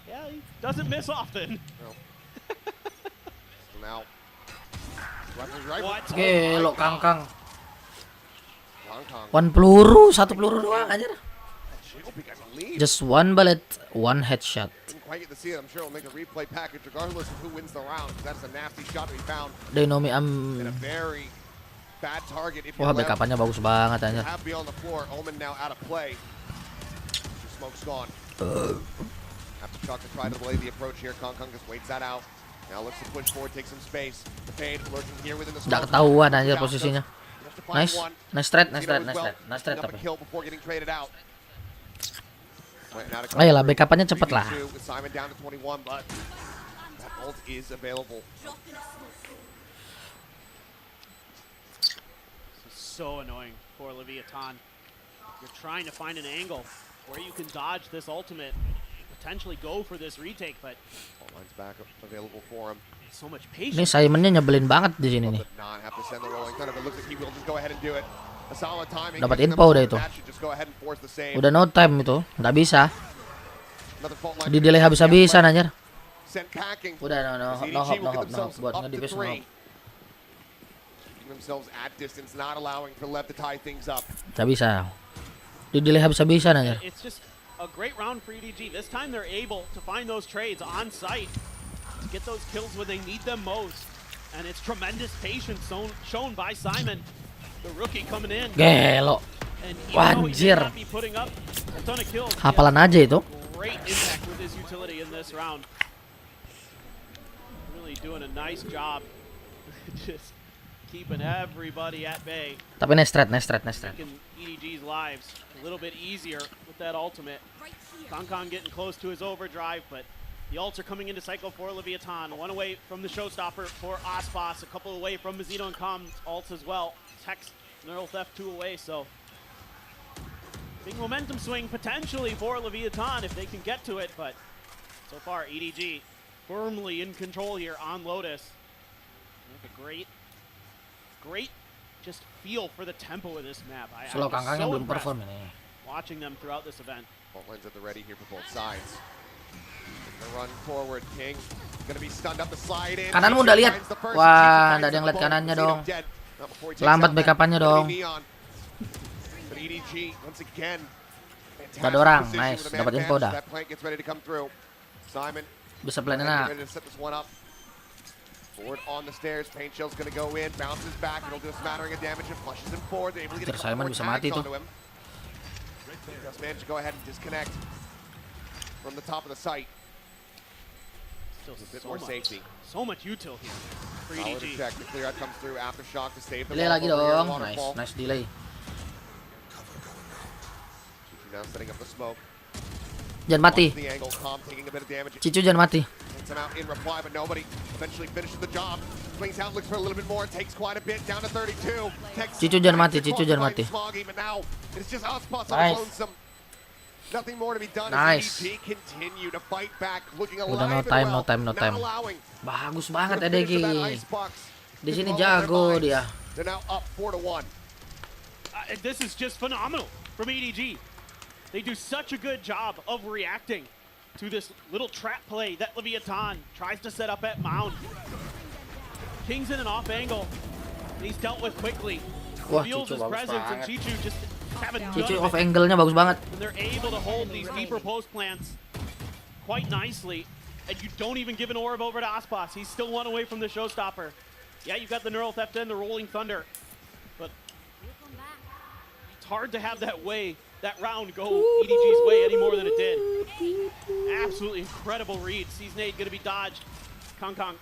Yeah, he doesn't miss often. No. Now, weapons right. What? Gelo Kangkang. Hong Kong. Satu peluru doang anjir. Just one bullet, one headshot. Didn't quite get to see it. I'm sure it'll make a replay package regardless of who wins the round. That's a nasty shot to be found. They know me In a very bad target. If Wah, backup-nya bagus banget anjir. have be on the floor. Omen now out of play. The smoke's gone. Aftershock to try to delay the approach here. Kong Kong just waits that out. Now looks to push forward, take some space. The fade lurking here within the Nggak smoke. ketahuan anjir posisinya. To find Nice. one. Nice trade, nice Zeno trade, as nice well. trade. Nice trade Picking up tapi. a kill before getting traded out. Ayolah, backup-nya cepet lah. With Simon down to 21, but that ult is available. This is so annoying for Leviathan. You're trying to find an angle where you can dodge this ultimate, potentially go for this retake, but All lines back available for him. so much Ini patience. Simonnya nyebelin banget di sini nih. But not have to send the rolling thunder, but looks like he will just go ahead and do it. A solid timing. Dapat giving them info time deh to itu. match it, just go ahead and force the save. Udah no time itu, nggak bisa. Another fault line Di delay habis-habisan anjir. Sent packing. Udah no As hop, EDG no hop, will no get hop, no hop. themselves Buat up to nge-defuse no 3. hop. Keeping themselves at distance, not allowing for Lev to tie things up. Nggak bisa. Di delay habis-habisan anjir. It's just a great round for EDG. This time they're able to find those trades on site to get those kills when they need them most. And it's tremendous patience shown by Simon, the rookie coming in. Gelo. And Wah, even though he may anjir. not be putting up a ton of kills, he Hafalan has aja itu. great impact with his utility in this round. Really doing a nice job, just keeping everybody at bay, Tapi nice trade, nice trade, nice trade. making EDG's lives a little bit easier with that ultimate. Kong Kong getting close to his overdrive, but the ults are coming into cycle for Leviathan. One away from the showstopper for Aspas, a couple away from Mazito and Com's ults as well. Tex, Neural Theft 2 away, so big momentum swing potentially for Leviathan if they can get to it, but so far EDG firmly in control here on Lotus. They have a great just feel for the tempo of this map. Slow I'm Kangkangnya so belum impressed perform ini. watching them throughout this event. Fault lines at the ready here for both sides. Gonna run forward, King. Gonna be stunned up the slide in. Kananmu udah lihat. Wah, nggak ada yang lihat kanannya dong. Lambat backup-annya dong. But EDG once again. Nggak ada orang, nice. Dapat info dah. That plank gets ready to come through. Simon Bisa plan enak. ready to set this one up. Forward on the stairs, Paint Shell's gonna go in, bounces back, it'll do a smattering of damage and flushes him forward. They're able to get a couple Simon more bisa tags mati tuh. onto him. Just managed to go ahead and disconnect from the top of the site. Still A bit so more much, safety. so much util here for Solid EDG. check. The clear out comes through. Aftershock to save the Delay ball lagi over here in dong. Nice, Waterfall. nice delay. Cicu now setting up the smoke. Jangan mati. Watch the angle. Calm taking a bit of damage. Cicu jangan mati. Hits him out in reply, but nobody eventually finishes the job. Swings out, looks for a little bit more. Takes quite a bit down to 32. Cicu jangan mati, Cicu jangan mati. Smoggy, but now it's just Aspas Nice. on lonesome. Nothing more to be done Nice. as EDG continue to fight back, looking alive Udah no and time, well, no time, no not time. allowing Bagus banget for the EDG. finish of that icebox Di to sini blow their jago minds. dia. They're now up 4-1. This is just phenomenal from EDG. They do such a good job of reacting to this little trap play that Leviathan tries to set up at Mound. King's in an off angle. He's dealt with quickly. Wah, Feels Cicu his bagus presence, and banget. Chichu just having none Cicu of off it. angle-nya bagus banget. And they're able to hold these deeper post plants quite nicely. And you don't even give an orb over to Aspas. He's still one away from the showstopper. Yeah, you've got the Neural Theft and the Rolling Thunder. But it's hard to have that round go EDG's way any more than it did. Absolutely incredible read. Season 8 going to be dodged. Kong Kong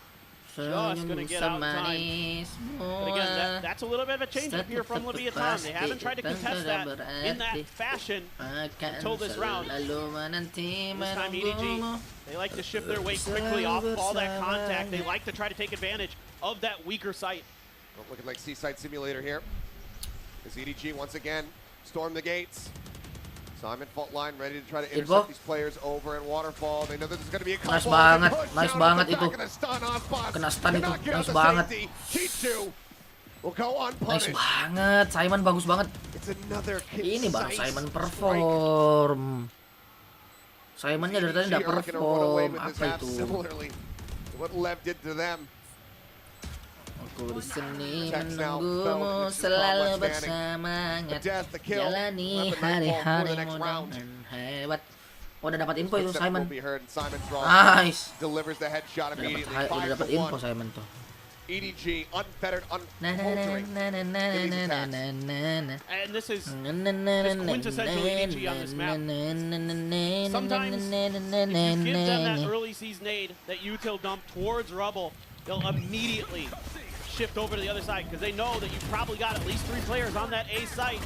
just going to get out in time. But again, that's a little bit of a change up here from Leviathan. They haven't tried to contest that in that fashion until this round. This time EDG, they like to shift their weight quickly off of all that contact. They like to try to take advantage of that weaker site. Looking like Seaside Simulator here. As EDG once again storm the gates. Simon fault line ready to try to intercept these players over in Waterfall. They know that there's going to be a couple. Nice banget itu. Kena stun itu, nice banget. Nice banget, Simon bagus banget. Ini baru Simon perform. Simonnya dari tadi nggak perform, apa itu? What LEV did to them. Aku di sini menunggumu selalu bersemangat jalani hari-hari dengan hebat. Oh, udah dapat info itu Simon. Nice. Udah dapat info Simon tuh. EDG unfettered, unfaltering. And this is quintessential EDG on this map. Sometimes if you give them that early season aid that util dump towards Rubble, they'll immediately shift over to the other side because they know that you've probably got at least 3 players on that A site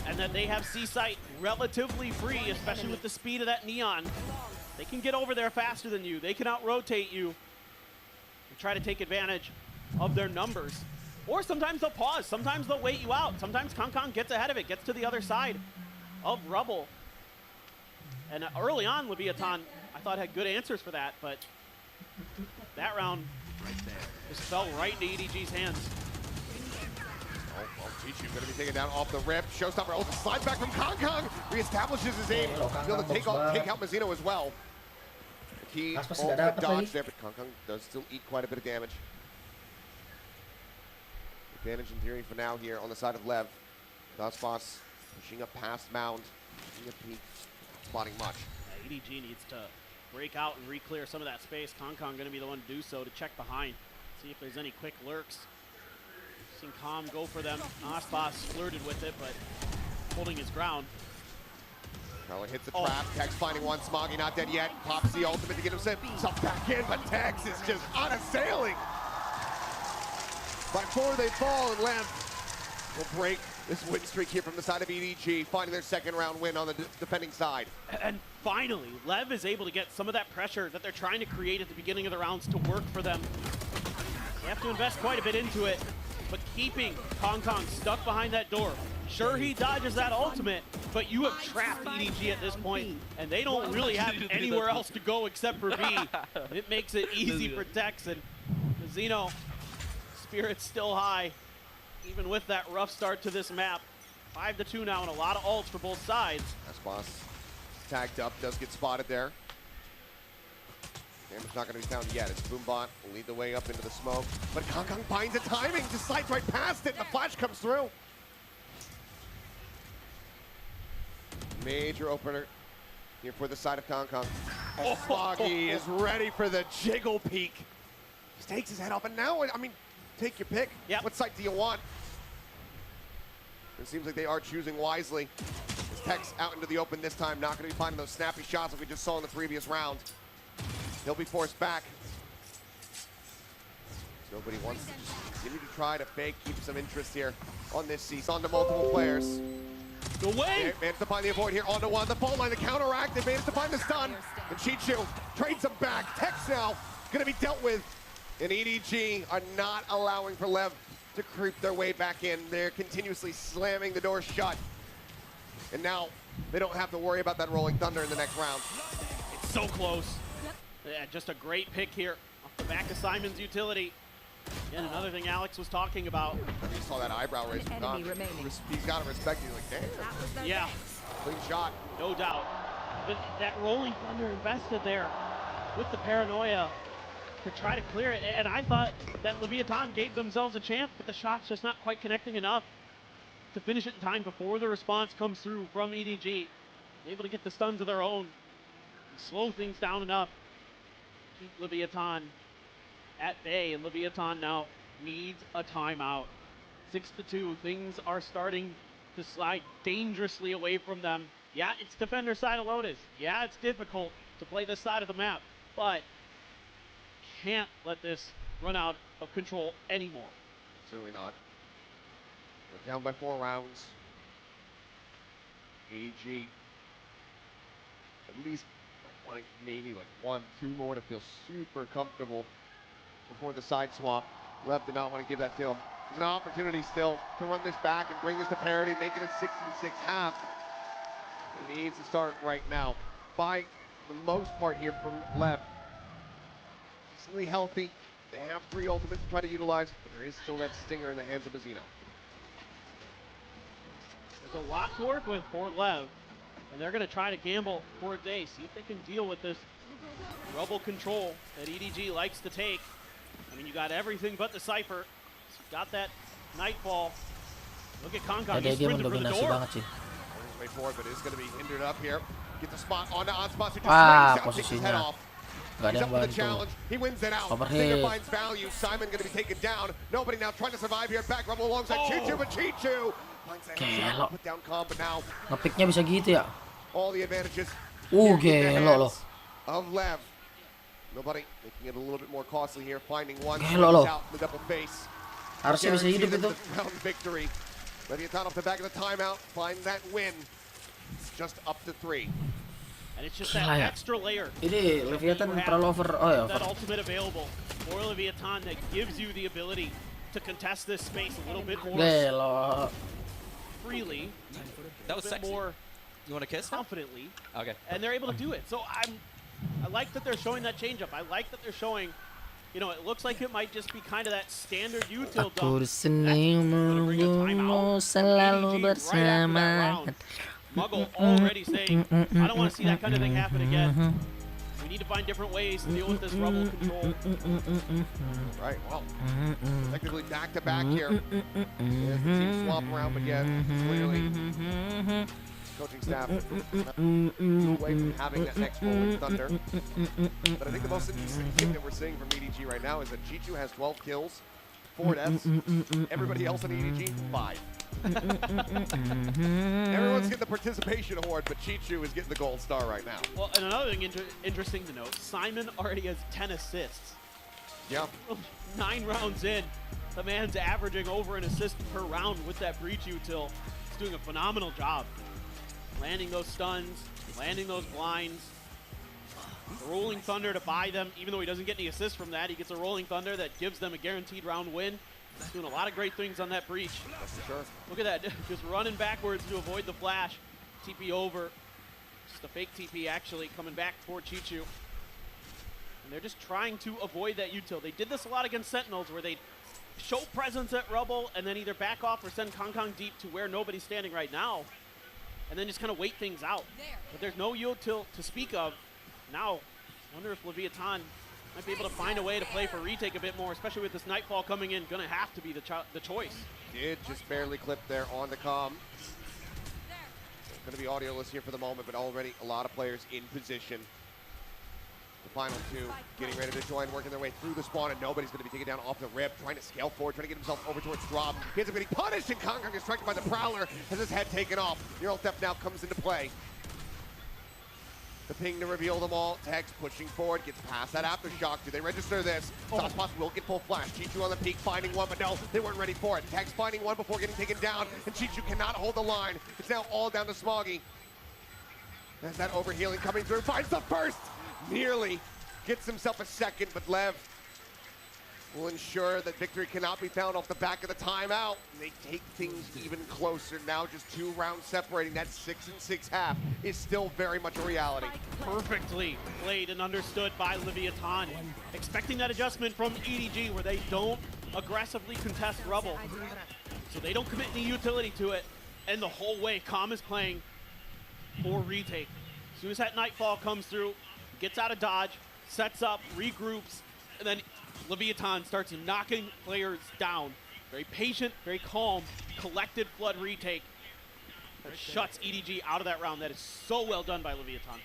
and that they have C site relatively free, especially with the speed of that Neon. They can get over there faster than you. They can out-rotate you and try to take advantage of their numbers. Or sometimes they'll pause. Sometimes they'll wait you out. Sometimes Kong gets ahead of it, gets to the other side of Rubble. And early on, Leviathan, I thought had good answers for that, but that round just fell right into EDG's hands. Chichu going to be taken down off the rip. Showstopper ultimate slide back from Kong. Reestablishes his aim. Be able to take out Mazzino as well. The key ultimate dodge there, but Kong does still eat quite a bit of damage. Advantage in theory for now here on the side of LEV. Dospas pushing up past Mound. Pushing up peak. Spotting much. EDG needs to break out and re-clear some of that space. Kong going to be the one to do so, to check behind. See if there's any quick lurks. Seen Calm go for them. Dospas flirted with it, but holding his ground. Carly hits the trap. Tex finding one. Smoggy not dead yet. Pops the ultimate to get himself back in, but Tex is just unasailing. By 4 they fall, and LEV will break this win streak here from the side of EDG, finding their second round win on the defending side. And finally, LEV is able to get some of that pressure that they're trying to create at the beginning of the rounds to work for them. They have to invest quite a bit into it, but keeping Kong stuck behind that door. Sure, he dodges that ultimate, but you have trapped EDG at this point, and they don't really have anywhere else to go except for B. It makes it easy for Tex, and Zeno, spirit's still high, even with that rough start to this map. 5-2 now, and a lot of ults for both sides. Boss tagged up, does get spotted there. Damage not going to be found yet. It's Boombot will lead the way up into the smoke, but Kong finds the timing, just slides right past it, and the flash comes through. Major opener here for the side of Kong. Foggy is ready for the jiggle peek. He takes his head off, and now, I mean, take your pick. Yep. What site do you want? It seems like they are choosing wisely. As Tex out into the open this time, not going to be finding those snappy shots like we just saw in the previous round. He'll be forced back. Nobody wants to just continue to try to fake, keep some interest here on this cease. On to multiple players. Go away! They managed to find the avoid here, onto one. The fault line, the counteract, they managed to find the stun. And Chichu trades him back. Tex now going to be dealt with. And EDG are not allowing for LEV to creep their way back in. They're continuously slamming the door shut. And now they don't have to worry about that rolling thunder in the next round. It's so close. Yeah, just a great pick here off the back of Simon's utility. And another thing Alex was talking about. You saw that eyebrow raise from Kong. He's got to respect you. Like, damn. Yeah. Clean shot. No doubt. But that rolling thunder invested there with the paranoia to try to clear it. And I thought that Leviathan gave themselves a chance, but the shot's just not quite connecting enough to finish it in time before the response comes through from EDG. Able to get the stuns of their own and slow things down enough. Keep Leviathan at bay, and Leviathan now needs a timeout. 6-2, things are starting to slide dangerously away from them. Yeah, it's defender side of Lotus. Yeah, it's difficult to play this side of the map, but can't let this run out of control anymore. Certainly not. We're down by 4 rounds. EDG at least like maybe like 1, 2 more to feel super comfortable before the side swap. Lev did not want to give that to him. There's an opportunity still to run this back and bring this to parity, make it a 6-6 half. It needs to start right now. By the most part here from Lev. Decently healthy. They have 3 ultimates to try to utilize, but there is still that stinger in the hands of Azino. There's a lot to work with for Lev, and they're going to try to gamble for a day, see if they can deal with this rubble control that EDG likes to take. I mean, you got everything but the Cypher. So got that Nightfall. Look at Konkong, he's sprinting for the door. Way forward, but is going to be hindered up here. Get the spot onto on-spot, so just takes his head off. He's up for the challenge. He wins it out. Stinger finds value. Simon going to be taken down. Nobody now trying to survive here. Back rubble alongside Chichu, but Chichu finds that shot, put down comp, but now nge-picknya bisa gitu ya. all the advantages Gelo loh. of Lev. Nobody making it a little bit more costly here. Finding one Gelo loh. out the double face. Harusnya bisa hidup itu. Round victory. Leviathan off the back of the timeout. Find that win. It's just up to 3. And it's just that extra layer. Ini Leviathan terlalu over. Oh ya, that ultimate available for Leviathan that gives you the ability to contest this space a little bit more freely. That was sexy. More you want to kiss? Confidently. Okay. And they're able to do it. So I like that they're showing that change up. I like that they're showing, you know, it looks like it might just be kind of that standard util dump. Aku di sini menunggumu selalu bersama. Muggle already saying, I don't want to see that kind of thing happen again. We need to find different ways to deal with this rubble control. Right, well, technically back to back here. There's the team swap around again. Clearly, coaching staff away from having that next rolling thunder. But I think the most interesting thing that we're seeing from EDG right now is that Chichu has 12 kills, 4 deaths. Everybody else on EDG, 5. Everyone's getting the participation award, but Chichu is getting the gold star right now. Well, and another thing interesting to note, Simon already has 10 assists. Yeah. 9 rounds in, the man's averaging over an assist per round with that breach util. He's doing a phenomenal job. Landing those stuns, landing those blinds. The Rolling Thunder to buy them, even though he doesn't get any assists from that, he gets a Rolling Thunder that gives them a guaranteed round win. He's doing a lot of great things on that breach. That's for sure. Look at that, just running backwards to avoid the flash. TP over. Just a fake TP actually coming back for Chichu. And they're just trying to avoid that util. They did this a lot against Sentinels where they show presence at rubble and then either back off or send Konkong deep to where nobody's standing right now. And then just kind of wait things out. But there's no util to speak of. Now, I wonder if Leviathan might be able to find a way to play for retake a bit more, especially with this Nightfall coming in. Gonna have to be the choice. Did just barely clip there on the comm. Gonna be audioless here for the moment, but already a lot of players in position. The final 2 getting ready to join, working their way through the spawn, and nobody's gonna be taken down off the rip, trying to scale forward, trying to get himself over towards drop. He ends up getting punished, and Konkong is struck by the Prowler, has his head taken off. Neural Theft now comes into play. The ping to reveal them all. Tex pushing forward, gets past that aftershock. Do they register this? Saucepots will get full flash. Chichu on the peak, finding one, but no, they weren't ready for it. Tex finding one before getting taken down, and Chichu cannot hold the line. It's now all down to Smoggy. There's that overhealing coming through, finds the first! Nearly gets himself a second, but Lev will ensure that victory cannot be found off the back of the timeout. They take things even closer. Now just 2 rounds separating. That 6-6 half is still very much a reality. Perfectly played and understood by Leviathan. Expecting that adjustment from EDG where they don't aggressively contest rubble. So they don't commit any utility to it. And the whole way, Calm is playing for retake. As soon as that Nightfall comes through, gets out of dodge, sets up, regroups, and then Leviathan starts knocking players down. Very patient, very calm, collected flood retake that shuts EDG out of that round. That is so well done by Leviathan.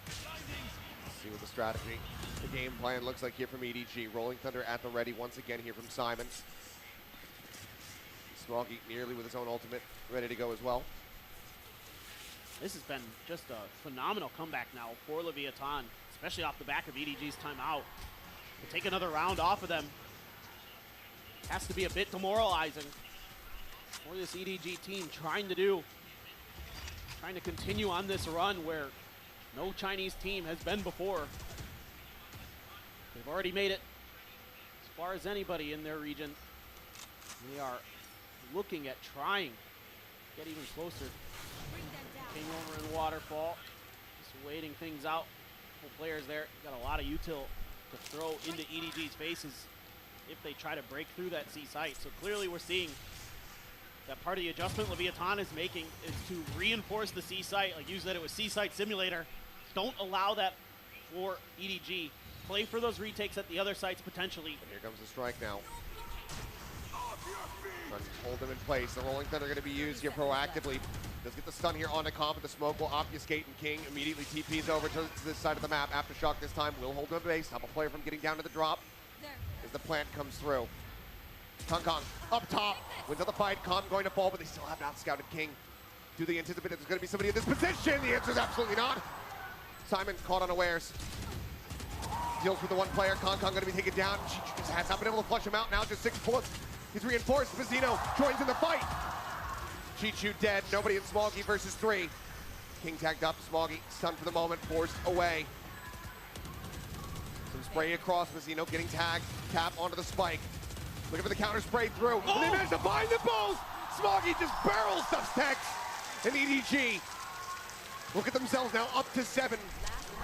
See what the strategy, the game plan looks like here from EDG. Rolling Thunder at the ready once again here from Simon. Smoggy nearly with his own ultimate ready to go as well. This has been just a phenomenal comeback now for Leviathan, especially off the back of EDG's timeout. To take another round off of them has to be a bit demoralizing for this EDG team trying to continue on this run where no Chinese team has been before. They've already made it as far as anybody in their region. They are looking at trying to get even closer. King over in Waterfall, just waiting things out. Couple players there, got a lot of util to throw into EDG's faces if they try to break through that C site. So clearly we're seeing that part of the adjustment Leviathan is making is to reinforce the C site. Like you said, it was C site simulator. Don't allow that for EDG. Play for those retakes at the other sites potentially. And here comes the strike now. Trying to hold them in place. The Rolling Thunder are going to be used here proactively. Does get the stun here onto comp, but the smoke will obfuscate, and King immediately TPs over to this side of the map. Aftershock this time will hold him at base. Stop a player from getting down to the drop as the plant comes through. Kong up top, wins out the fight. Comp going to fall, but they still have not scouted King. Do they anticipate that there's going to be somebody in this position? The answer is absolutely not. Simon caught unawares. Deals with the one player. Kong going to be taken down. She just has not been able to flush him out. Now just 6 bullets. He's reinforced. Mazzino joins in the fight. Chichu dead. Nobody in Smoggy versus 3. King tagged up. Smoggy stunned for the moment. Forced away. Some spray across. Mazzino getting tagged. Tap onto the spike. Looking for the counter spray through. And they managed to find them both. Smoggy just barrel stuffs Tex. And EDG look at themselves now up to 7.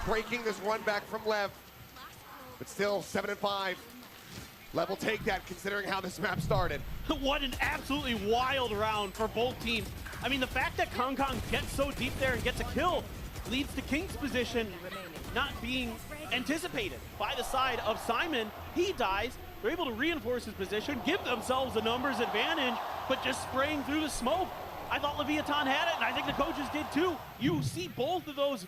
Breaking this run back from Lev. But still 7-5. Lev will take that considering how this map started. What an absolutely wild round for both teams. I mean, the fact that Kong gets so deep there and gets a kill leads to King's position not being anticipated by the side of Simon. He dies. They're able to reinforce his position, give themselves a numbers advantage, but just spraying through the smoke. I thought Leviathan had it, and I think the coaches did too. You see both of those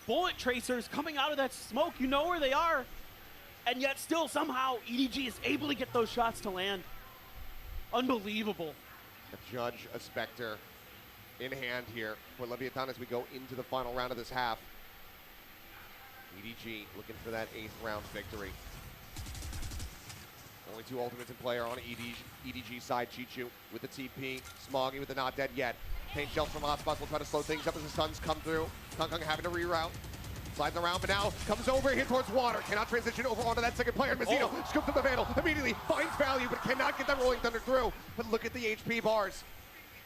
bullet tracers coming out of that smoke. You know where they are. And yet still somehow EDG is able to get those shots to land. Unbelievable. A Judge, a Spectre in hand here for Leviathan as we go into the final round of this half. EDG looking for that 8th round victory. Only 2 ultimates in play are on EDG side. Chichu with the TP. Smoggy with the not dead yet. Paint shells from hotspots will try to slow things up as the suns come through. Kong having to reroute. Slides around, but now comes over here towards water. Cannot transition over onto that second player. Mazzino scoops up the Vandal. Immediately finds value, but cannot get that Rolling Thunder through. But look at the HP bars.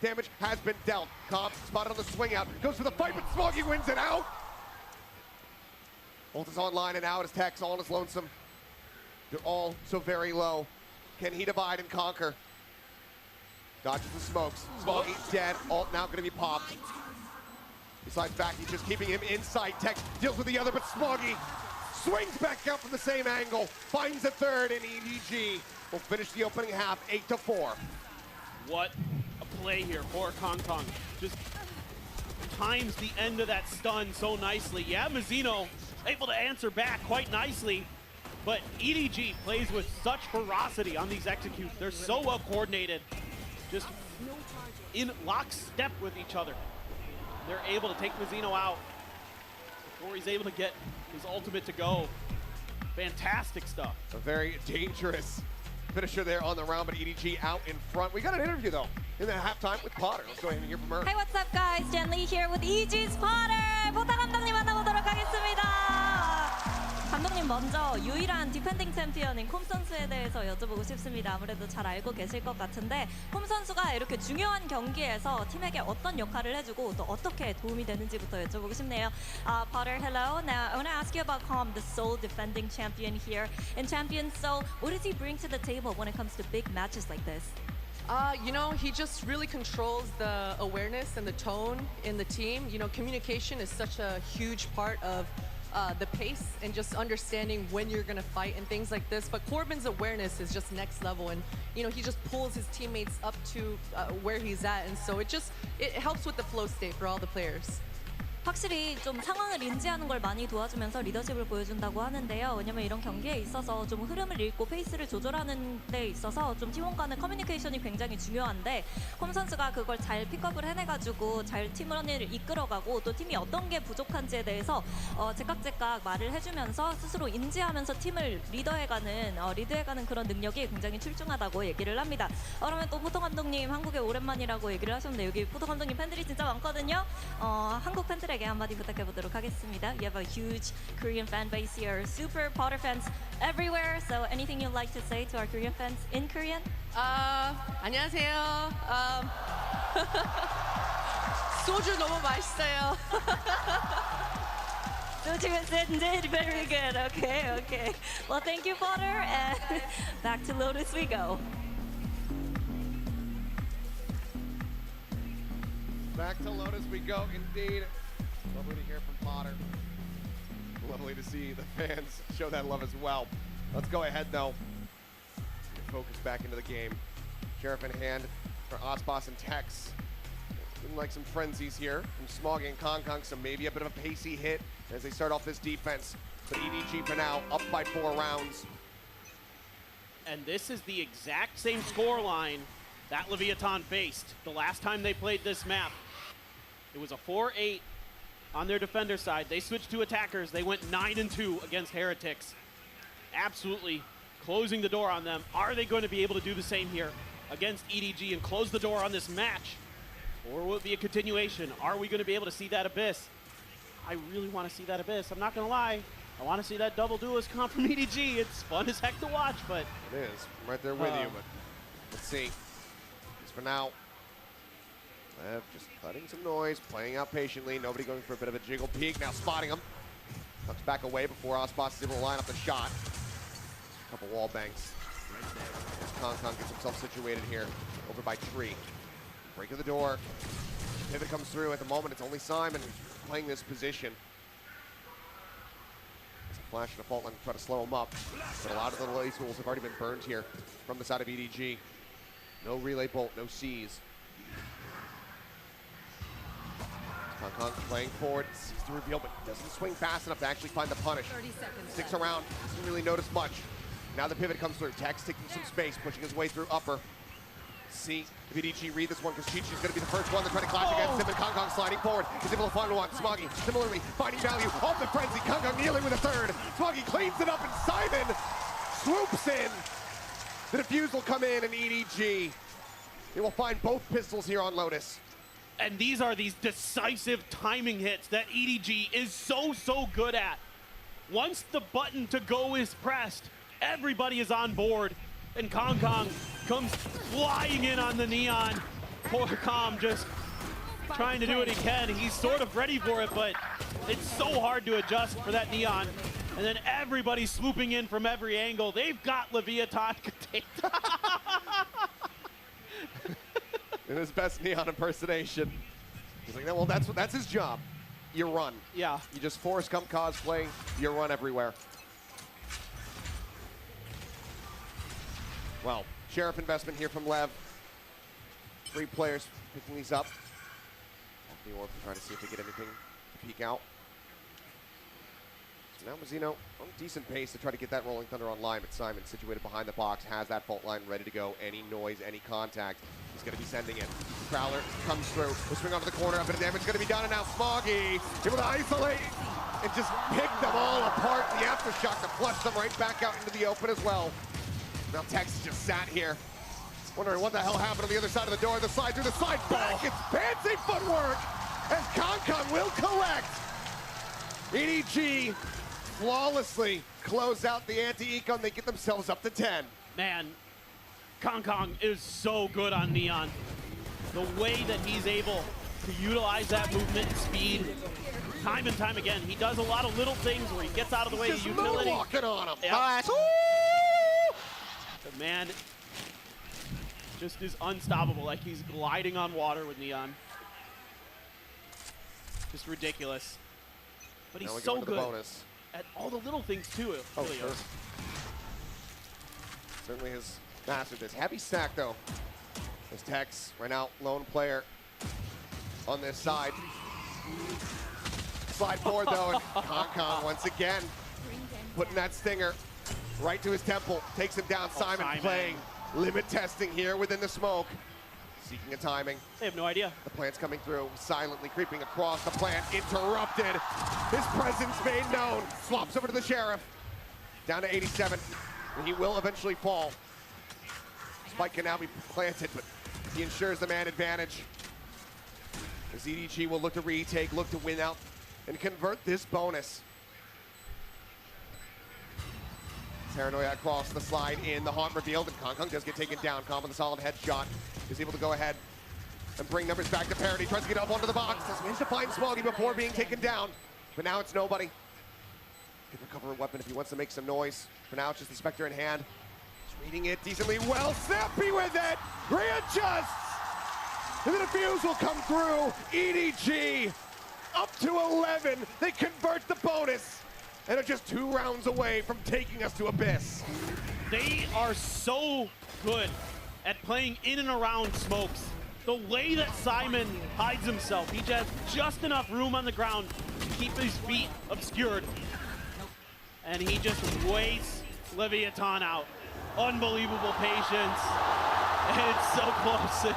Damage has been dealt. Comp spotted on the swing out. Goes for the fight, but Smoggy wins it out. Ult is online and out as Tex all is lonesome. They're all so very low. Can he divide and conquer? Dodges the smokes. Smoggy dead. Ult now going to be popped. Besides back, he's just keeping him in sight. Tex deals with the other, but Smoggy swings back out from the same angle. Finds the 3rd, and EDG will finish the opening half 8-4. What a play here for Kong. Just times the end of that stun so nicely. Yeah, Mazzino able to answer back quite nicely, but EDG plays with such ferocity on these executes. They're so well coordinated, just in lockstep with each other. They're able to take Mazzino out before he's able to get his ultimate to go. Fantastic stuff. A very dangerous finisher there on the round, but EDG out in front. We got an interview, though, in the halftime with Potter. Let's go ahead and hear from her. Hey, what's up, guys? Jen Lee here with EG's Potter. 포타 감독님 만나보도록 하겠습니다. 감독님 먼저 유일한 디펜딩 챔피언인 콤 선수에 대해서 여쭤보고 싶습니다. 아무래도 잘 알고 계실 것 같은데 콤 선수가 이렇게 중요한 경기에서 팀에게 어떤 역할을 해주고 또 어떻게 도움이 되는지부터 여쭤보고 싶네요. Potter, hello. Now I want to ask you about Kom, the sole defending champion here in Champions. So what does he bring to the table when it comes to big matches like this? You know, he just really controls the awareness and the tone in the team. You know, communication is such a huge part of the pace and just understanding when you're gonna fight and things like this. But Corbin's awareness is just next level, and you know, he just pulls his teammates up to where he's at, and so it helps with the flow state for all the players. 확실히 좀 상황을 인지하는 걸 많이 도와주면서 리더십을 보여준다고 하는데요. 왜냐면 이런 경기에 있어서 좀 흐름을 읽고 페이스를 조절하는 데 있어서 좀 팀원 간의 커뮤니케이션이 굉장히 중요한데 콤 선수가 그걸 잘 픽업을 해내가지고 잘 팀원을 이끌어가고 또 팀이 어떤 게 부족한지에 대해서 제깍제깍 말을 해주면서 스스로 인지하면서 팀을 리드해가는 그런 능력이 굉장히 출중하다고 얘기를 합니다. 그러면 또 포토 감독님 한국에 오랜만이라고 얘기를 하셨는데 여기 포토 감독님 팬들이 진짜 많거든요. 한국 팬들에게 한마디 부탁해보도록 하겠습니다. You have a huge Korean fan base here, super Potter fans everywhere. So anything you'd like to say to our Korean fans in Korean? 안녕하세요. 소주 너무 맛있어요. Indeed, very good. Okay. Well, thank you, Potter, and back to Lotus we go. Back to Lotus we go, indeed. Lovely to hear from Potter. Lovely to see the fans show that love as well. Let's go ahead, though. Focus back into the game. Sheriff in hand for Osbos and Tex. Looking like some frenzies here from Smog and Kong, so maybe a bit of a pacey hit as they start off this defense. But EDG for now, up by 4 rounds. And this is the exact same score line that Leviathan faced the last time they played this map. It was a 4-8 on their defender side. They switched to attackers. They went 9-2 against Heretics. Absolutely closing the door on them. Are they going to be able to do the same here against EDG and close the door on this match? Or will it be a continuation? Are we going to be able to see that Abyss? I really want to see that Abyss. I'm not going to lie. I want to see that double duelist comp from EDG. It's fun as heck to watch, but... It is. I'm right there with you, but let's see. Just for now, Lev just cutting some noise, playing out patiently. Nobody going for a bit of a jiggle peek. Now spotting him. Tucks back away before Osbos is able to line up the shot. A couple wall banks. Kong gets himself situated here over by Tree. Break of the door. Pivot comes through. At the moment, it's only Simon playing this position. There's a flash and a fault line to try to slow him up. But a lot of the relay tools have already been burned here from the side of EDG. No relay bolt, no C's. Kong playing forward, sees the reveal, but doesn't swing fast enough to actually find the punish. Sticks around, doesn't really notice much. Now the pivot comes through. Tex taking some space, pushing his way through upper. See if EDG read this one, because Chi-Chi's going to be the first one to try to clash against him, and Kong sliding forward. He's able to find one. Smoggy, similarly, finding value off the frenzy. Kong kneeling with a third. Smoggy cleans it up, and Simon swoops in. The defuse will come in, and EDG, they will find both pistols here on Lotus. And these are these decisive timing hits that EDG is so good at. Once the button to go is pressed, everybody is on board. And Kong comes flying in on the Neon. Poor Com just trying to do what he can. He's sort of ready for it, but it's so hard to adjust for that Neon. And then everybody's swooping in from every angle. They've got Leviathan contained. In his best Neon impersonation. He's like, well, that's his job. You run. Yeah. You just force come cosplay, you run everywhere. Well, Sheriff investment here from Lev. 3 players picking these up. The Orphan trying to see if they get anything to peek out. So now Mazzino on decent pace to try to get that Rolling Thunder online, but Simon situated behind the box, has that fault line ready to go. Any noise, any contact, he's going to be sending it. Prowler comes through, will swing onto the corner, a bit of damage going to be done, and now Smoggy able to isolate and just pick them all apart. The aftershock to flush them right back out into the open as well. Now Tex just sat here, wondering what the hell happened on the other side of the door. The slide through the side back. It's fancy footwork as Kong will collect. EDG flawlessly close out the anti-econ. They get themselves up to 10. Man, Kong is so good on Neon. The way that he's able to utilize that movement and speed, time and time again. He does a lot of little things where he gets out of the way of utility. Walking on him. Yep. The man just is unstoppable, like he's gliding on water with Neon. Just ridiculous. But he's so good at all the little things too. Oh, sure. Certainly has mastered this. Heavy stack though. As Tex right now, lone player on this side. slide forward though, and Kong once again putting that stinger right to his temple, takes him down. Simon playing limit testing here within the smoke, seeking a timing. They have no idea. The plant's coming through, silently creeping across the plant, interrupted. His presence made known. Swaps over to the Sheriff, down to 87. And he will eventually fall. Spike can now be planted, but he ensures the man advantage. As EDG will look to retake, look to win out, and convert this bonus. Paranoia across the slide in, the haunt revealed, and Kong does get taken down. Kong with a solid headshot is able to go ahead and bring numbers back to parity. Tries to get up onto the box, has managed to find Smoggy before being taken down, but now it's nobody. Can recover a weapon if he wants to make some noise. For now, it's just the Spectre in hand. He's reading it decently well. Snappy with it, readjusts, and the defuse will come through. EDG up to 11. They convert the bonus and are just 2 rounds away from taking us to Abyss. They are so good at playing in and around smokes. The way that Simon hides himself, he has just enough room on the ground to keep his feet obscured. And he just waits Leviathan out. Unbelievable patience. And it's so close. The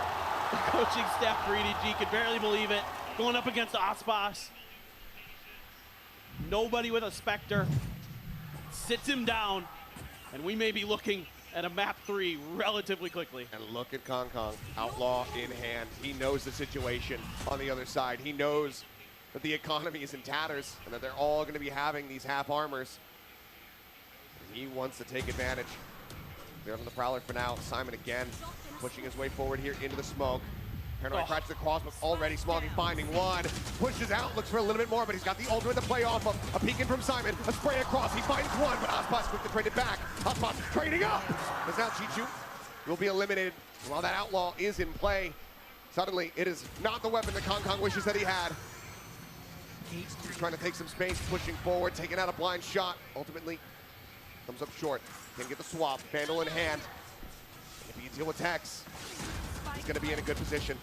coaching staff for EDG could barely believe it. Going up against Aspas. Nobody with a Spectre. Sits him down. And we may be looking at a map 3 relatively quickly. And look at Kong, Outlaw in hand. He knows the situation on the other side. He knows that the economy is in tatters and that they're all going to be having these half armors. And he wants to take advantage. They're on the Prowler for now. Simon again pushing his way forward here into the smoke. Paranoid crashes across, but already Smoggy finding one. Pushes out, looks for a little bit more, but he's got the ultimate to play off of. A peek in from Simon, a spray across, he finds one, but Aspas quick to trade it back. Aspas trading up! As now Chichu will be eliminated. While that Outlaw is in play, suddenly it is not the weapon that Kong wishes that he had. He's trying to take some space, pushing forward, taking out a blind shot. Ultimately, comes up short. Can get the swap, Vandal in hand. If he can deal with Tex, he's going to be in a good position.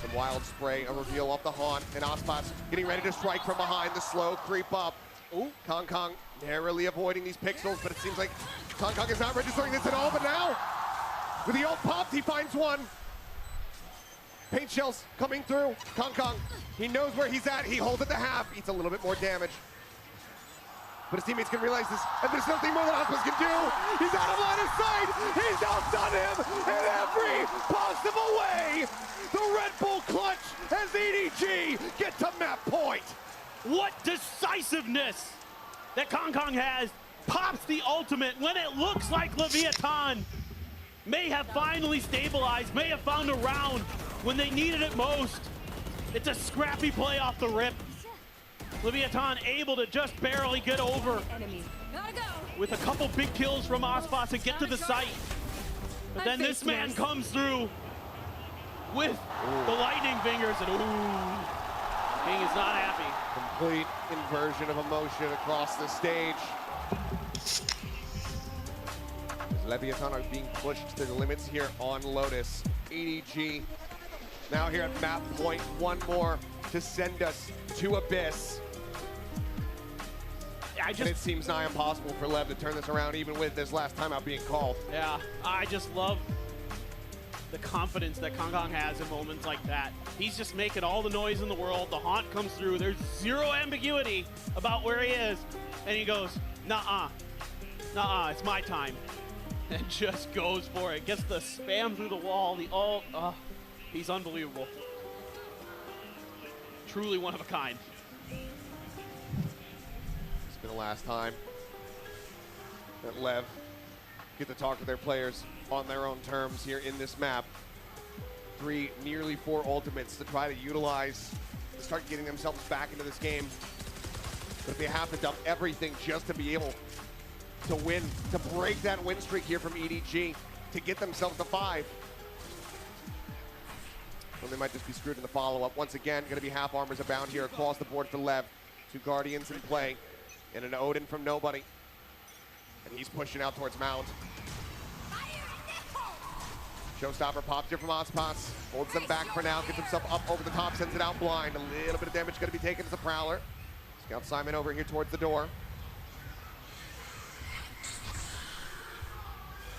Some wild spray, a reveal off the haunt, and Aspas getting ready to strike from behind. The slow creep up. Ooh, Kong narrowly avoiding these pixels, but it seems like Kong is not registering this at all. But now, with the ult popped, he finds one. Paint shells coming through. Kong, he knows where he's at. He holds at the half, eats a little bit more damage. But his teammates can realize this, and there's nothing more that Aspas can do. He's out of line of sight. He's outdone him in every possible way. The Red Bull clutch as EDG get to map point. What decisiveness that Kong has. Pops the ultimate when it looks like Leviathan may have finally stabilized, may have found a round when they needed it most. It's a scrappy play off the rip. Leviathan able to just barely get over with a couple big kills from Aspas to get to the site. But then this man comes through with the lightning fingers, and King is not happy. Complete inversion of emotion across the stage. As Leviathan are being pushed to the limits here on Lotus. EDG now here at map point, one more to send us to Abyss. And it seems nigh impossible for Lev to turn this around, even with this last timeout being called. Yeah, I just love the confidence that Kong has in moments like that. He's just making all the noise in the world. The haunt comes through. There's zero ambiguity about where he is. And he goes, nah-uh, it's my time. And just goes for it. Gets the spam through the wall, the ult. He's unbelievable. Truly one of a kind. It's been the last time that Lev get to talk to their players on their own terms here in this map. Nearly 4 ultimates to try to utilize to start getting themselves back into this game. But they have to dump everything just to be able to win, to break that win streak here from EDG, to get themselves to 5. So they might just be screwed in the follow-up. Once again, going to be half armors abound here across the board for Lev. 2 Guardians in play, and an Odin from nobody. And he's pushing out towards Mount. Showstopper pops here from Ospas. Holds them back for now. Gets himself up over the top. Sends it out blind. A little bit of damage going to be taken as a Prowler. Scout Simon over here towards the door.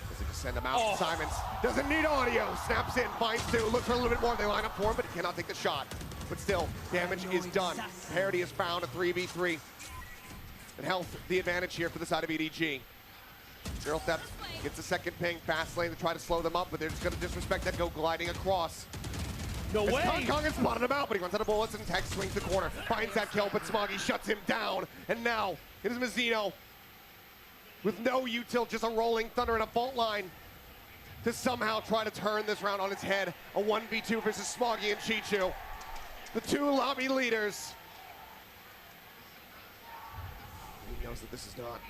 Does he just send him out? Simons doesn't need audio. Snaps in. Finds two. Looks for a little bit more. They line up for him, but he cannot take the shot. But still, damage is done. Parity has found a 3v3. And health, the advantage here for the side of EDG. Zero Theft gets a second ping, fast lane to try to slow them up, but they're just going to disrespect that, go gliding across. No way! Kong has spotted him out, but he runs out of bullets and Tech swings the corner. Finds that kill, but Smoggy shuts him down. And now, it is Mazzino with no util, just a rolling thunder and a fault line to somehow try to turn this round on its head. A 1v2 versus Smoggy and Chichu. The two lobby leaders. He knows that this is not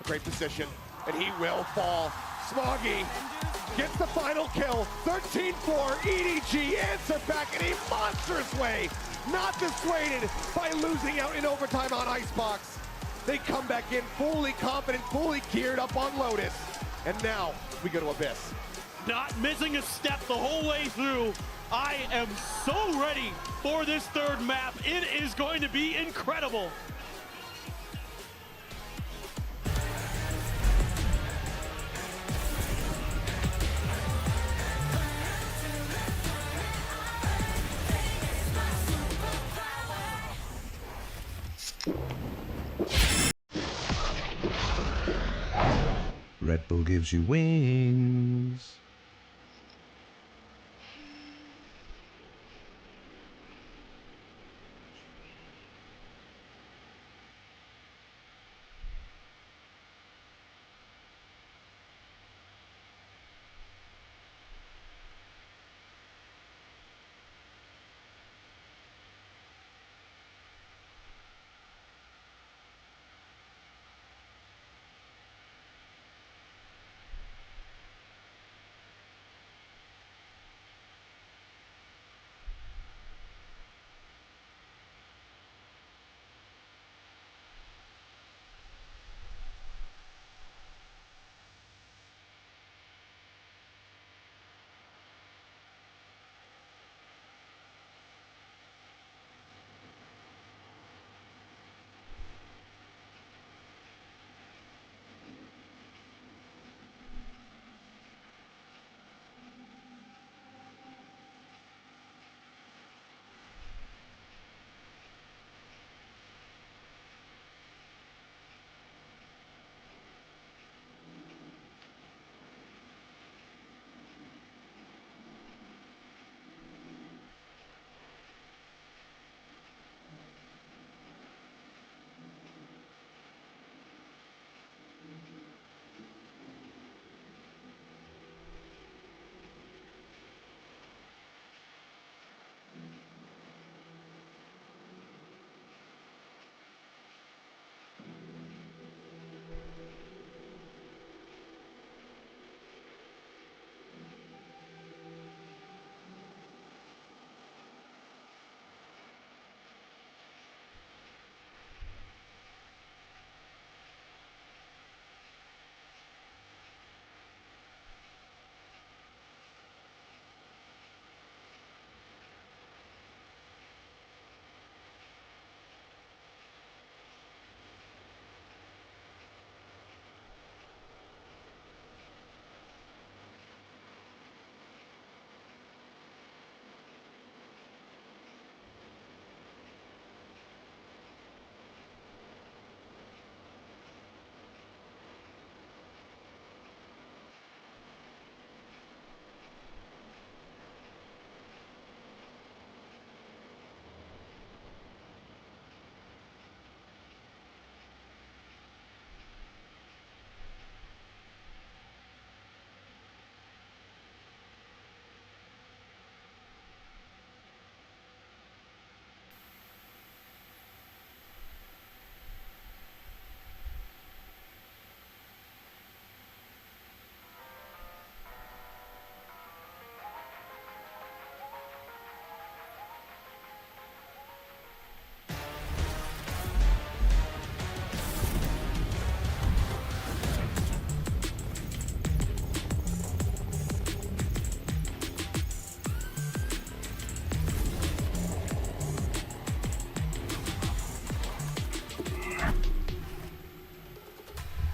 a great position, and he will fall. Smoggy gets the final kill. 13-4, EDG answer back in a monstrous way. Not dissuaded by losing out in overtime on Icebox. They come back in fully confident, fully geared up on Lotus. And now we go to Abyss. Not missing a step the whole way through. I am so ready for this third map. It is going to be incredible. Red Bull gives you wings.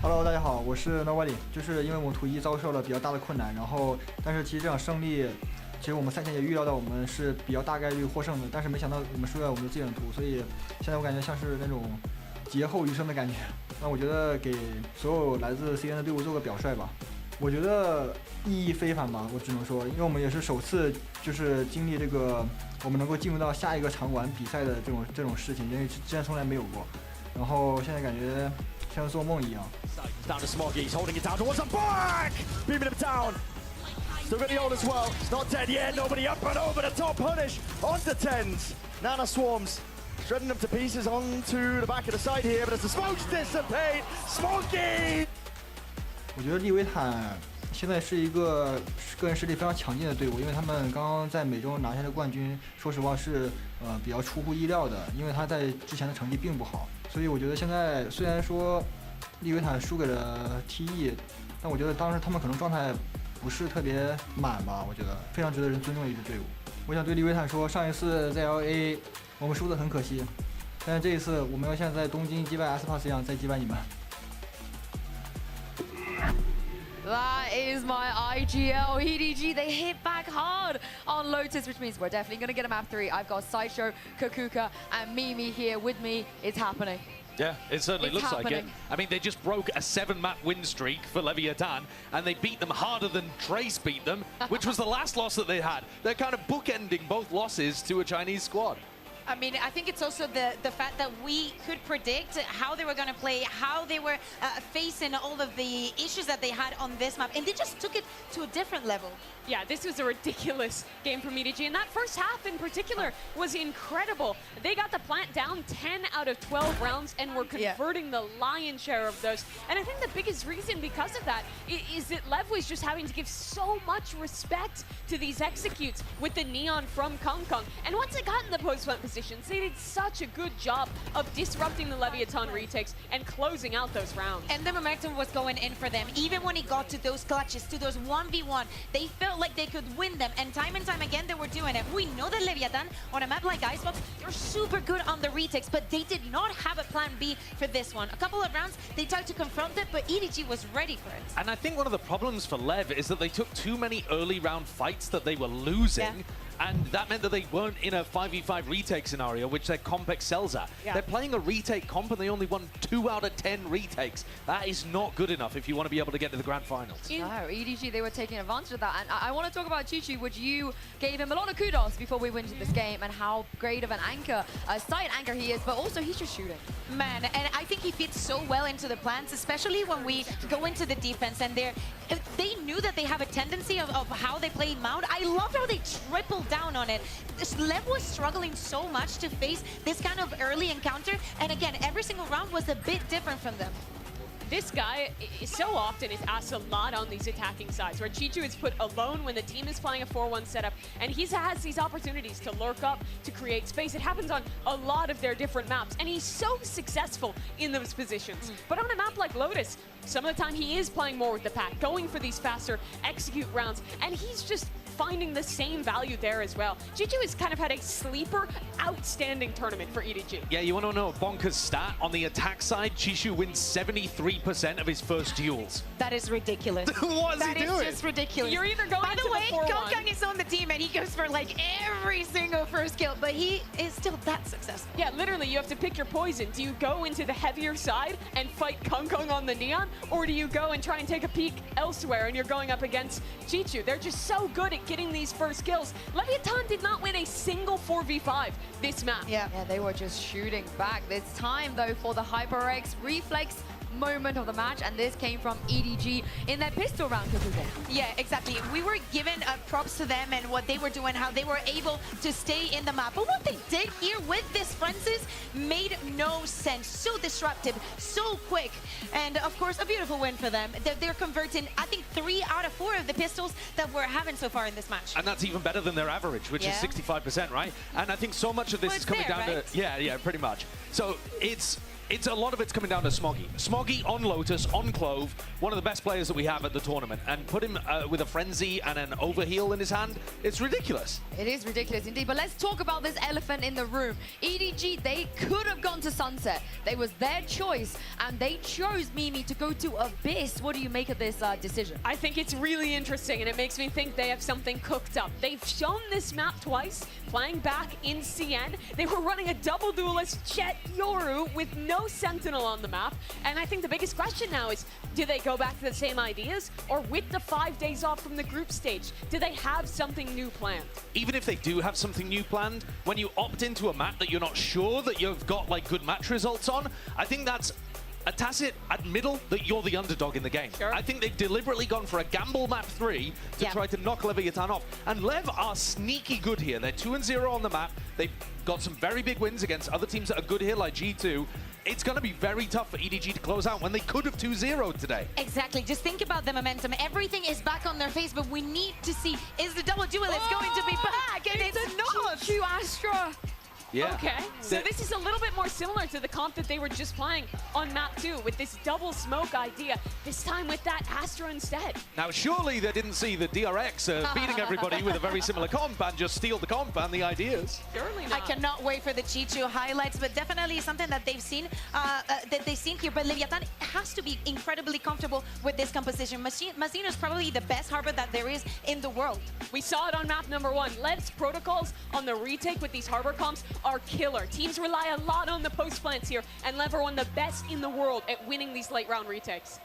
Hello， 大家好，我是 Nobody。就是因为我们图一遭受了比较大的困难，然后但是其实这场胜利，其实我们赛前也预料到我们是比较大概率获胜的，但是没想到我们输在我们的自选图，所以现在我感觉像是那种劫后余生的感觉。那我觉得给所有来自 CN 的队伍做个表率吧。我觉得意义非凡吧，我只能说，因为我们也是首次就是经历这个我们能够进入到下一个场馆比赛的这种事情，因为之前从来没有过。然后现在感觉像做梦一样。Down to Smoggy, he's holding it down towards the back! Beaming him down! Still got the ult as well, it's not dead yet, nobody up and over the top punish onto Tens. Nana swarms, shredding them to pieces onto the back of the side here, but as the smokes dissipate, Smoggy! 我觉得利维坦现在是一个个人实力非常强劲的队伍，因为他们刚刚在美洲拿下的冠军，说实话是比较出乎意料的，因为他在之前的成绩并不好，所以我觉得现在虽然说利维坦输给了 TE， 但我觉得当时他们可能状态不是特别满吧，我觉得非常值得人尊重的一支队伍。我想对利维坦说，上一次在 LA 我们输得很可惜，但是这一次我们要像在东京击败 Aspas 一样再击败你们。That is my IGL EDG. They hit back hard on Lotus, which means we're definitely going to get a map 3. I've got Sideshow, Kakuka, and Mimi here with me. It's happening. Yeah, it certainly looks like it. happening. I mean, they just broke a 7-map win streak for Leviathan, and they beat them harder than Trace beat them, which was the last loss that they had. They're kind of bookending both losses to a Chinese squad. I mean, I think it's also the fact that we could predict how they were going to play, how they were facing all of the issues that they had on this map, and they just took it to a different level. Yeah, this was a ridiculous game from EDG, and that first half in particular was incredible. They got the plant down 10 out of 12 rounds and were converting the lion's share of those. And I think the biggest reason because of that is that LEV was just having to give so much respect to these executes with the neon from Kong Kong. And once they got in the post-plant positions, they did such a good job of disrupting the Leviathan retakes and closing out those rounds. And the momentum was going in for them. Even when it got to those clutches, to those 1v1, they felt like they could win them. And time again, they were doing it. We know that Leviathan, on a map like Icebox, they're super good on the retakes, but they did not have a plan B for this one. A couple of rounds, they tried to confront it, but EDG was ready for it. And I think one of the problems for LEV is that they took too many early round fights that they were losing. Yeah. And that meant that they weren't in a 5v5 retake scenario, which their comp excels at. Yeah. They're playing a retake comp and they only won 2 out of 10 retakes. That is not good enough if you want to be able to get to the grand finals. No, EDG, they were taking advantage of that. And I want to talk about Chichu, which you gave him a lot of kudos before we went into this game, and how great of an anchor, a side anchor he is, but also he's just shooting. Man, and I think he fits so well into the plans, especially when we go into the defense, and they knew that they have a tendency of how they play Mount. I loved how they tripled down on it. LEV was struggling so much to face this kind of early encounter, and again, every single round was a bit different from them. This guy so often is asked a lot on these attacking sides, where Chichu is put alone when the team is playing a 4-1 setup, and he has these opportunities to lurk up, to create space. It happens on a lot of their different maps, and he's so successful in those positions. But on a map like Lotus, some of the time he is playing more with the pack, going for these faster execute rounds, and he's just finding the same value there as well. Chichu has kind of had a sleeper, outstanding tournament for EDG. Yeah, you want to know a bonkers stat? On the attack side, Chishu wins 73% of his first duels. That is ridiculous. What is he doing? That is just ridiculous. You're either going By the way, the 4-1. Kong Kong is on the team and he goes for like every single first kill, but he is still that successful. Yeah, literally, you have to pick your poison. Do you go into the heavier side and fight Kong Kong on the neon, or do you go and try and take a peek elsewhere and you're going up against Chichu? They're just so good at getting these first kills. Leviathan did not win a single 4v5 this map. Yeah, they were just shooting back. It's time, though, for the HyperX reflex moment of the match, and this came from EDG in their pistol round. Yeah, exactly. We were given props to them and what they were doing, how they were able to stay in the map. But what they did here with this Francis made no sense. So disruptive, so quick, and of course a beautiful win for them. They're converting, I think, 3 out of 4 of the pistols that we're having so far in this match. And that's even better than their average, which is 65%, right? And I think so much of this is coming down to... Yeah, pretty much. So it's it's a lot of it's coming down to Smoggy. Smoggy on Lotus, on Clove, one of the best players that we have at the tournament, and put him with a Frenzy and an overheal in his hand. It's ridiculous. It is ridiculous indeed, but let's talk about this elephant in the room. EDG, they could have gone to Sunset. They was their choice, and they chose Mimi to go to Abyss. What do you make of this decision? I think it's really interesting, and it makes me think they have something cooked up. They've shown this map twice, playing back in CN. They were running a double duelist Jet Yoru with no Sentinel on the map, and I think the biggest question now is, do they go back to the same ideas, or with the 5 days off from the group stage, do they have something new planned? Even if they do have something new planned, when you opt into a map that you're not sure that you've got like good match results on, I think that's a tacit admittal that you're the underdog in the game. Sure. I think they've deliberately gone for a gamble map 3 to try to knock Leviathan off. And Lev are sneaky good here. They're 2-0 on the map. They've got some very big wins against other teams that are good here, like G2. It's going to be very tough for EDG to close out when they could have 2-0'd today. Exactly. Just think about the momentum. Everything is back on their face, but we need to see, is the double duelist going to be back? And it's not. Cupu Astra. Yeah. Okay, so this is a little bit more similar to the comp that they were just playing on map 2 with this double smoke idea, this time with that Astra instead. Now, surely they didn't see the DRX beating everybody with a very similar comp and just steal the comp and the ideas. Surely not. I cannot wait for the Chichu highlights, but definitely something that they've seen here. But Leviathan has to be incredibly comfortable with this composition. Mazino is probably the best harbor that there is in the world. We saw it on map number 1. Lev's protocols on the retake with these harbor comps are killer. Teams rely a lot on the post plants here, and Lev are one of the best in the world at winning these late round retakes.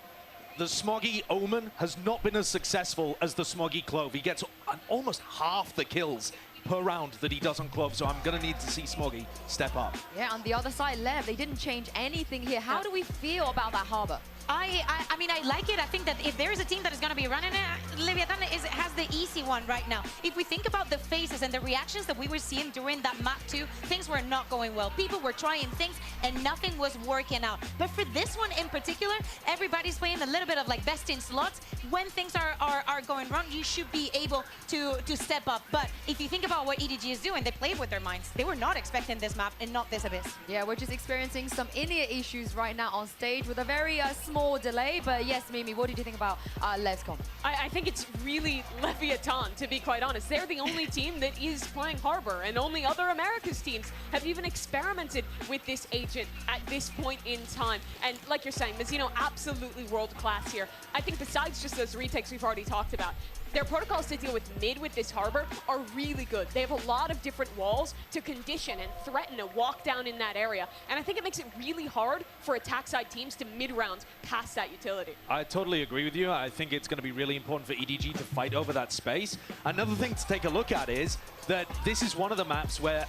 The Smoggy Omen has not been as successful as the Smoggy Clove. He gets almost half the kills per round that he does on Clove, so I'm going to need to see Smoggy step up. Yeah, on the other side, Lev, they didn't change anything here. How do we feel about that harbor? I mean, I like it. I think that if there is a team that is going to be running it, Leviathan has the easy one right now. If we think about the faces and the reactions that we were seeing during that map 2, things were not going well. People were trying things and nothing was working out. But for this one in particular, everybody's playing a little bit of like best in slots. When things are going wrong, you should be able to step up. But if you think about what EDG is doing, they played with their minds. They were not expecting this map and not this Abyss. Yeah, we're just experiencing some in-ear issues right now on stage with a very small delay. But yes, Mimi, what did you think about Lev's comp? I think it's really Leviathan, to be quite honest. They're the only team that is playing Harbor, and only other Americas teams have even experimented with this agent at this point in time. And like you're saying, Mazino absolutely world-class here. I think besides just those retakes we've already talked about, their protocols to deal with mid with this harbor are really good. They have a lot of different walls to condition and threaten a walk down in that area. And I think it makes it really hard for attack side teams to mid rounds pass that utility. I totally agree with you. I think it's going to be really important for EDG to fight over that space. Another thing to take a look at is that this is one of the maps where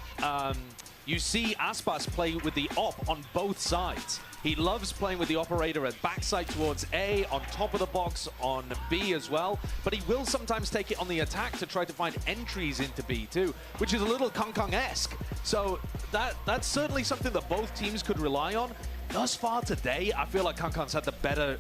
you see Aspas play with the op on both sides. He loves playing with the operator at backside towards A, on top of the box, on B as well. But he will sometimes take it on the attack to try to find entries into B too, which is a little Kong Kong-esque. So that's certainly something that both teams could rely on. Thus far today, I feel like Kong Kong's had the better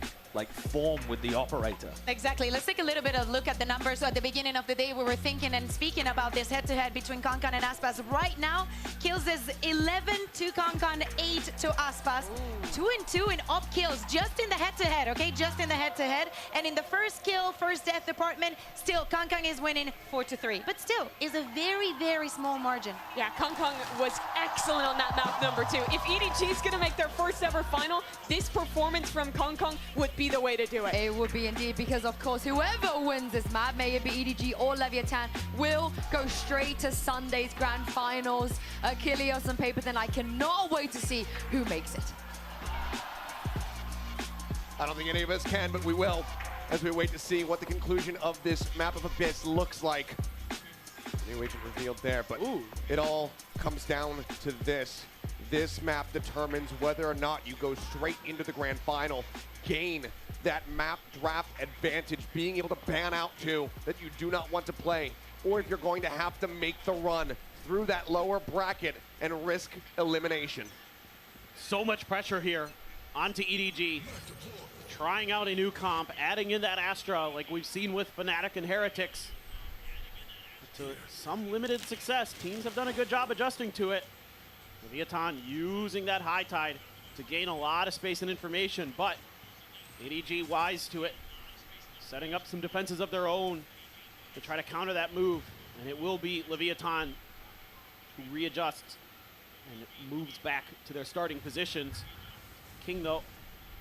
form with the operator. Exactly. Let's take a little bit of look at the numbers. So at the beginning of the day, we were thinking and speaking about this head-to-head between Kankan and Aspas. Right now, kills is 11 to Kankan, 8 to Aspas. 2-2 in op kills, just in the head-to-head, okay? Just in the head-to-head. And in the first kill, first death department, still Kankan is winning 4-3. But still, is a very, very small margin. Yeah, Kankan was excellent on that map number 2. If EDG is going to make their first ever final, this performance from Kankan would be the way to do it. It would be indeed, because of course whoever wins this map, may it be EDG or Leviathan, will go straight to Sunday's grand finals. Achilles on paper, then I cannot wait to see who makes it. I don't think any of us can, but we will, as we wait to see what the conclusion of this map of Abyss looks like. New agent revealed there, but it all comes down to this. This map determines whether or not you go straight into the grand final, gain that map draft advantage, being able to ban out two that you do not want to play, or if you're going to have to make the run through that lower bracket and risk elimination. So much pressure here onto EDG. Trying out a new comp, adding in that Astra like we've seen with Fnatic and Heretics. To some limited success, teams have done a good job adjusting to it. Leviathan using that high tide to gain a lot of space and information, but EDG wise to it, setting up some defenses of their own to try to counter that move, and it will be Leviathan who readjusts and moves back to their starting positions. King, though,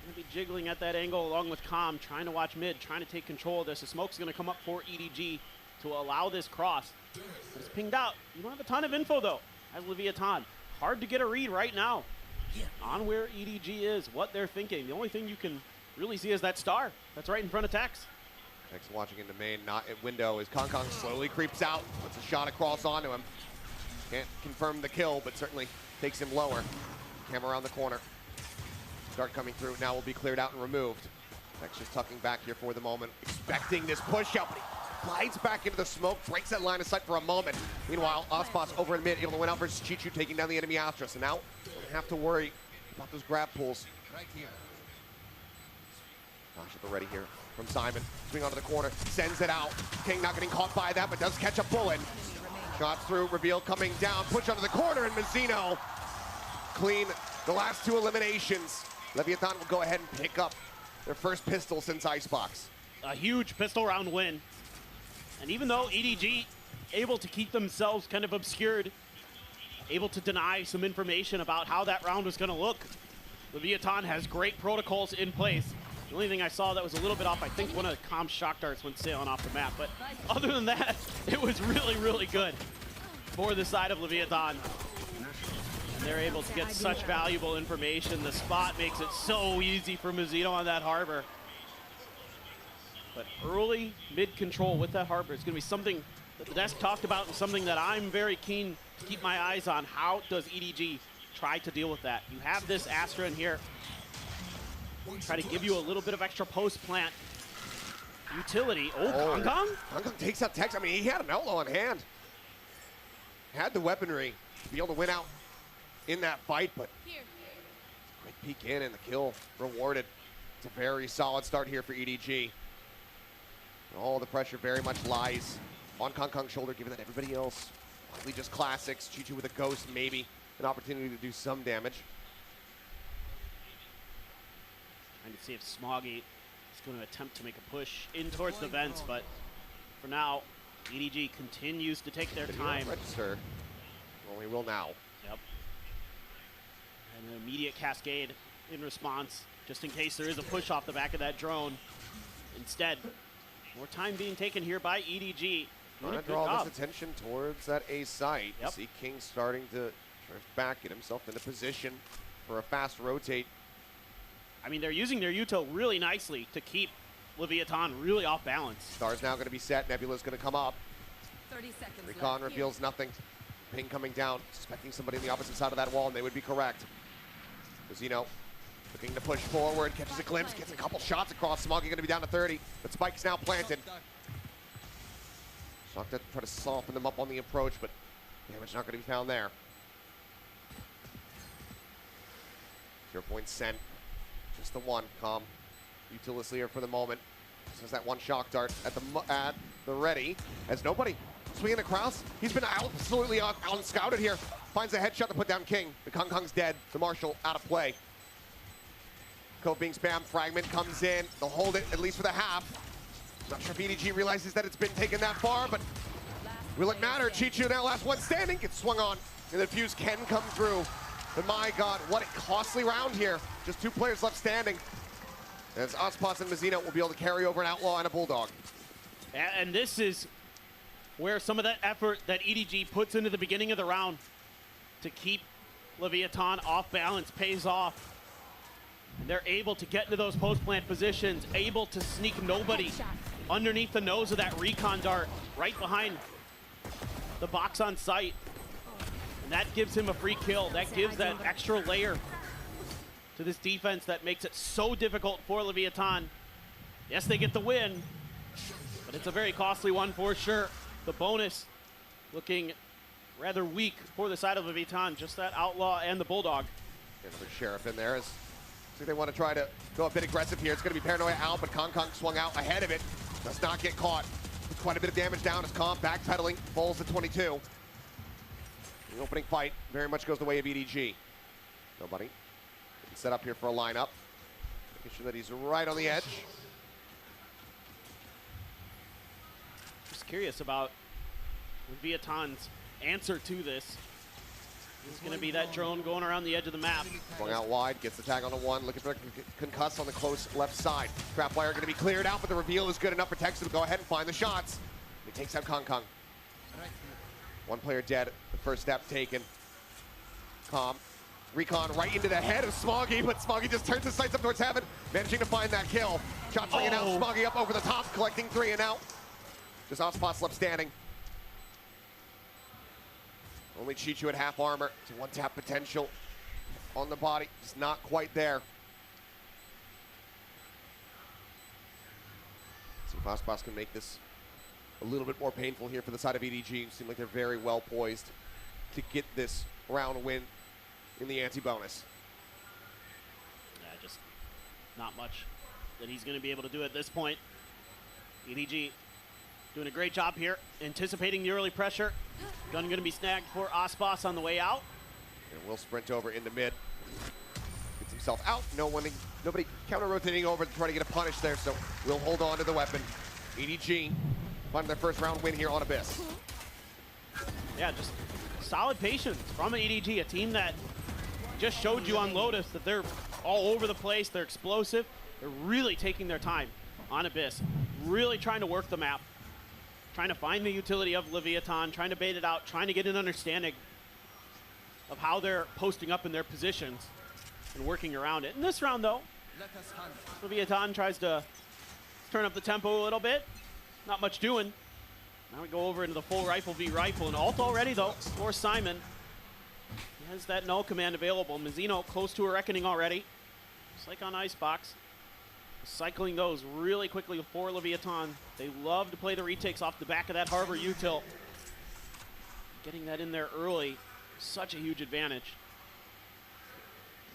going to be jiggling at that angle along with Calm, trying to watch mid, trying to take control of this. The smoke's going to come up for EDG to allow this cross. But it's pinged out. You don't have a ton of info, though, as Leviathan. Hard to get a read right now on where EDG is, what they're thinking. The only thing you can really see is that star that's right in front of Tex. Tex watching into main, not at window, as Kong slowly creeps out, puts a shot across onto him. Can't confirm the kill, but certainly takes him lower. Cam around the corner. Start coming through, now will be cleared out and removed. Tex just tucking back here for the moment, expecting this push out, but he glides back into the smoke, breaks that line of sight for a moment. Meanwhile, Ospas over in mid, able to win out versus Chichu, taking down the enemy Astra. So now, don't have to worry about those grab pulls. Right here. Gosh, at the ready here from Simon. Swing onto the corner, sends it out. King not getting caught by that, but does catch a bullet. Shots through, reveal coming down, push onto the corner, and Mazzino clean the last two eliminations. Leviathan will go ahead and pick up their first pistol since Icebox. A huge pistol round win. And even though EDG able to keep themselves kind of obscured, able to deny some information about how that round was going to look, Leviathan has great protocols in place. The only thing I saw that was a little bit off, I think one of the Com's shock darts went sailing off the map. But other than that, it was really, really good for the side of Leviathan. And they're able to get such valuable information. The spot makes it so easy for Mazzino on that harbor. But early mid control with that harbor is going to be something that the desk talked about and something that I'm very keen to keep my eyes on. How does EDG try to deal with that? You have this Astra in here. Try to give you a little bit of extra post plant utility. Oh, Kong takes out Tex. I mean, he had an outlaw on hand. Had the weaponry to be able to win out in that fight, but great peek in and the kill rewarded. It's a very solid start here for EDG. All the pressure very much lies on Kong's shoulder, given that everybody else likely just classics. Chichu with a ghost, maybe an opportunity to do some damage. Trying to see if Smoggy is going to attempt to make a push in towards the vents, but for now, EDG continues to take their time. Register. Well, we will now. Yep. And an immediate cascade in response, just in case there is a push off the back of that drone. Instead, more time being taken here by EDG. Trying to draw this attention towards that A site. Yep. See King starting to drift back, get himself into position for a fast rotate. I mean, they're using their util really nicely to keep Leviathan really off balance. Star's now going to be set. Nebula's going to come up. 30 seconds Recon reveals nothing. Ping coming down, suspecting somebody on the opposite side of that wall, and they would be correct. Mazzino looking to push forward, catches a glimpse, gets a couple shots across. Smoggy going to be down to 30, but Spike's now planted. Shock to try to soften them up on the approach, but damage not going to be found there. 0 point sent. Just the one. Calm. Utilis here for the moment. Just has that one shock dart at the ready. As nobody swinging across. He's been absolutely unscouted here. Finds a headshot to put down King. The Kong's dead. The Marshal out of play. Cove being spammed. Fragment comes in. They'll hold it at least for the half. Not sure if EDG realizes that it's been taken that far, but will it matter? Chichu now last one standing. Gets swung on. And the fuse can come through. But my God, what a costly round here. Just 2 players left standing. As Ospas and Mazzino will be able to carry over an Outlaw and a Bulldog. And this is where some of that effort that EDG puts into the beginning of the round to keep Leviathan off balance pays off. And they're able to get into those post-plant positions, able to sneak nobody underneath the nose of that recon dart, right behind the box on site. And that gives him a free kill. That gives that extra layer to this defense that makes it so difficult for Leviathan. Yes, they get the win, but it's a very costly one for sure. The bonus looking rather weak for the side of Leviathan, just that Outlaw and the Bulldog. Another Sheriff in there. They want to try to go a bit aggressive here. It's going to be Paranoia out, but Kong swung out ahead of it. Does not get caught. Puts quite a bit of damage down as Kong backpedaling, falls to 22. The opening fight very much goes the way of EDG. Nobody. Set up here for a lineup. Making sure that he's right on the edge. Just curious about Viaton's answer to this. It's going to be that drone going around the edge of the map. Going out wide, gets the tag on the one, looking for concuss on the close left side. Trap wire going to be cleared out, but the reveal is good enough for Tex to go ahead and find the shots. He takes out Kong Kong. One player dead, the first step taken. Calm. Recon right into the head of Smoggy, but Smoggy just turns his sights up towards heaven, managing to find that kill. Shots ringing out, Smoggy up over the top, collecting 3 and out. Just Ospas left standing. Only Chichu at half armor to one-tap potential on the body. Just not quite there. See if Ospas can make this a little bit more painful here for the side of EDG. Seem like they're very well poised to get this round win in the anti-bonus. Yeah, just not much that he's going to be able to do at this point. EDG doing a great job here, anticipating the early pressure. Gun going to be snagged for Ospas on the way out. And will sprint over into mid. Gets himself out. Nobody counter-rotating over to try to get a punish there, so we'll hold on to the weapon. EDG finding their first round win here on Abyss. Yeah, just solid patience from EDG, a team that just showed you on Lotus that they're all over the place, they're explosive, they're really taking their time on Abyss, really trying to work the map, trying to find the utility of Leviathan, trying to bait it out, trying to get an understanding of how they're posting up in their positions and working around it. In this round, though, Leviathan tries to turn up the tempo a little bit. Not much doing. Now we go over into the full rifle v rifle, and ult already, though, for Simon. He has that null command available. Mizzino close to a reckoning already, just like on Icebox. Cycling those really quickly for Leviathan. They love to play the retakes off the back of that Harbor util. Getting that in there early, such a huge advantage.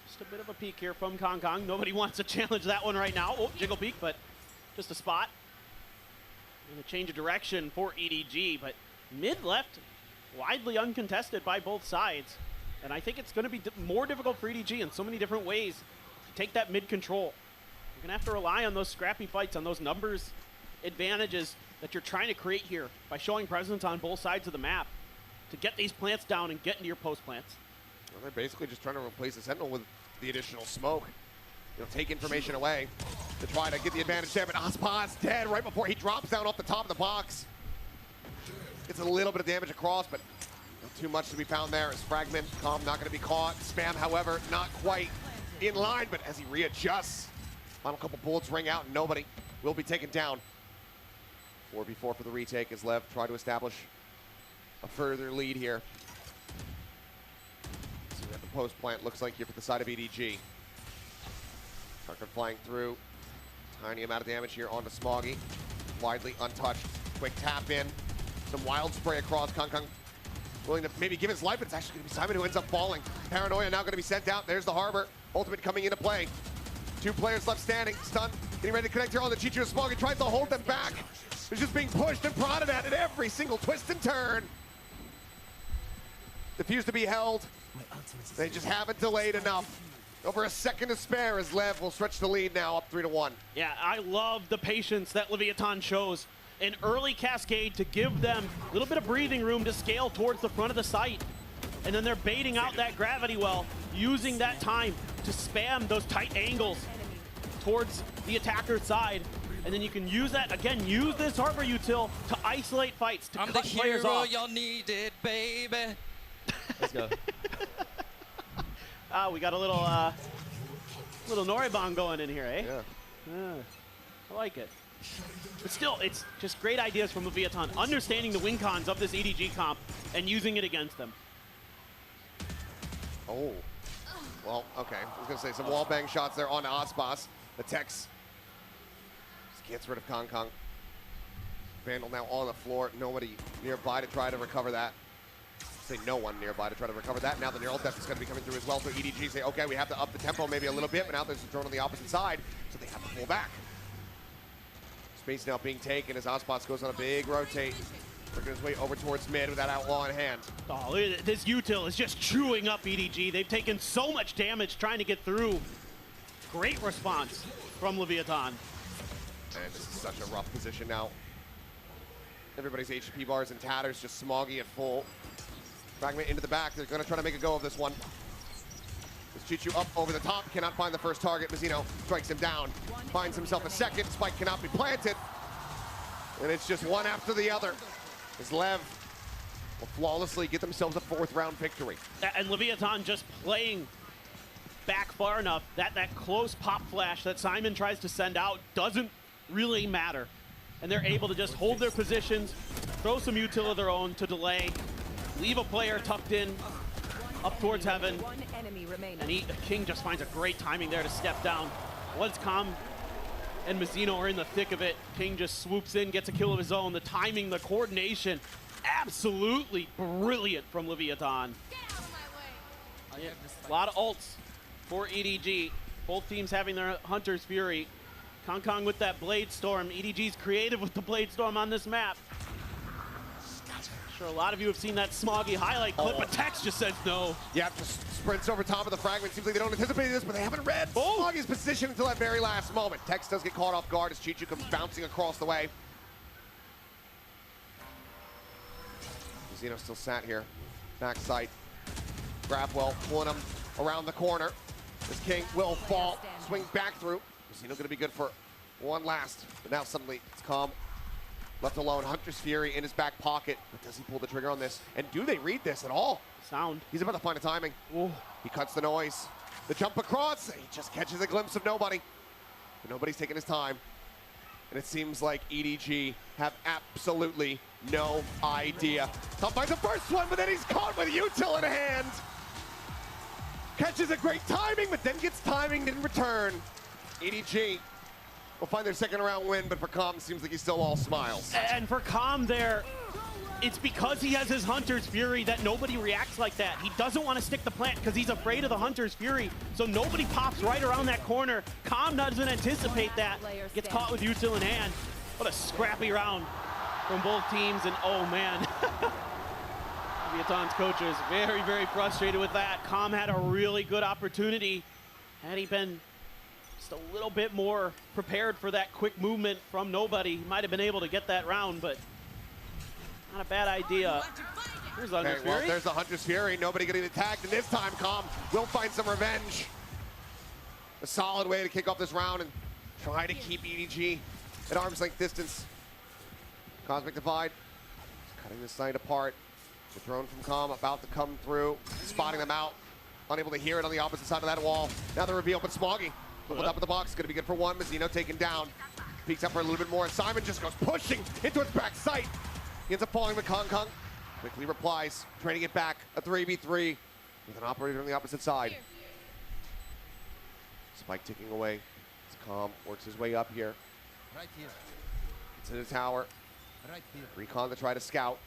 Just a bit of a peek here from Kong Kong. Nobody wants to challenge that one right now. Oh, jiggle peek, but just a spot. And a change of direction for EDG, but mid-left, widely uncontested by both sides. And I think it's going to be more difficult for EDG in so many different ways to take that mid-control. You're going to have to rely on those scrappy fights, on those numbers advantages that you're trying to create here by showing presence on both sides of the map to get these plants down and get into your post plants. Well, they're basically just trying to replace the Sentinel with the additional smoke. You'll take information away to try to get the advantage there, but Ospas dead right before he drops down off the top of the box. Gets a little bit of damage across, but not too much to be found there as Fragment. Calm not going to be caught. Spam, however, not quite in line, but as he readjusts, final couple bullets ring out and nobody will be taken down. 4v4 for the retake as Lev try to establish a further lead here. See what the post plant looks like here for the side of EDG. Tarkin flying through. Tiny amount of damage here onto Smoggy. Widely untouched. Quick tap in. Some wild spray across. Kong Kong willing to maybe give his life, but it's actually going to be Simon who ends up falling. Paranoia now going to be sent out. There's the Harbor. Ultimate coming into play. 2 players left standing. Stun. Getting ready to connect here on the Chichu. Smoggy tries to hold them back. They're just being pushed and prodded at every single twist and turn. Diffuse to be held. They just haven't delayed enough. Over a second to spare as Lev will stretch the lead now up 3-1. Yeah, I love the patience that Leviathan shows. An early cascade to give them a little bit of breathing room to scale towards the front of the site. And then they're baiting out that gravity well, using that time to spam those tight angles towards the attacker's side. And then you can use that, again, use this Harbor util to isolate fights, to cut players off. I'm the hero y'all needed, baby. Let's go. We got a little Noribong going in here, eh? Yeah. I like it. But still, it's just great ideas from Leviathan, understanding the win cons of this EDG comp and using it against them. Oh. Well, okay. I was going to say some wall bang shots there on Ospas. The Tex just gets rid of Kong Kong. Vandal now on the floor. Nobody nearby to try to recover that. Say no one nearby to try to recover that. Now the neural depth is going to be coming through as well. So EDG say, okay, we have to up the tempo maybe a little bit, but now there's a drone on the opposite side, so they have to pull back. Space now being taken as Ospas goes on a big rotate. Working his way over towards mid with that outlaw in hand. Oh, look at this util is just chewing up EDG. They've taken so much damage trying to get through. Great response from Leviathan. And this is such a rough position now. Everybody's HP bars in tatters, just Smoggy at full. Fragment into the back. They're going to try to make a go of this one. This Chichu up over the top, cannot find the first target. Mazzino strikes him down, finds himself a second. Spike cannot be planted. And it's just one after the other. As LEV will flawlessly get themselves a 4th round victory. And Leviathan just playing back far enough that that close pop flash that Simon tries to send out doesn't really matter. And they're able to just hold their positions, throw some util of their own to delay, leave a player tucked in up towards heaven. And King just finds a great timing there to step down. Once Calm and Mazzino are in the thick of it, King just swoops in, gets a kill of his own. The timing, the coordination, absolutely brilliant from Leviathan. A lot of ults for EDG. Both teams having their Hunter's Fury. Kong with that Blade Storm. EDG's creative with the Blade Storm on this map. I'm sure a lot of you have seen that Smoggy highlight clip, but Tex just says no. Yeah, just sprints over top of the fragment. Seems like they don't anticipate this, but they haven't read Smoggy's position until that very last moment. Tex does get caught off guard as Chichu comes bouncing across the way. Zeno still sat here. Backside. Grabwell pulling him around the corner. This King will fall. Swing back through. Zeno going to be good for one last. But now suddenly it's Calm. Left alone. Hunter's Fury in his back pocket. But does he pull the trigger on this? And do they read this at all? Sound. He's about to find a timing. Ooh. He cuts the noise. The jump across. He just catches a glimpse of nobody. But nobody's taking his time. And it seems like EDG have absolutely no idea. Calm finds the first one, but then he's caught with util in hand. Catches a great timing, but then gets timing in return. EDG will find their 2nd round win, but for Calm, it seems like he's still all smiles. And for Calm there, it's because he has his Hunter's Fury that nobody reacts like that. He doesn't want to stick the plant because he's afraid of the Hunter's Fury. So nobody pops right around that corner. Calm doesn't anticipate that. Gets caught with util in hand. What a scrappy round from both teams. And oh man, Leviathan's coach is very, very frustrated with that. Calm had a really good opportunity. Had he been just a little bit more prepared for that quick movement from nobody, he might have been able to get that round, but not a bad idea. Here's Hunter's Fury. Well, there's the Hunter's Fury. Nobody getting attacked, and this time Calm will find some revenge. A solid way to kick off this round and try to keep EDG at arm's length distance. Cosmic Divide cutting this side apart. The drone from Calm about to come through, spotting them out. Unable to hear it on the opposite side of that wall. Now the reveal, but Smoggy on top of the box. Going to be good for one. Mazzino taken down. Peeks up for a little bit more. Simon just goes pushing into its back sight. He ends up falling with Kong. Quickly replies, trying to get back a 3v3 with an operator on the opposite side. Spike ticking away as Calm works his way up here. Right here. It's in the tower. Right here. Recon to try to scout.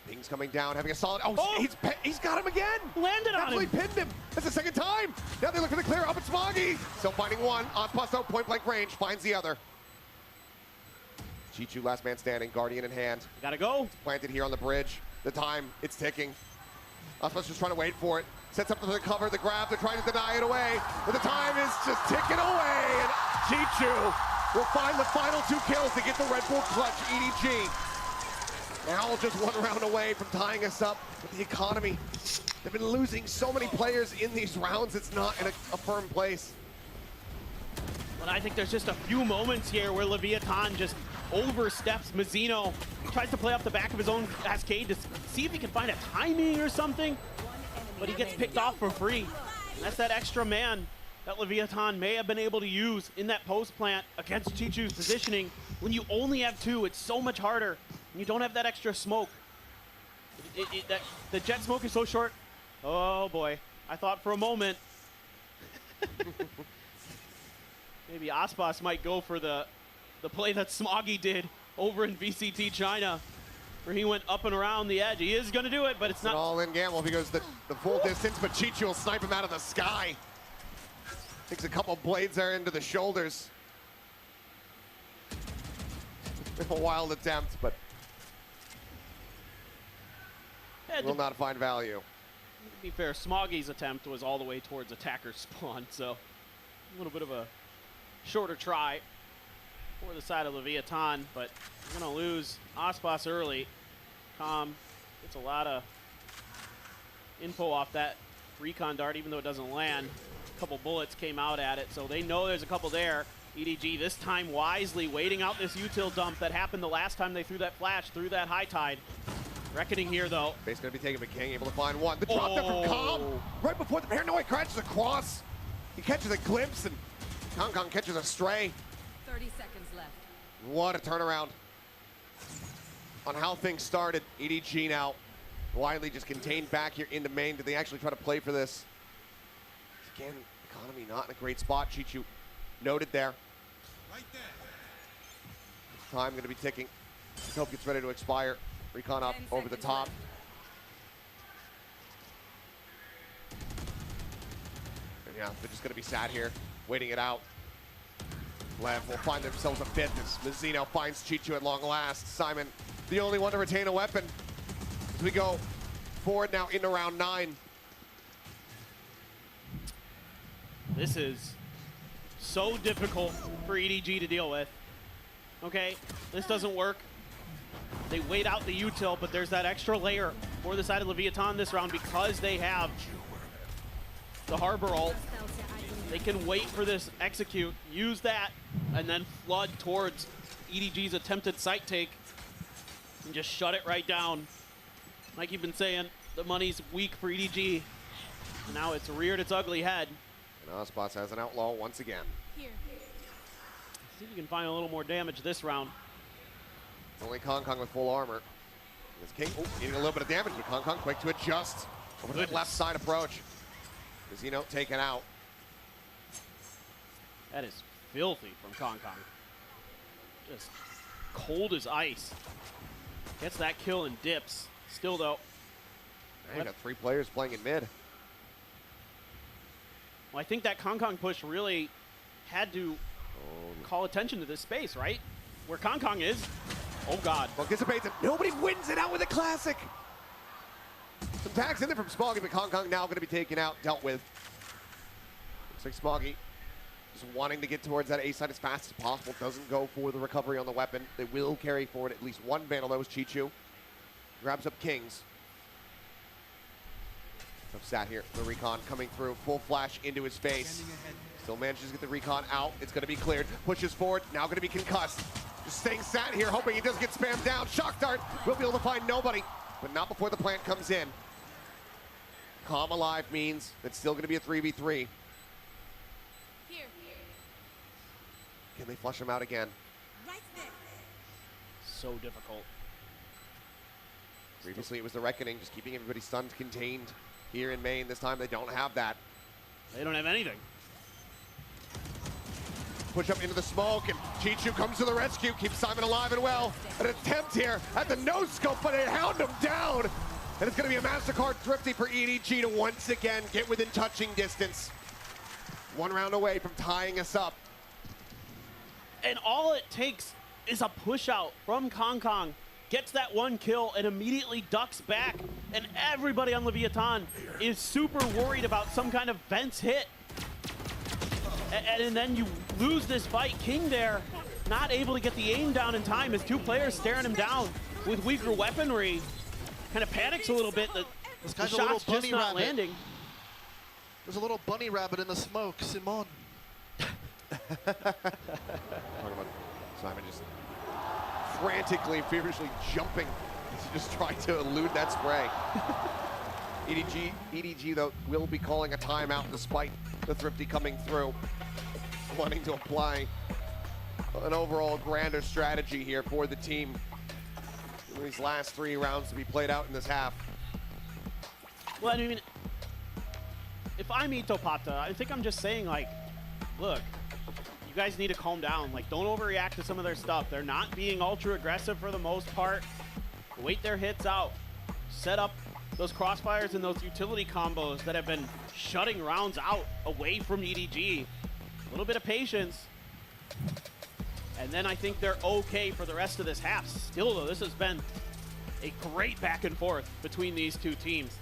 Ping's coming down, having a solid. Oh, he's got him again. Landed on him. Absolutely pinned him. That's the 2nd time. Now they're looking to clear up at Smoggy. Still finding one. Ospasto, point blank range, finds the other. Chichu, last man standing, Guardian in hand. Gotta go. Planted here on the bridge. The time, it's ticking. Ospasto's trying to wait for it. Sets up for the cover, the grab. They're trying to deny it away. But the time is just ticking away. And Chichu will find the final 2 kills to get the Red Bull clutch. EDG now just 1 round away from tying us up with the economy. They've been losing so many players in these rounds, it's not in a firm place. But I think there's just a few moments here where Leviathan just oversteps Mazzino. Tries to play off the back of his own cascade to see if he can find a timing or something. But he gets picked off for free. That's that extra man that Leviathan may have been able to use in that post plant against Chichu's positioning. When you only have 2, it's so much harder. And you don't have that extra smoke. The jet smoke is so short. Oh boy, I thought for a moment maybe Aspas might go for the play that Smoggy did over in VCT China, where he went up and around the edge. He is going to do it, but it's not. An all-in gamble because the full distance, but Chichu will snipe him out of the sky. Takes a couple blades there into the shoulders. A wild attempt, but will not find value. To be fair, Smoggy's attempt was all the way towards attacker's spawn, so a little bit of a shorter try for the side of Leviathan, but we're going to lose Aspas early. Com gets a lot of info off that recon dart, even though it doesn't land. A couple bullets came out at it, so they know there's a couple there. EDG this time wisely waiting out this util dump that happened the last time they threw that flash through that high tide. Reckoning here, though. Base going to be taken, but King able to find one. The drop there from Com, right before the paranoid crashes across. He catches a glimpse, and Kong catches a stray. 30 seconds left. What a turnaround on how things started. EDG now widely just contained back here into main. Did they actually try to play for this? Again, economy not in a great spot. Chichu noted there. Right there. Time going to be ticking. Hope gets ready to expire. Recon up over the top. And yeah, they're just going to be sat here, waiting it out. LEV will find themselves a fifth as Mazzino finds Chichu at long last. Simon, the only one to retain a weapon. As we go forward now into round 9. This is so difficult for EDG to deal with. Okay, this doesn't work. They wait out the util, but there's that extra layer for the side of Leviathan this round because they have the Harbor ult. They can wait for this execute, use that, and then flood towards EDG's attempted site take and just shut it right down. Like you've been saying, the money's weak for EDG. And now it's reared its ugly head. And Aspas has an outlaw once again. See if you can find a little more damage this round. Only Kong with full armor. This King getting a little bit of damage, but Kong quick to adjust over the left side approach. Mazzino taken out. That is filthy from Kong. Just cold as ice. Gets that kill and dips. Still though. Now you got 3 players playing in mid. Well, I think that Kong push really had to call attention to this space, right? Where Kong is. Oh God. Well, anticipates it. Nobody wins it out with a classic. Some tags in there from Smoggy, but Kong now going to be taken out, dealt with. Looks like Smoggy just wanting to get towards that A side as fast as possible. Doesn't go for the recovery on the weapon. They will carry forward at least one vandal. That was Chichu. Grabs up Kings. Sat here. The recon coming through. Full flash into his face. Still manages to get the recon out. It's going to be cleared. Pushes forward. Now going to be concussed. Just staying sat here, hoping he doesn't get spammed down. Shock dart. Will be able to find nobody, but not before the plant comes in. Calm alive means it's still going to be a 3v3. Can they flush him out again? So difficult. Previously it was the Reckoning, just keeping everybody stunned, contained here in main. This time they don't have that. They don't have anything. Push up into the smoke, and Chichu comes to the rescue, keeps Simon alive and well. An attempt here at the no-scope, but they hound him down. And it's going to be a MasterCard thrifty for EDG to once again get within touching distance. 1 round away from tying us up. And all it takes is a push out from Kong. Gets that 1 kill and immediately ducks back. And everybody on Leviathan is super worried about some kind of Vents hit. And then you lose this fight. King there, not able to get the aim down in time as 2 players staring him down with weaker weaponry. Kind of panics a little bit that the shot's just not landing. There's a little bunny rabbit in the smoke, Simon. Talking about Simon just frantically, feverishly jumping to just try to elude that spray. EDG though will be calling a timeout despite the thrifty coming through, wanting to apply an overall grander strategy here for the team. These last 3 rounds to be played out in this half. Well, I mean, if I'm Itopata, I think I'm just saying, like, look, you guys need to calm down. Like, don't overreact to some of their stuff. They're not being ultra aggressive for the most part. Wait their hits out. Set up those crossfires and those utility combos that have been shutting rounds out away from EDG. A little bit of patience. And then I think they're okay for the rest of this half. Still, though, this has been a great back and forth between these two teams.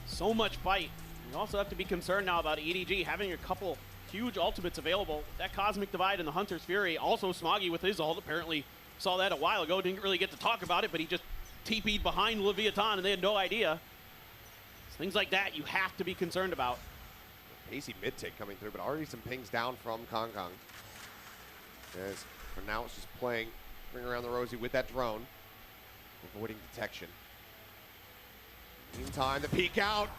So much fight. You also have to be concerned now about EDG having a couple huge ultimates available. That Cosmic Divide and the Hunter's Fury, also Smoggy with his ult, apparently saw that a while ago, didn't really get to talk about it, but he just TP'd behind Leviathan and they had no idea. It's things like that you have to be concerned about. Easy mid-take coming through, but already some pings down from Kong. As for now, it's just playing, ring around the rosy with that drone, avoiding detection. Meantime, the peek out.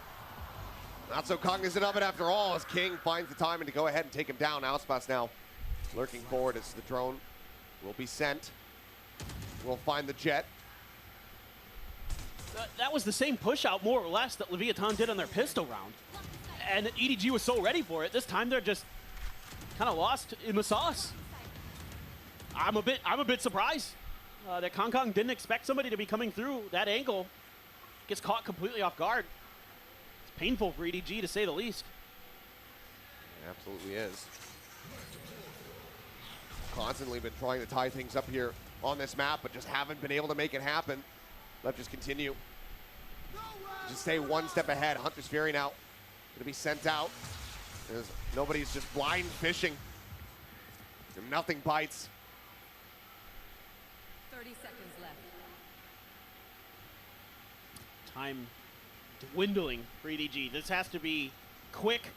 Not so cognizant of it after all, as King finds the timing to go ahead and take him down. Outspot's now lurking forward as the drone will be sent. We'll find the jet. That was the same push out, more or less, that Leviathan did on their pistol round. And EDG was so ready for it. This time they're just kind of lost in the sauce. I'm a bit surprised that Kong didn't expect somebody to be coming through that angle. Gets caught completely off guard. It's painful for EDG to say the least. It absolutely is. Constantly been trying to tie things up here on this map, but just haven't been able to make it happen. Let's just continue. Just stay one step ahead. Hunter's Fury now gonna be sent out. As nobody's just blind fishing. And nothing bites. 30 seconds left. Time dwindling for EDG. This has to be quick,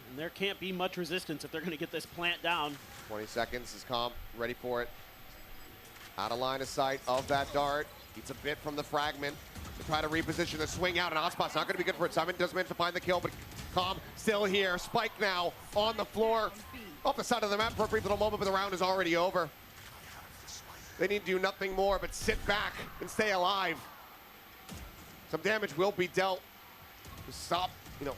and there can't be much resistance if they're going to get this plant down. 20 seconds is Comp ready for it. Out of line of sight of that dart. Eats a bit from the fragment to try to reposition the swing out, and Ospot's not going to be good for it. Simon does manage to find the kill, but Comp still here. Spike now on the floor, off the side of the map for a brief little moment, but the round is already over. They need to do nothing more but sit back and stay alive. Some damage will be dealt to stop, you know,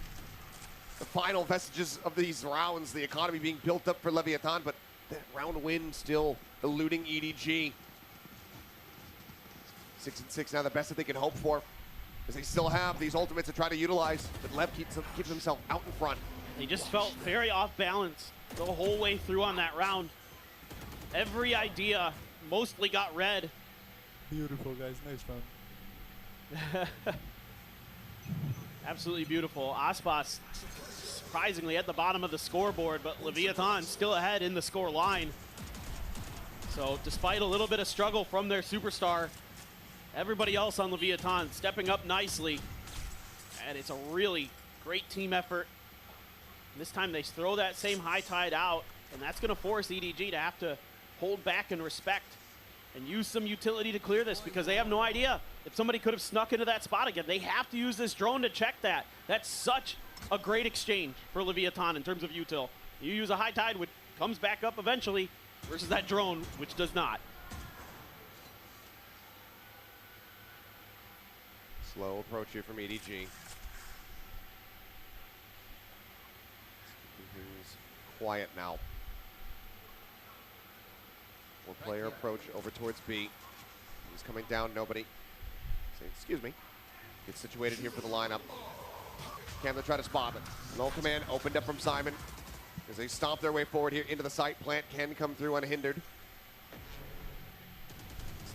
the final vestiges of these rounds, the economy being built up for Leviathan, but that round win still eluding EDG. 6-6 now, the best that they can hope for, as they still have these ultimates to try to utilize, but Lev keeps himself out in front. He just felt very off balance the whole way through on that round. Every idea mostly got read. Beautiful, guys. Nice round. Absolutely beautiful. Aspas surprisingly at the bottom of the scoreboard, but Leviathan still ahead in the score line. So despite a little bit of struggle from their superstar, everybody else on Leviathan stepping up nicely. And it's a really great team effort. And this time they throw that same high tide out, and that's going to force EDG to have to hold back and respect and use some utility to clear this, because they have no idea if somebody could have snuck into that spot again. They have to use this drone to check that. That's such a great exchange for Leviathan in terms of util. You use a high tide, which comes back up eventually, versus that drone, which does not. Slow approach here from EDG. He's quiet now. Four-player approach over towards B. He's coming down, nobody. Say, excuse me. Gets situated here for the lineup. Can they try to spot it? Low command opened up from Simon as they stomp their way forward here into the site. Plant can come through unhindered.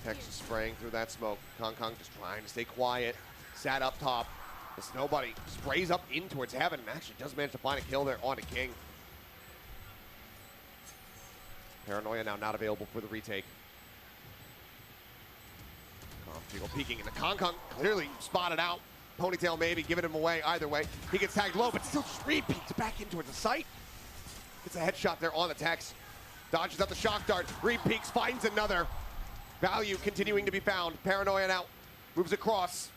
Tex is spraying through that smoke. Kong just trying to stay quiet. Sat up top. As nobody sprays up in towards heaven and actually does manage to find a kill there on a King. Paranoia now not available for the retake. Jiggle peeking, and the Kong clearly spotted out. Ponytail maybe giving him away either way. He gets tagged low, but still just re-peeks back in towards the site. Gets a headshot there on the Tex. Dodges out the shock dart. Re-peeks, finds another. Value continuing to be found. Paranoia now moves across.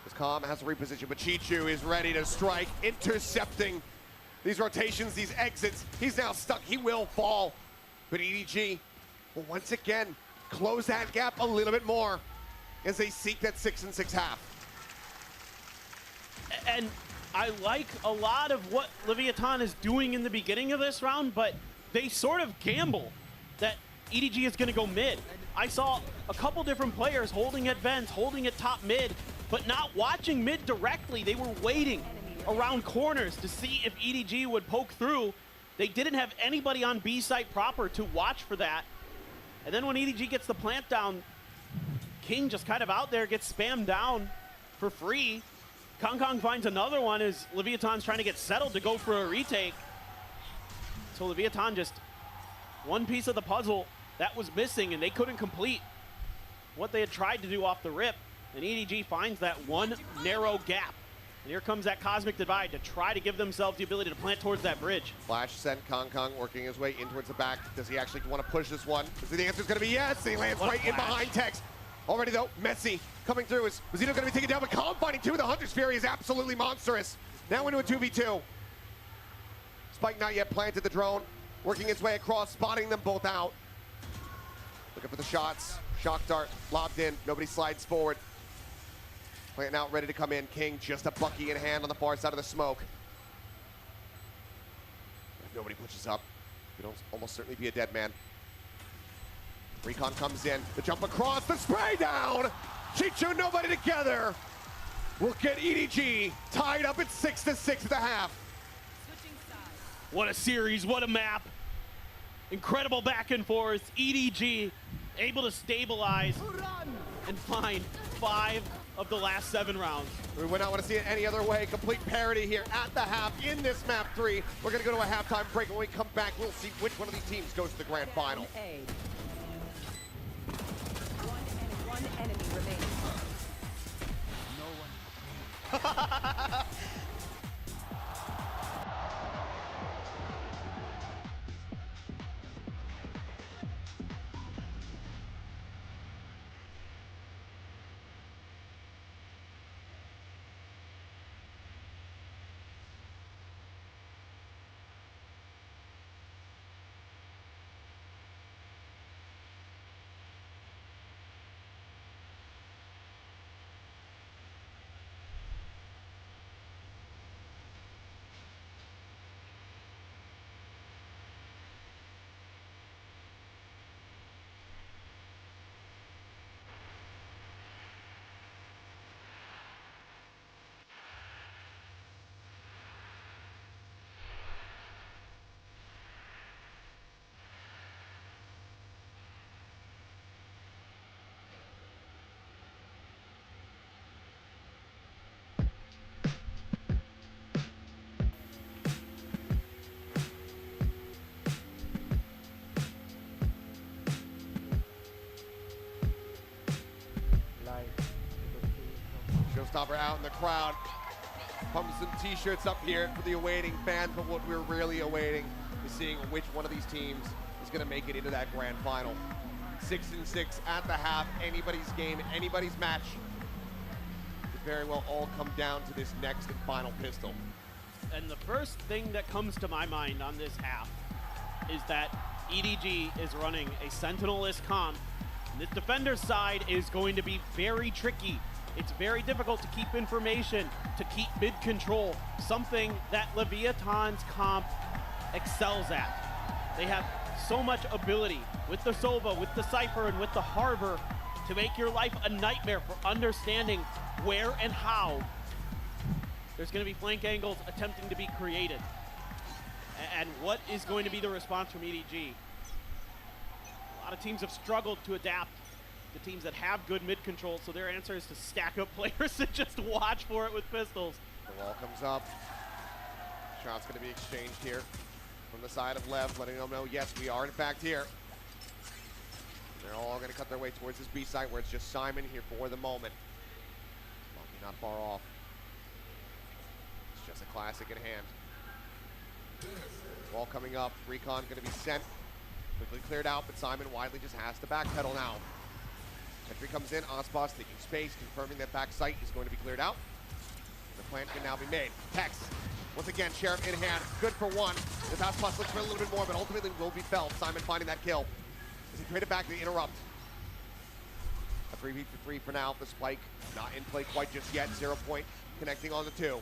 As Calm has to reposition, but Chichu is ready to strike, intercepting these rotations, these exits. He's now stuck. He will fall. But EDG will once again close that gap a little bit more as they seek that 6-6 half. And I like a lot of what Leviathan is doing in the beginning of this round, but they sort of gamble that EDG is going to go mid. I saw a couple different players holding at vents, holding at top mid, but not watching mid directly. They were waiting around corners to see if EDG would poke through. They didn't have anybody on B site proper to watch for that. And then when EDG gets the plant down, King just kind of out there, gets spammed down for free. Kong finds another one as Leviathan's trying to get settled to go for a retake. So Leviathan just one piece of the puzzle that was missing, and they couldn't complete what they had tried to do off the rip. And EDG finds that one narrow gap. And here comes that Cosmic Divide to try to give themselves the ability to plant towards that bridge. Flash sent Kong working his way in towards the back. Does he actually want to push this one? The answer is going to be yes. He lands right in behind Tex. Already though, Messi coming through. Was Zeno going to be taken down? But Calm finding two. The Hunter's Fury is absolutely monstrous. Now into a 2v2. Spike not yet planted the drone. Working his way across, spotting them both out. Looking for the shots. Shock dart lobbed in. Nobody slides forward. Planting out, ready to come in. King just a Bucky in hand on the far side of the smoke. If nobody pushes up, it'll almost certainly be a dead man. Recon comes in, the jump across, the spray down! Chichu, nobody together! We'll get EDG tied up at 6-6 at the half. What a series, what a map. Incredible back and forth. EDG able to stabilize and find 5 of the last 7 rounds. We would not want to see it any other way. Complete parity here at the half in this map 3. We're going to go to a halftime break. When we come back, we'll see which one of these teams goes to the grand final. One enemy remaining. No one. Showstopper out in the crowd. Pumps some t-shirts up here for the awaiting fans, but what we're really awaiting is seeing which one of these teams is going to make it into that grand final. 6-6 at the half, anybody's game, anybody's match. Could very well all come down to this next and final pistol. And the first thing that comes to my mind on this half is that EDG is running a Sentinel-less comp. And this defender's side is going to be very tricky. It's very difficult to keep information, to keep mid-control, something that Leviathan's comp excels at. They have so much ability with the Sova, with the Cypher, and with the Harbor to make your life a nightmare for understanding where and how there's going to be flank angles attempting to be created. And what is going to be the response from EDG? A lot of teams have struggled to adapt. The teams that have good mid control, so their answer is to stack up players and just watch for it with pistols. The wall comes up. Shot's going to be exchanged here from the side of LEV, letting them know, yes, we are in fact here. They're all going to cut their way towards this B site where it's just Simon here for the moment. Monkey not far off. It's just a classic in hand. Wall coming up. Recon going to be sent. Quickly cleared out, but Simon widely just has to backpedal now. Entry comes in, Ospas taking space, confirming that back site is going to be cleared out. The plant can now be made. Tex, once again, Sheriff in hand, good for one. This Ospas looks for a little bit more, but ultimately will be felt. Simon finding that kill. As he traded back to interrupt. A 3v3 for now. The Spike not in play quite just yet. 0 point connecting on the 2.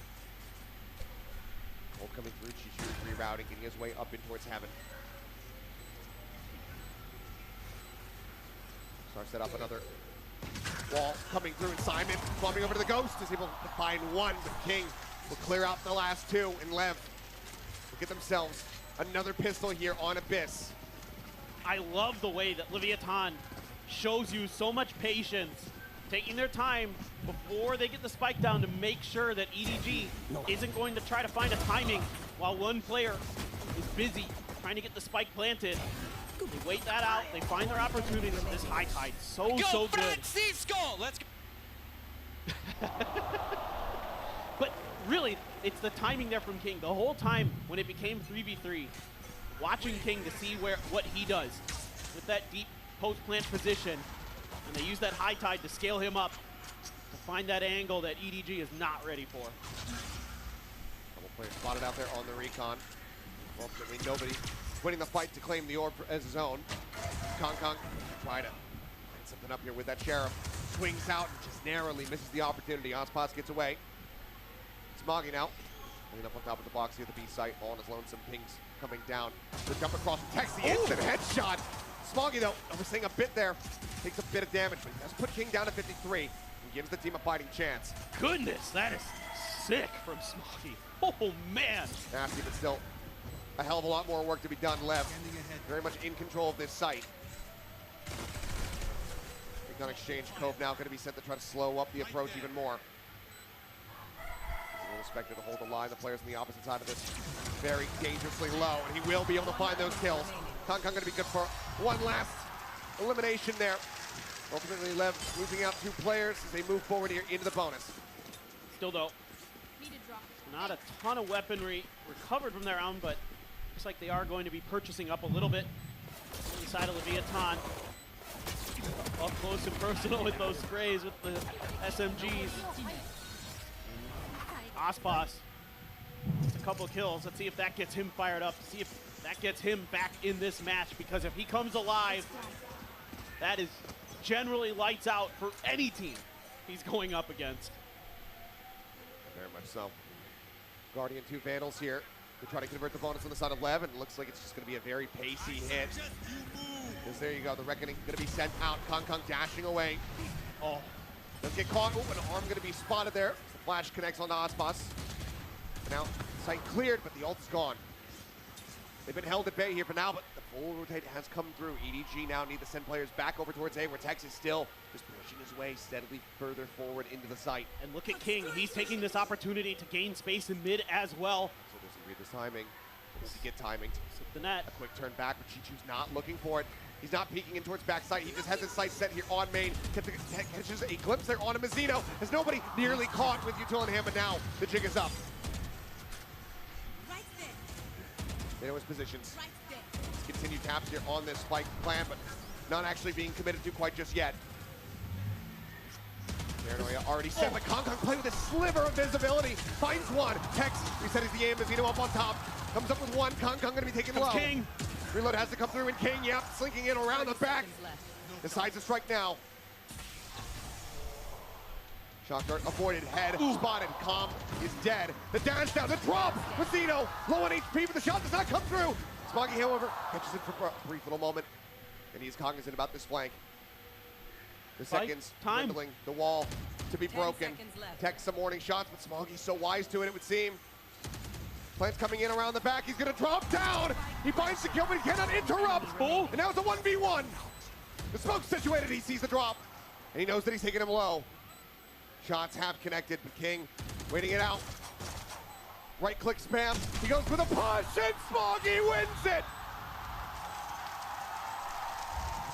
Cold coming through, Chichu rerouting, getting his way up in towards heaven. Starts set up another wall coming through, and Simon bumping over to the Ghost is able to find one, but King will clear out the last 2, and LEV will get themselves another pistol here on Abyss. I love the way that Leviathan shows you so much patience, taking their time before they get the spike down to make sure that EDG isn't going to try to find a timing while one player is busy trying to get the spike planted. They wait that out, they find their opportunities in this high tide. So good. Francisco! Let's go. But really, it's the timing there from King. The whole time when it became 3v3, watching King to see what he does with that deep post-plant position, and they use that high tide to scale him up to find that angle that EDG is not ready for. Couple players spotted out there on the recon. Ultimately, nobody winning the fight to claim the orb as his own. Kong try to line something up here with that Sheriff. Swings out and just narrowly misses the opportunity. Ospas gets away. Smoggy now. Clean up on top of the box here at the B site. All on his lonesome. Pings coming down. The jump across from Tex, the instant headshot. Smoggy though, overseeing a bit there. Takes a bit of damage, but he does put King down to 53 and gives the team a fighting chance. Goodness, that is sick from Smoggy. Oh man. Nasty, but still a hell of a lot more work to be done left. Very much in control of this site. Big on exchange. Cove now going to be sent to try to slow up the approach even more. Expected to hold the line. The players on the opposite side of this very dangerously low, and he will be able to find those kills. Kong going to be good for one last elimination there. Ultimately, Lev losing out 2 players as they move forward here into the bonus. Still though, not a ton of weaponry recovered from their round, but looks like they are going to be purchasing up a little bit on the side of Leviathan. Up close and personal with those sprays with the SMGs. Ospas, just a couple kills. Let's see if that gets him fired up. See if that gets him back in this match, because if he comes alive, that is generally lights out for any team he's going up against. Very much so. Guardian 2 Vandals here to try to convert the bonus on the side of Lev, and it looks like it's just going to be a very pacey hit. Because there you go, the Reckoning going to be sent out. Kong dashing away. Oh, doesn't get caught. Oh, an arm going to be spotted there. The flash connects on the Ospas. Now, site cleared, but the ult is gone. They've been held at bay here for now, but the full rotate has come through. EDG now need to send players back over towards A, where Tex is still just pushing his way steadily further forward into the site. And look at King. He's taking this opportunity to gain space in mid as well. So does he read this timing? Does he get timing? Slip the net. A quick turn back, but Chichu's not looking for it. He's not peeking in towards backside. He just has his sight set here on main. Catches a glimpse there on a Mazzino. Has nobody nearly caught with Util and him, but now the jig is up. They know his positions. Continued taps here on this spike plan, but not actually being committed to quite just yet. Paranoia already set, but Kong play with a sliver of visibility. Finds one. Tex resets the aim. Mazzino up on top. Comes up with one. Kong going to be taken low. King. Reload has to come through, and King, yep, slinking in around the back. Decides to strike now. Shock dart avoided, head spotted. Calm is dead. The dash down, the drop. Mazzino low on HP, but the shot does not come through. Smoggy, however, catches it for a brief little moment, and he's cognizant about this flank. The seconds dwindling, the wall to be broken. Tex some warning shots, but Smoggy's so wise to it, it would seem. Plant's coming in around the back. He's going to drop down. He finds the kill, but he cannot interrupt. And now it's a 1v1. The smoke's situated. He sees the drop, and he knows that he's taking him low. Shots have connected, but King waiting it out. Right click spam. He goes for the push, and Smoggy wins it.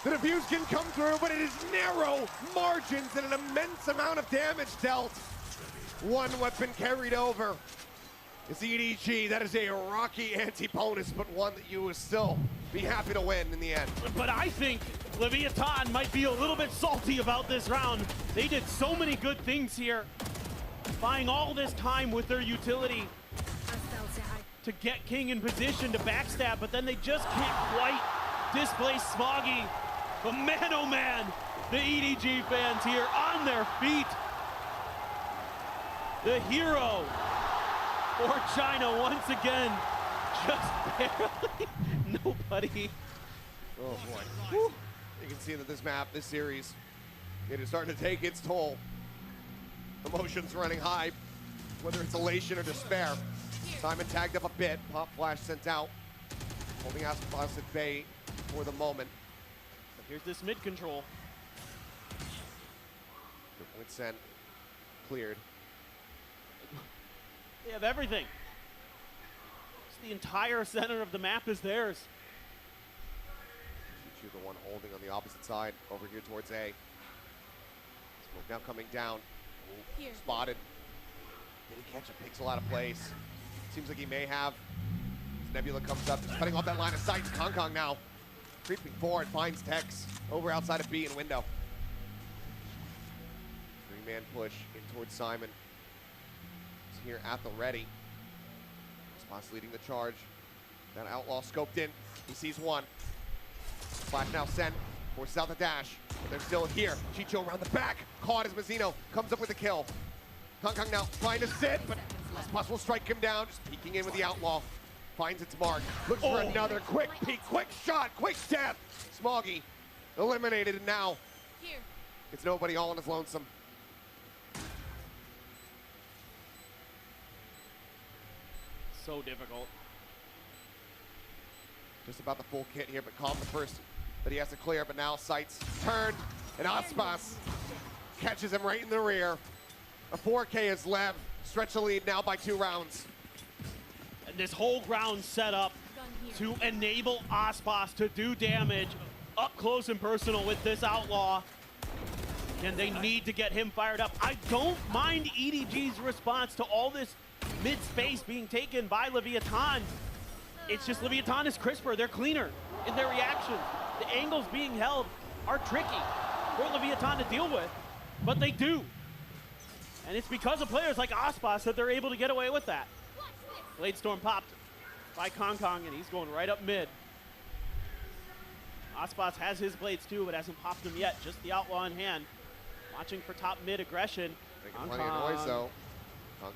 The defuse can come through, but it is narrow margins and an immense amount of damage dealt. One weapon carried over. It's EDG. That is a rocky anti-bonus, but one that you will still be happy to win in the end. But I think Leviathan might be a little bit salty about this round. They did so many good things here, buying all this time with their utility to get King in position to backstab, but then they just can't quite displace Smoggy. But man, oh man, the EDG fans here on their feet. The hero for China once again, just barely. Nobody. Oh boy. Woo. You can see that this map, this series, it is starting to take its toll. Emotions running high, whether it's elation or despair. Simon tagged up a bit, pop flash sent out, holding Aspas at bay for the moment. But here's this mid control. Good point sent. Cleared. They have everything. Just the entire center of the map is theirs. You're the one holding on the opposite side over here towards A. Smoke now coming down. Ooh, spotted. Did he catch a pixel out of place? Seems like he may have. As Nebula comes up, just cutting off that line of sight. Kong now creeping forward, finds Tex over outside of B and window. Three-man push in towards Simon. He's here at the ready. Spots leading the charge. That outlaw scoped in. He sees one. Flash now sent. Forces out the dash. But they're still here. Chicho around the back. Caught as Mazzino comes up with the kill. Kong now trying to sit, but Aspas will strike him down. Just peeking in with the outlaw. Finds its mark. Looks for another quick peek, quick shot, quick death. Smoggy eliminated, and now it's nobody all on his lonesome. So difficult. Just about the full kit here, but Calm the first that he has to clear, but now sights turned, and Aspas catches him right in the rear. A 4K is LEV, stretch the lead now by 2 rounds. And this whole round set up to enable Aspas to do damage up close and personal with this outlaw. And they need to get him fired up. I don't mind EDG's response to all this mid-space being taken by Leviathan. It's just Leviathan is crisper, they're cleaner in their reactions. The angles being held are tricky for Leviathan to deal with, but they do. And it's because of players like Aspas that they're able to get away with that. Blade Storm popped by Kong, and he's going right up mid. Aspas has his blades too, but hasn't popped them yet. Just the outlaw in hand. Watching for top mid aggression. Making plenty of noise though.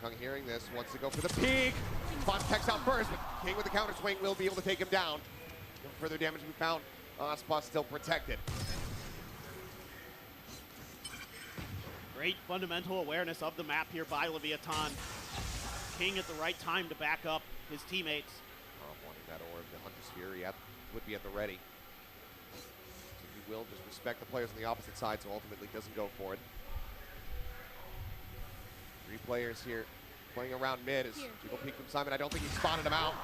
Kong hearing this, wants to go for the peek. Spots Tex out first, but King with the counter swing will be able to take him down. No further damage to be found. Aspas still protected. Great fundamental awareness of the map here by Leviathan. King at the right time to back up his teammates. Wanting that orb, the Hunter's Fury would be at the ready. So he will just respect the players on the opposite side, so ultimately doesn't go for it. 3 players here playing around mid as people peek from Simon. I don't think he spotted him out.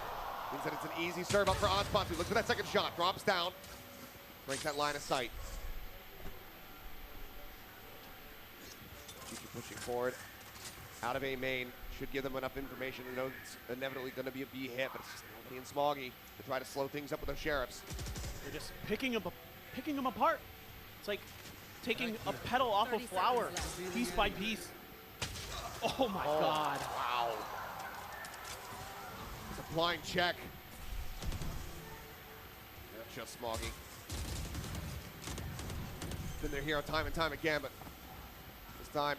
Means that it's an easy serve up for Aspas, who looks for that second shot, drops down, breaks that line of sight. Keep pushing forward. Out of A main, should give them enough information to know it's inevitably going to be a B hit, but it's just nobody and Smoggy to try to slow things up with those sheriffs. They're just picking them apart. It's like taking a petal off a flower, piece by piece. Oh my God. Wow. It's a blind check. Just Smoggy. Been their hero time and time again, but this time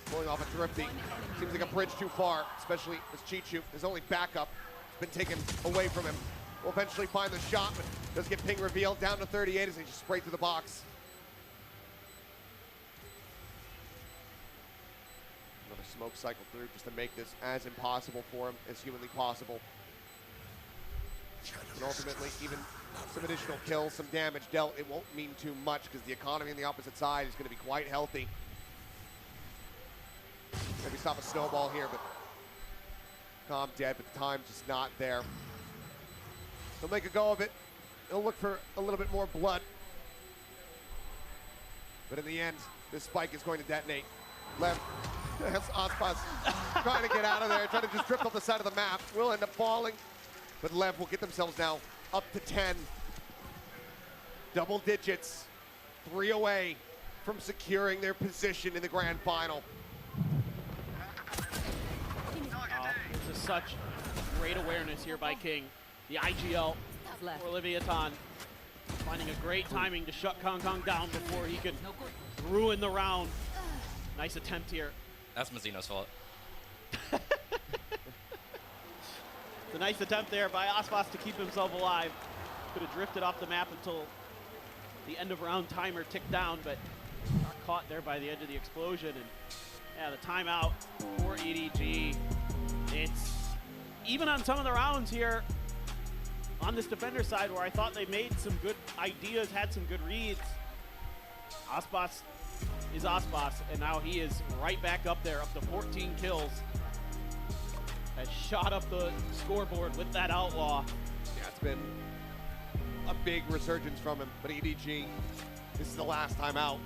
pulling off a drifty. Seems like a bridge too far, especially as Chichu, his only backup, has been taken away from him. Will eventually find the shot, but does get ping revealed down to 38 as he just sprayed through the box. Another smoke cycle through just to make this as impossible for him as humanly possible. And ultimately, even some additional kills, some damage dealt, it won't mean too much because the economy on the opposite side is going to be quite healthy. Maybe stop a snowball here, but Calm dead, but the time's just not there. He'll make a go of it. He'll look for a little bit more blood. But in the end, this spike is going to detonate. Left, that's Aspas trying to get out of there, trying to just drift off the side of the map. Will end up falling, but LEV will get themselves now up to 10. Double digits, 3 away from securing their position in the grand final. This is such great awareness here by King. The IGL for Leviathan. Finding a great timing to shut Kong down before he could ruin the round. Nice attempt here. That's Mazzino's fault. It's a nice attempt there by Aspas to keep himself alive. Could have drifted off the map until the end of round timer ticked down, but got caught there by the end of the explosion. And yeah, the timeout for EDG. It's even on some of the rounds here on this defender side where I thought they made some good ideas, had some good reads. Aspas is Aspas, and now he is right back up there, up to 14 kills. Has shot up the scoreboard with that outlaw. Yeah, it's been a big resurgence from him, but EDG, this is the last time out.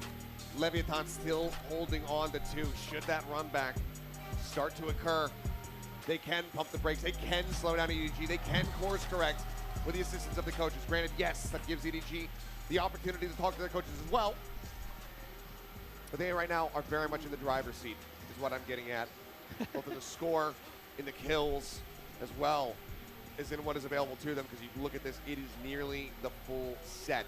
Leviathan still holding on to 2. Should that run back start to occur, they can pump the brakes, they can slow down EDG, they can course correct with the assistance of the coaches. Granted, yes, that gives EDG the opportunity to talk to their coaches as well, but they right now are very much in the driver's seat, is what I'm getting at. Both in the score, in the kills, as well as in what is available to them, because you look at this, it is nearly the full set.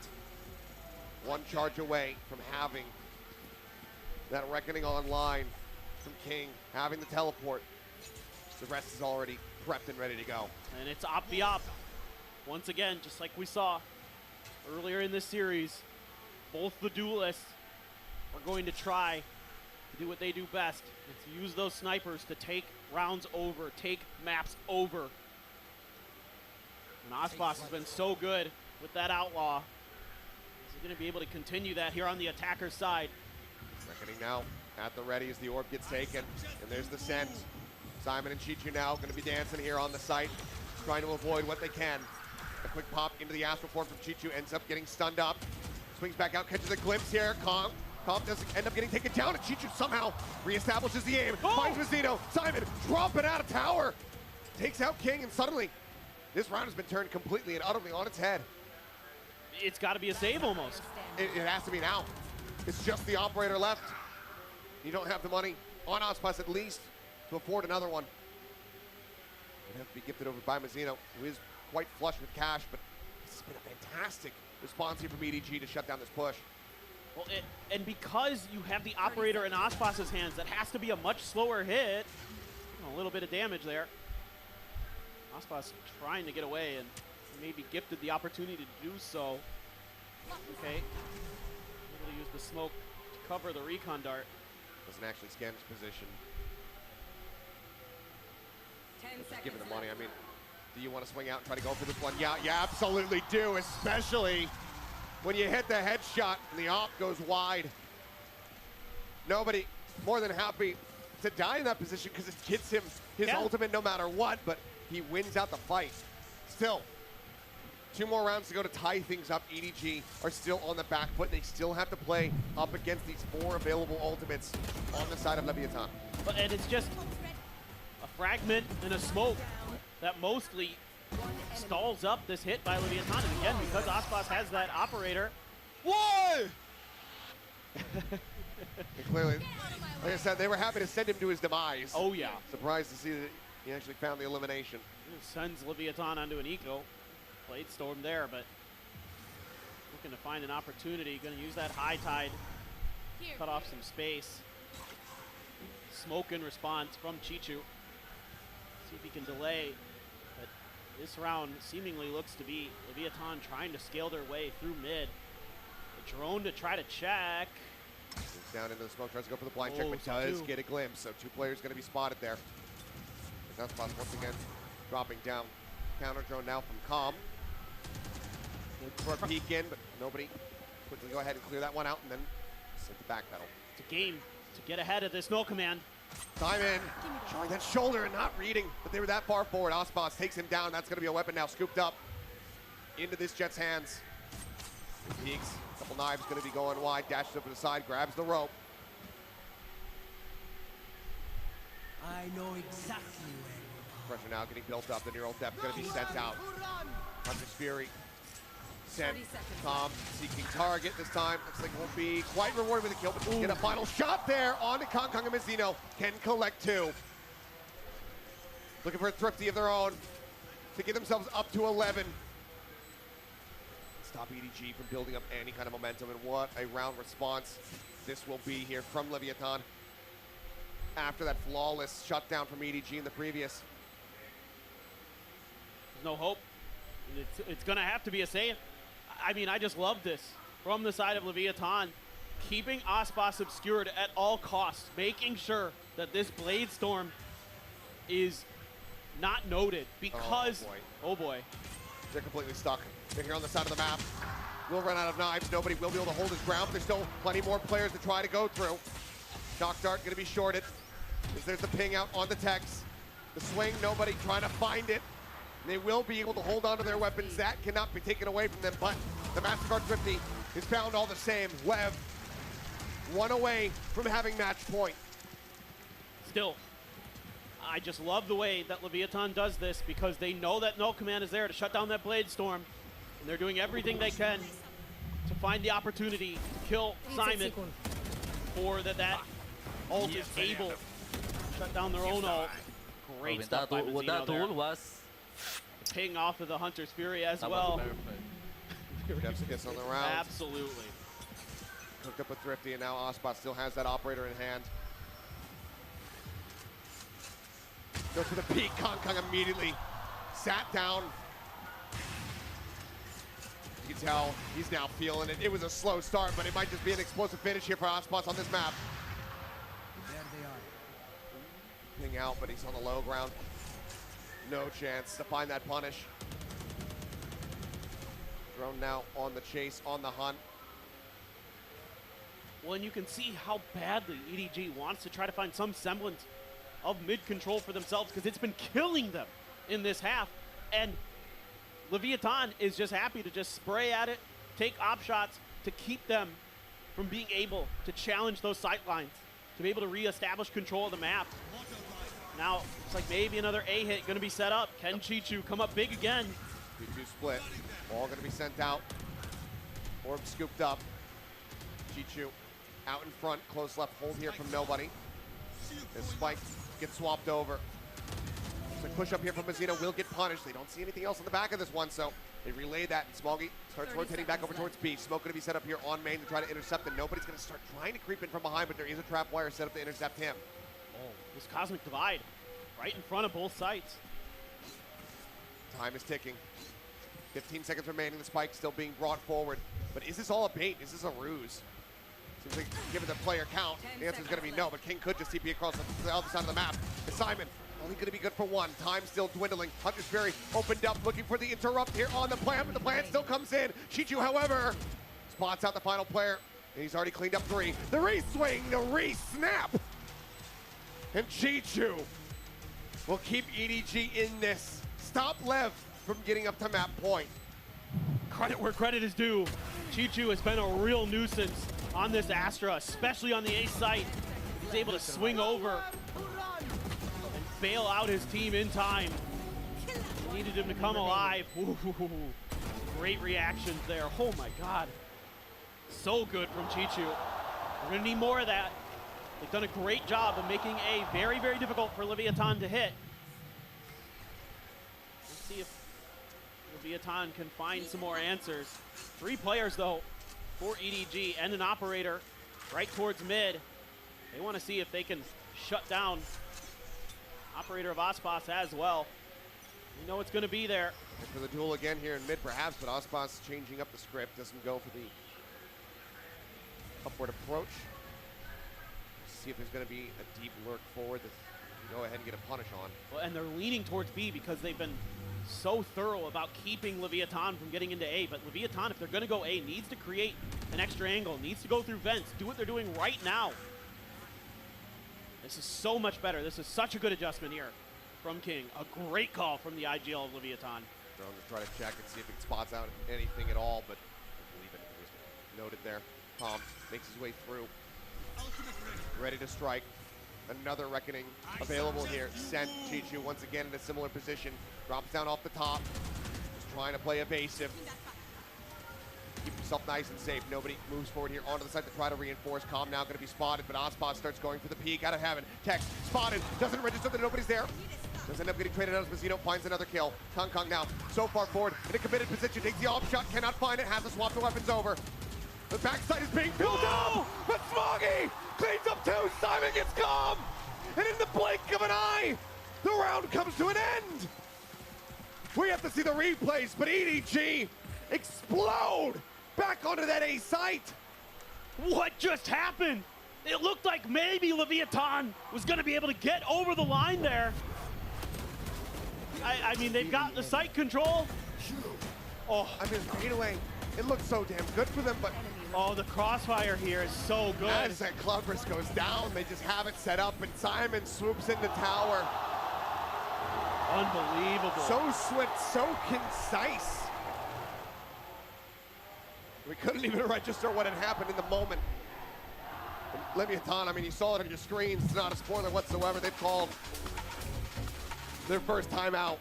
One charge away from having that reckoning online from King, having the teleport. The rest is already prepped and ready to go. And it's op the op. Once again, just like we saw earlier in this series, both the duelists are going to try to do what they do best, and to use those snipers to take rounds over, take maps over. And Aspas has been so good with that outlaw. Is he going to be able to continue that here on the attacker's side? Reckoning now at the ready as the orb gets taken, and there's the send. Simon and Chichu now going to be dancing here on the site, trying to avoid what they can. A quick pop into the astral form from Chichu, ends up getting stunned up. Swings back out, catches a glimpse here. Comp doesn't end up getting taken down, and Chichu somehow reestablishes the aim. Finds Mazzino. Simon dropping out of tower. Takes out King, and suddenly this round has been turned completely and utterly on its head. It's got to be a save almost. It has to be now. It's just the operator left. You don't have the money on Aspas at least to afford another one. Would have to be gifted over by Mazzino, who is quite flush with cash, but this has been a fantastic response here from EDG to shut down this push. Well, and because you have the operator in Aspas's hands, that has to be a much slower hit. A little bit of damage there. Aspas trying to get away and maybe gifted the opportunity to do so. Okay. Able to use the smoke to cover the recon dart. Doesn't actually scan his position. Given the money, I mean, do you want to swing out and try to go for this one? Yeah, you absolutely do, especially when you hit the headshot and the op goes wide. Nobody more than happy to die in that position because it gets him his ultimate no matter what, but he wins out the fight. Still, 2 more rounds to go to tie things up. EDG are still on the back foot. They still have to play up against these 4 available ultimates on the side of Leviathan. And it's just a fragment and a smoke that mostly stalls up this hit by Leviathan. And again, because Aspas has that operator. Whoa! Clearly, like I said, they were happy to send him to his demise. Oh, yeah. Surprised to see that he actually found the elimination. Sends Leviathan onto an eco. Blade storm there, but looking to find an opportunity. Going to use that high tide, cut off some space. Smoke in response from Chichu. See if he can delay. But this round seemingly looks to be Leviathan trying to scale their way through mid. The drone to try to check. Moves down into the smoke, tries to go for the blind check, but does get a glimpse. So 2 players going to be spotted there. That's once again dropping down. Counter drone now from Com. For a peek in, but nobody. Quickly go ahead and clear that one out and then send the back pedal. It's a game to get ahead of this null command. Simon showing that shoulder and not reading, but they were that far forward. Aspas takes him down. That's going to be a weapon now scooped up into this Jet's hands. He peeks. A couple knives going to be going wide. Dashes up to the side, grabs the rope. I know exactly where. Pressure now getting built up. The neural depth going to be sent out. Hunter's Fury sent. Tom seeking target this time. Looks like it won't be quite rewarded with a kill, but get a final shot there on the Kong and Mazzino. Can collect 2. Looking for a thrifty of their own to get themselves up to 11. Stop EDG from building up any kind of momentum, and what a round response this will be here from Leviathan after that flawless shutdown from EDG in the previous. There's no hope. It's going to have to be a save. I mean, I just love this from the side of Leviathan, keeping Aspas obscured at all costs, making sure that this Blade Storm is not noted because, oh boy. They're completely stuck. They're here on the side of the map. will run out of knives. Nobody will be able to hold his ground, but there's still plenty more players to try to go through. Shock Dart going to be shorted. As there's the ping out on the Techs. The swing, nobody trying to find it. They will be able to hold on to their weapons. That cannot be taken away from them, but the MasterCard 50 is found all the same. Lev, one away from having match point. Still, I just love the way that Leviathan does this because they know that Null Command is there to shut down that Blade Storm. And they're doing everything they can to find the opportunity to kill Simon or that ult is able to shut down their own ult. Great stuff by Mazzino there. was Ping off of the Hunter's Fury as well. Jeff's kiss on the round. Absolutely. Hooked up with Thrifty, and now Ospot still has that operator in hand. Goes for the peak. Kong immediately sat down. You can tell he's now feeling it. It was a slow start, but it might just be an explosive finish here for Ospot on this map. There they are. Ping out, but he's on the low ground. No chance to find that punish. Drone now on the chase, on the hunt. Well, and you can see how badly EDG wants to try to find some semblance of mid-control for themselves because it's been killing them in this half. And Leviathan is just happy to just spray at it, take op shots to keep them from being able to challenge those sight lines, to be able to reestablish control of the map. Now, it's like maybe another A hit going to be set up. Can Chichu come up big again? Chichu split. All going to be sent out. Orb scooped up. Chichu out in front. Close left hold here from nobody. As Spike gets swapped over. So push up here from Mazzino will get punished. They don't see anything else on the back of this one, so they relay that. And Smoggy starts rotating back over towards B. Smoke going to be set up here on main to try to intercept, and nobody's going to start trying to creep in from behind, but there is a trap wire set up to intercept him. Oh, this Cosmic Divide right in front of both sites. Time is ticking. 15 seconds remaining. The spike still being brought forward. But is this all a bait? Is this a ruse? Seems like given the player count, the answer is going to be no, but King could just TP across the other side of the map. And Simon, only going to be good for one. Time still dwindling. Hunter's Fury opened up, looking for the interrupt here on the plan, but the plan still comes in. Chichu, however, spots out the final player, and he's already cleaned up 3. The re-swing, the re-snap. And Chichu will keep EDG in this. Stop Lev from getting up to map point. Credit where credit is due. Chichu has been a real nuisance on this Astra, especially on the A site. He's able to swing over and bail out his team in time. He needed him to come alive. Ooh, great reactions there. Oh my God. So good from Chichu. We're gonna need more of that. They've done a great job of making A very, very difficult for Leviathan to hit. Let's see if Leviathan can find some more answers. 3 players though for EDG and an operator right towards mid. They want to see if they can shut down operator of Ospas as well. We know it's going to be there. And for the duel again here in mid perhaps, but Ospas changing up the script, doesn't go for the upward approach. See if there's going to be a deep lurk forward that you go ahead and get a punish on. Well, and they're leaning towards B because they've been so thorough about keeping Leviathan from getting into A. But Leviathan, if they're going to go A, needs to create an extra angle, needs to go through vents, do what they're doing right now. This is so much better. This is such a good adjustment here from King. A great call from the IGL of Leviathan. Drone to try to check and see if it spots out anything at all, but I believe it was noted there. Tom makes his way through. Ready to strike. Another Reckoning available here. Sent Chichu once again in a similar position. Drops down off the top. Just trying to play evasive. Keep himself nice and safe. Nobody moves forward here onto the side to try to reinforce. Calm now going to be spotted, but Ospot starts going for the peak out of heaven. Tex spotted. Doesn't register that nobody's there. Does end up getting traded out as Mazzino finds another kill. Kong now so far forward in a committed position. Takes the off shot. Cannot find it. Has to swap the weapons over. The backside is being filled up, but Smoggy cleans up 2. Simon gets calm, and in the blink of an eye, the round comes to an end. We have to see the replays, but EDG explode back onto that A site. What just happened? It looked like maybe Leviathan was going to be able to get over the line there. I mean, they've got the site control. Oh, I mean, right away. It looks so damn good for them, but oh, the crossfire here is so good. As that Cloudburst goes down, they just have it set up, and Simon swoops in the tower. Unbelievable. So swift, so concise. We couldn't even register what had happened in the moment. Leviathan, I mean, you saw it on your screens. It's not a spoiler whatsoever. They've called their first timeout.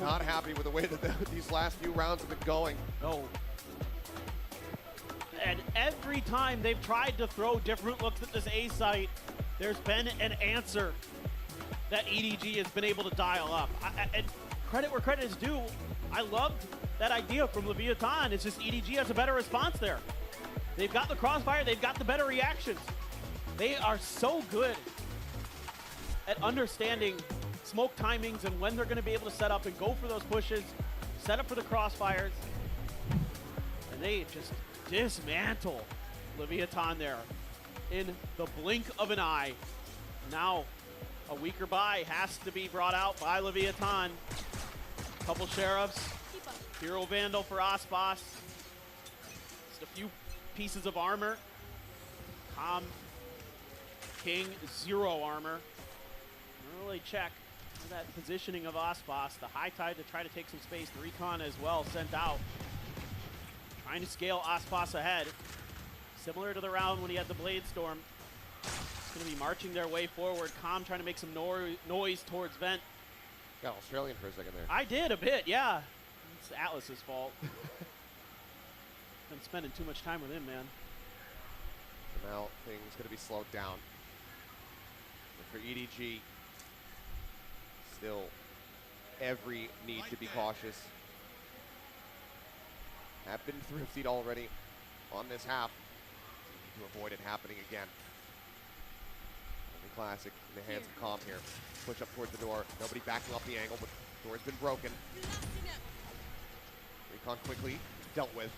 Not happy with the way that these last few rounds have been going. No. And every time they've tried to throw different looks at this A site, there's been an answer that EDG has been able to dial up. And credit where credit is due, I loved that idea from Leviathan. It's just EDG has a better response there. They've got the crossfire, they've got the better reactions. They are so good at understanding smoke timings and when they're going to be able to set up and go for those pushes, set up for the crossfires. And they just dismantle Leviathan there in the blink of an eye. Now, a weaker buy has to be brought out by Leviathan. Couple Sheriffs, Hero Vandal for Aspas. Just a few pieces of armor. King, 0 armor. Really check that positioning of Aspas. The high tide to try to take some space. The recon as well sent out. Trying to scale Aspas ahead. Similar to the round when he had the Blade Storm. It's going to be marching their way forward. Calm trying to make some noise towards Vent. Got Australian for a second there. I did a bit, yeah. It's Atlas's fault. Been spending too much time with him, man. So now things going to be slowed down. But for EDG, still every need to be cautious. Have been thriftied already on this half to avoid it happening again. Only classic in the hands of Calm here. Push up towards the door. Nobody backing up the angle, but the door's been broken. Recon quickly dealt with.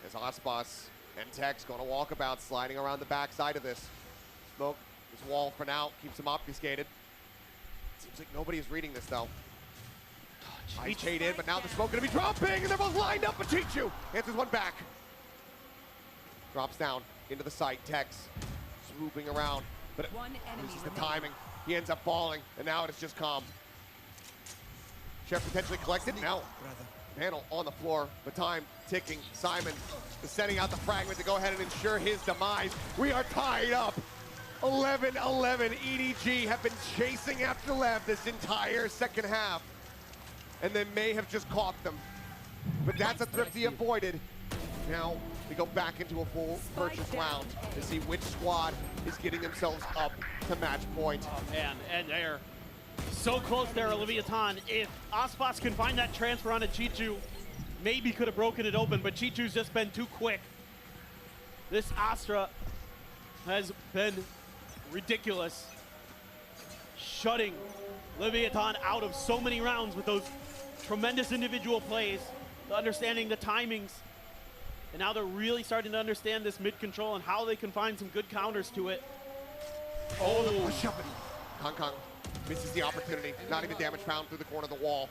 As Aspas and Tech's going to walk about, sliding around the backside of this. Smoke, this wall for now, keeps him obfuscated. Seems like nobody is reading this though. Cheat in, but now the smoke going to be dropping, and they're both lined up, but Chichu answers one back. Drops down into the site, Tex swooping around, but it loses the timing. He ends up falling, and now it is just Calm. Chef potentially collected, now panel on the floor, but time ticking. Simon is sending out the fragment to go ahead and ensure his demise. We are tied up. 11-11. EDG have been chasing after LEV this entire second half, and they may have just caught them. But that's a thrifty avoided. Now we go back into a full purchase round to see which squad is getting themselves up to match point. Oh man, and they're so close there, Leviathan. If Aspas can find that transfer onto Chichu, maybe could have broken it open, but Chichu's just been too quick. This Astra has been ridiculous, shutting Leviathan out of so many rounds with those tremendous individual plays, understanding the timings, and now they're really starting to understand this mid-control and how they can find some good counters to it. Oh, Kong misses the opportunity. Not even damage found through the corner of the wall.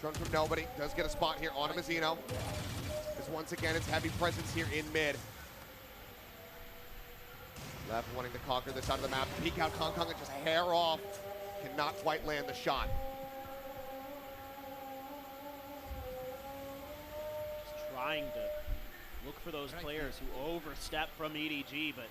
Thrown from nobody. Does get a spot here on Mazzino. As once again, it's heavy presence here in mid. Left wanting to conquer this side of the map. Peek out Kong and just hair off. Cannot quite land the shot. Just trying to look for those players who overstep from EDG, but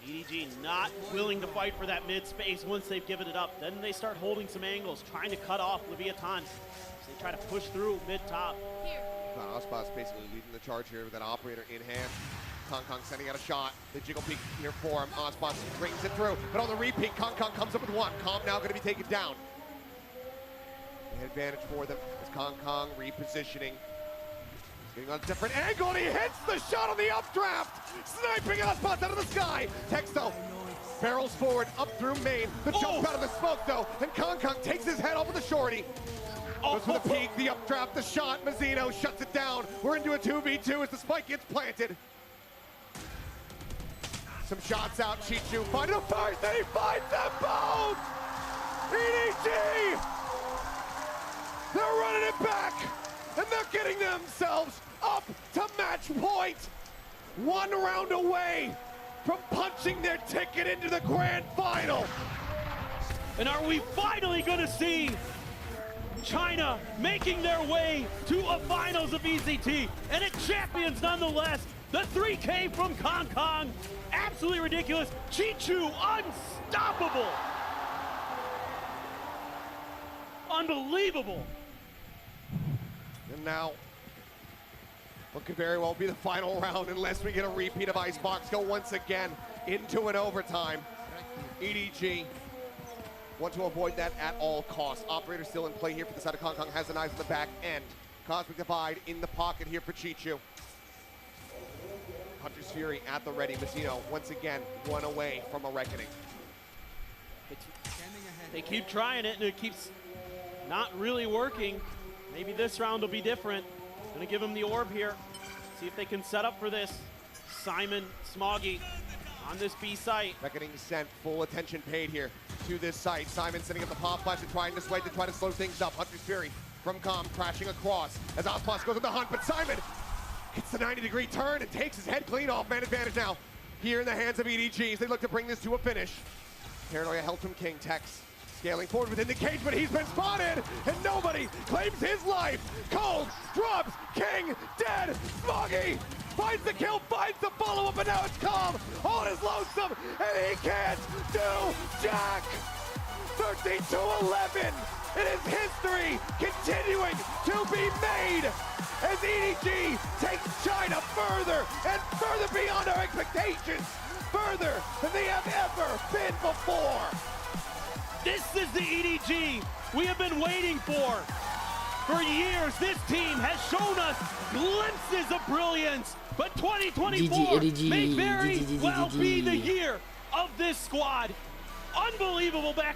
EDG not willing to fight for that mid space once they've given it up. Then they start holding some angles, trying to cut off Leviathan. So they try to push through mid-top. Aspas basically leading the charge here with that operator in hand. Kong sending out a shot. The jiggle peek here for him. Aspas brings it through, but on the repeat, Kong comes up with one. Calm now going to be taken down. The advantage for them is Kong repositioning. Getting on a different angle, and he hits the shot on the updraft! Sniping Aspas out of the sky! Texto barrels forward, up through main. The jump out of the smoke, though, and Kong takes his head off of the shorty. Goes for the peek, the updraft, the shot. Mazzino shuts it down. We're into a 2v2 as the spike gets planted. Some shots out, Chichu finding a first, and he finds them both! EDG! They're running it back! and they're getting themselves up to match point. 1 round away from punching their ticket into the grand final. And are we finally going to see China making their way to a finals of VCT and a champions nonetheless? The 3K from Kong Kong, absolutely ridiculous. Chichu, unstoppable. Unbelievable. And now, what could very well be the final round unless we get a repeat of Icebox go once again into an overtime. EDG want to avoid that at all costs. Operator still in play here for the side of Kong Kong, has the eyes on the back end. Cosmic Divide in the pocket here for Chichu. Hunter's Fury at the ready. Mazzino once again 1 away from a reckoning. They keep trying it and it keeps not really working. Maybe this round will be different. Gonna give him the orb here. See if they can set up for this. Simon Smoggy on this B site. Reckoning sent, full attention paid here to this site. Simon sending up the pop flash and trying to sway to try to slow things up. Hunter's Fury from Com crashing across as Ospas goes on the hunt, but Simon gets the 90-degree turn and takes his head clean off. Man advantage now here in the hands of EDG as they look to bring this to a finish. Paranoia held from King. Tex scaling forward within the cage, but he's been spotted and nobody claims his life. Cold drops King dead. Smoggy finds the kill, finds the follow-up, and now it's Calm on his lonesome, and he can't do jack. 13-11. It is history continuing to be made as EDG takes China further and further beyond our expectations, further than they have ever been before. This is the EDG we have been waiting for years. This team has shown us glimpses of brilliance, but 2024 may very well be the year of this squad. Unbelievable back and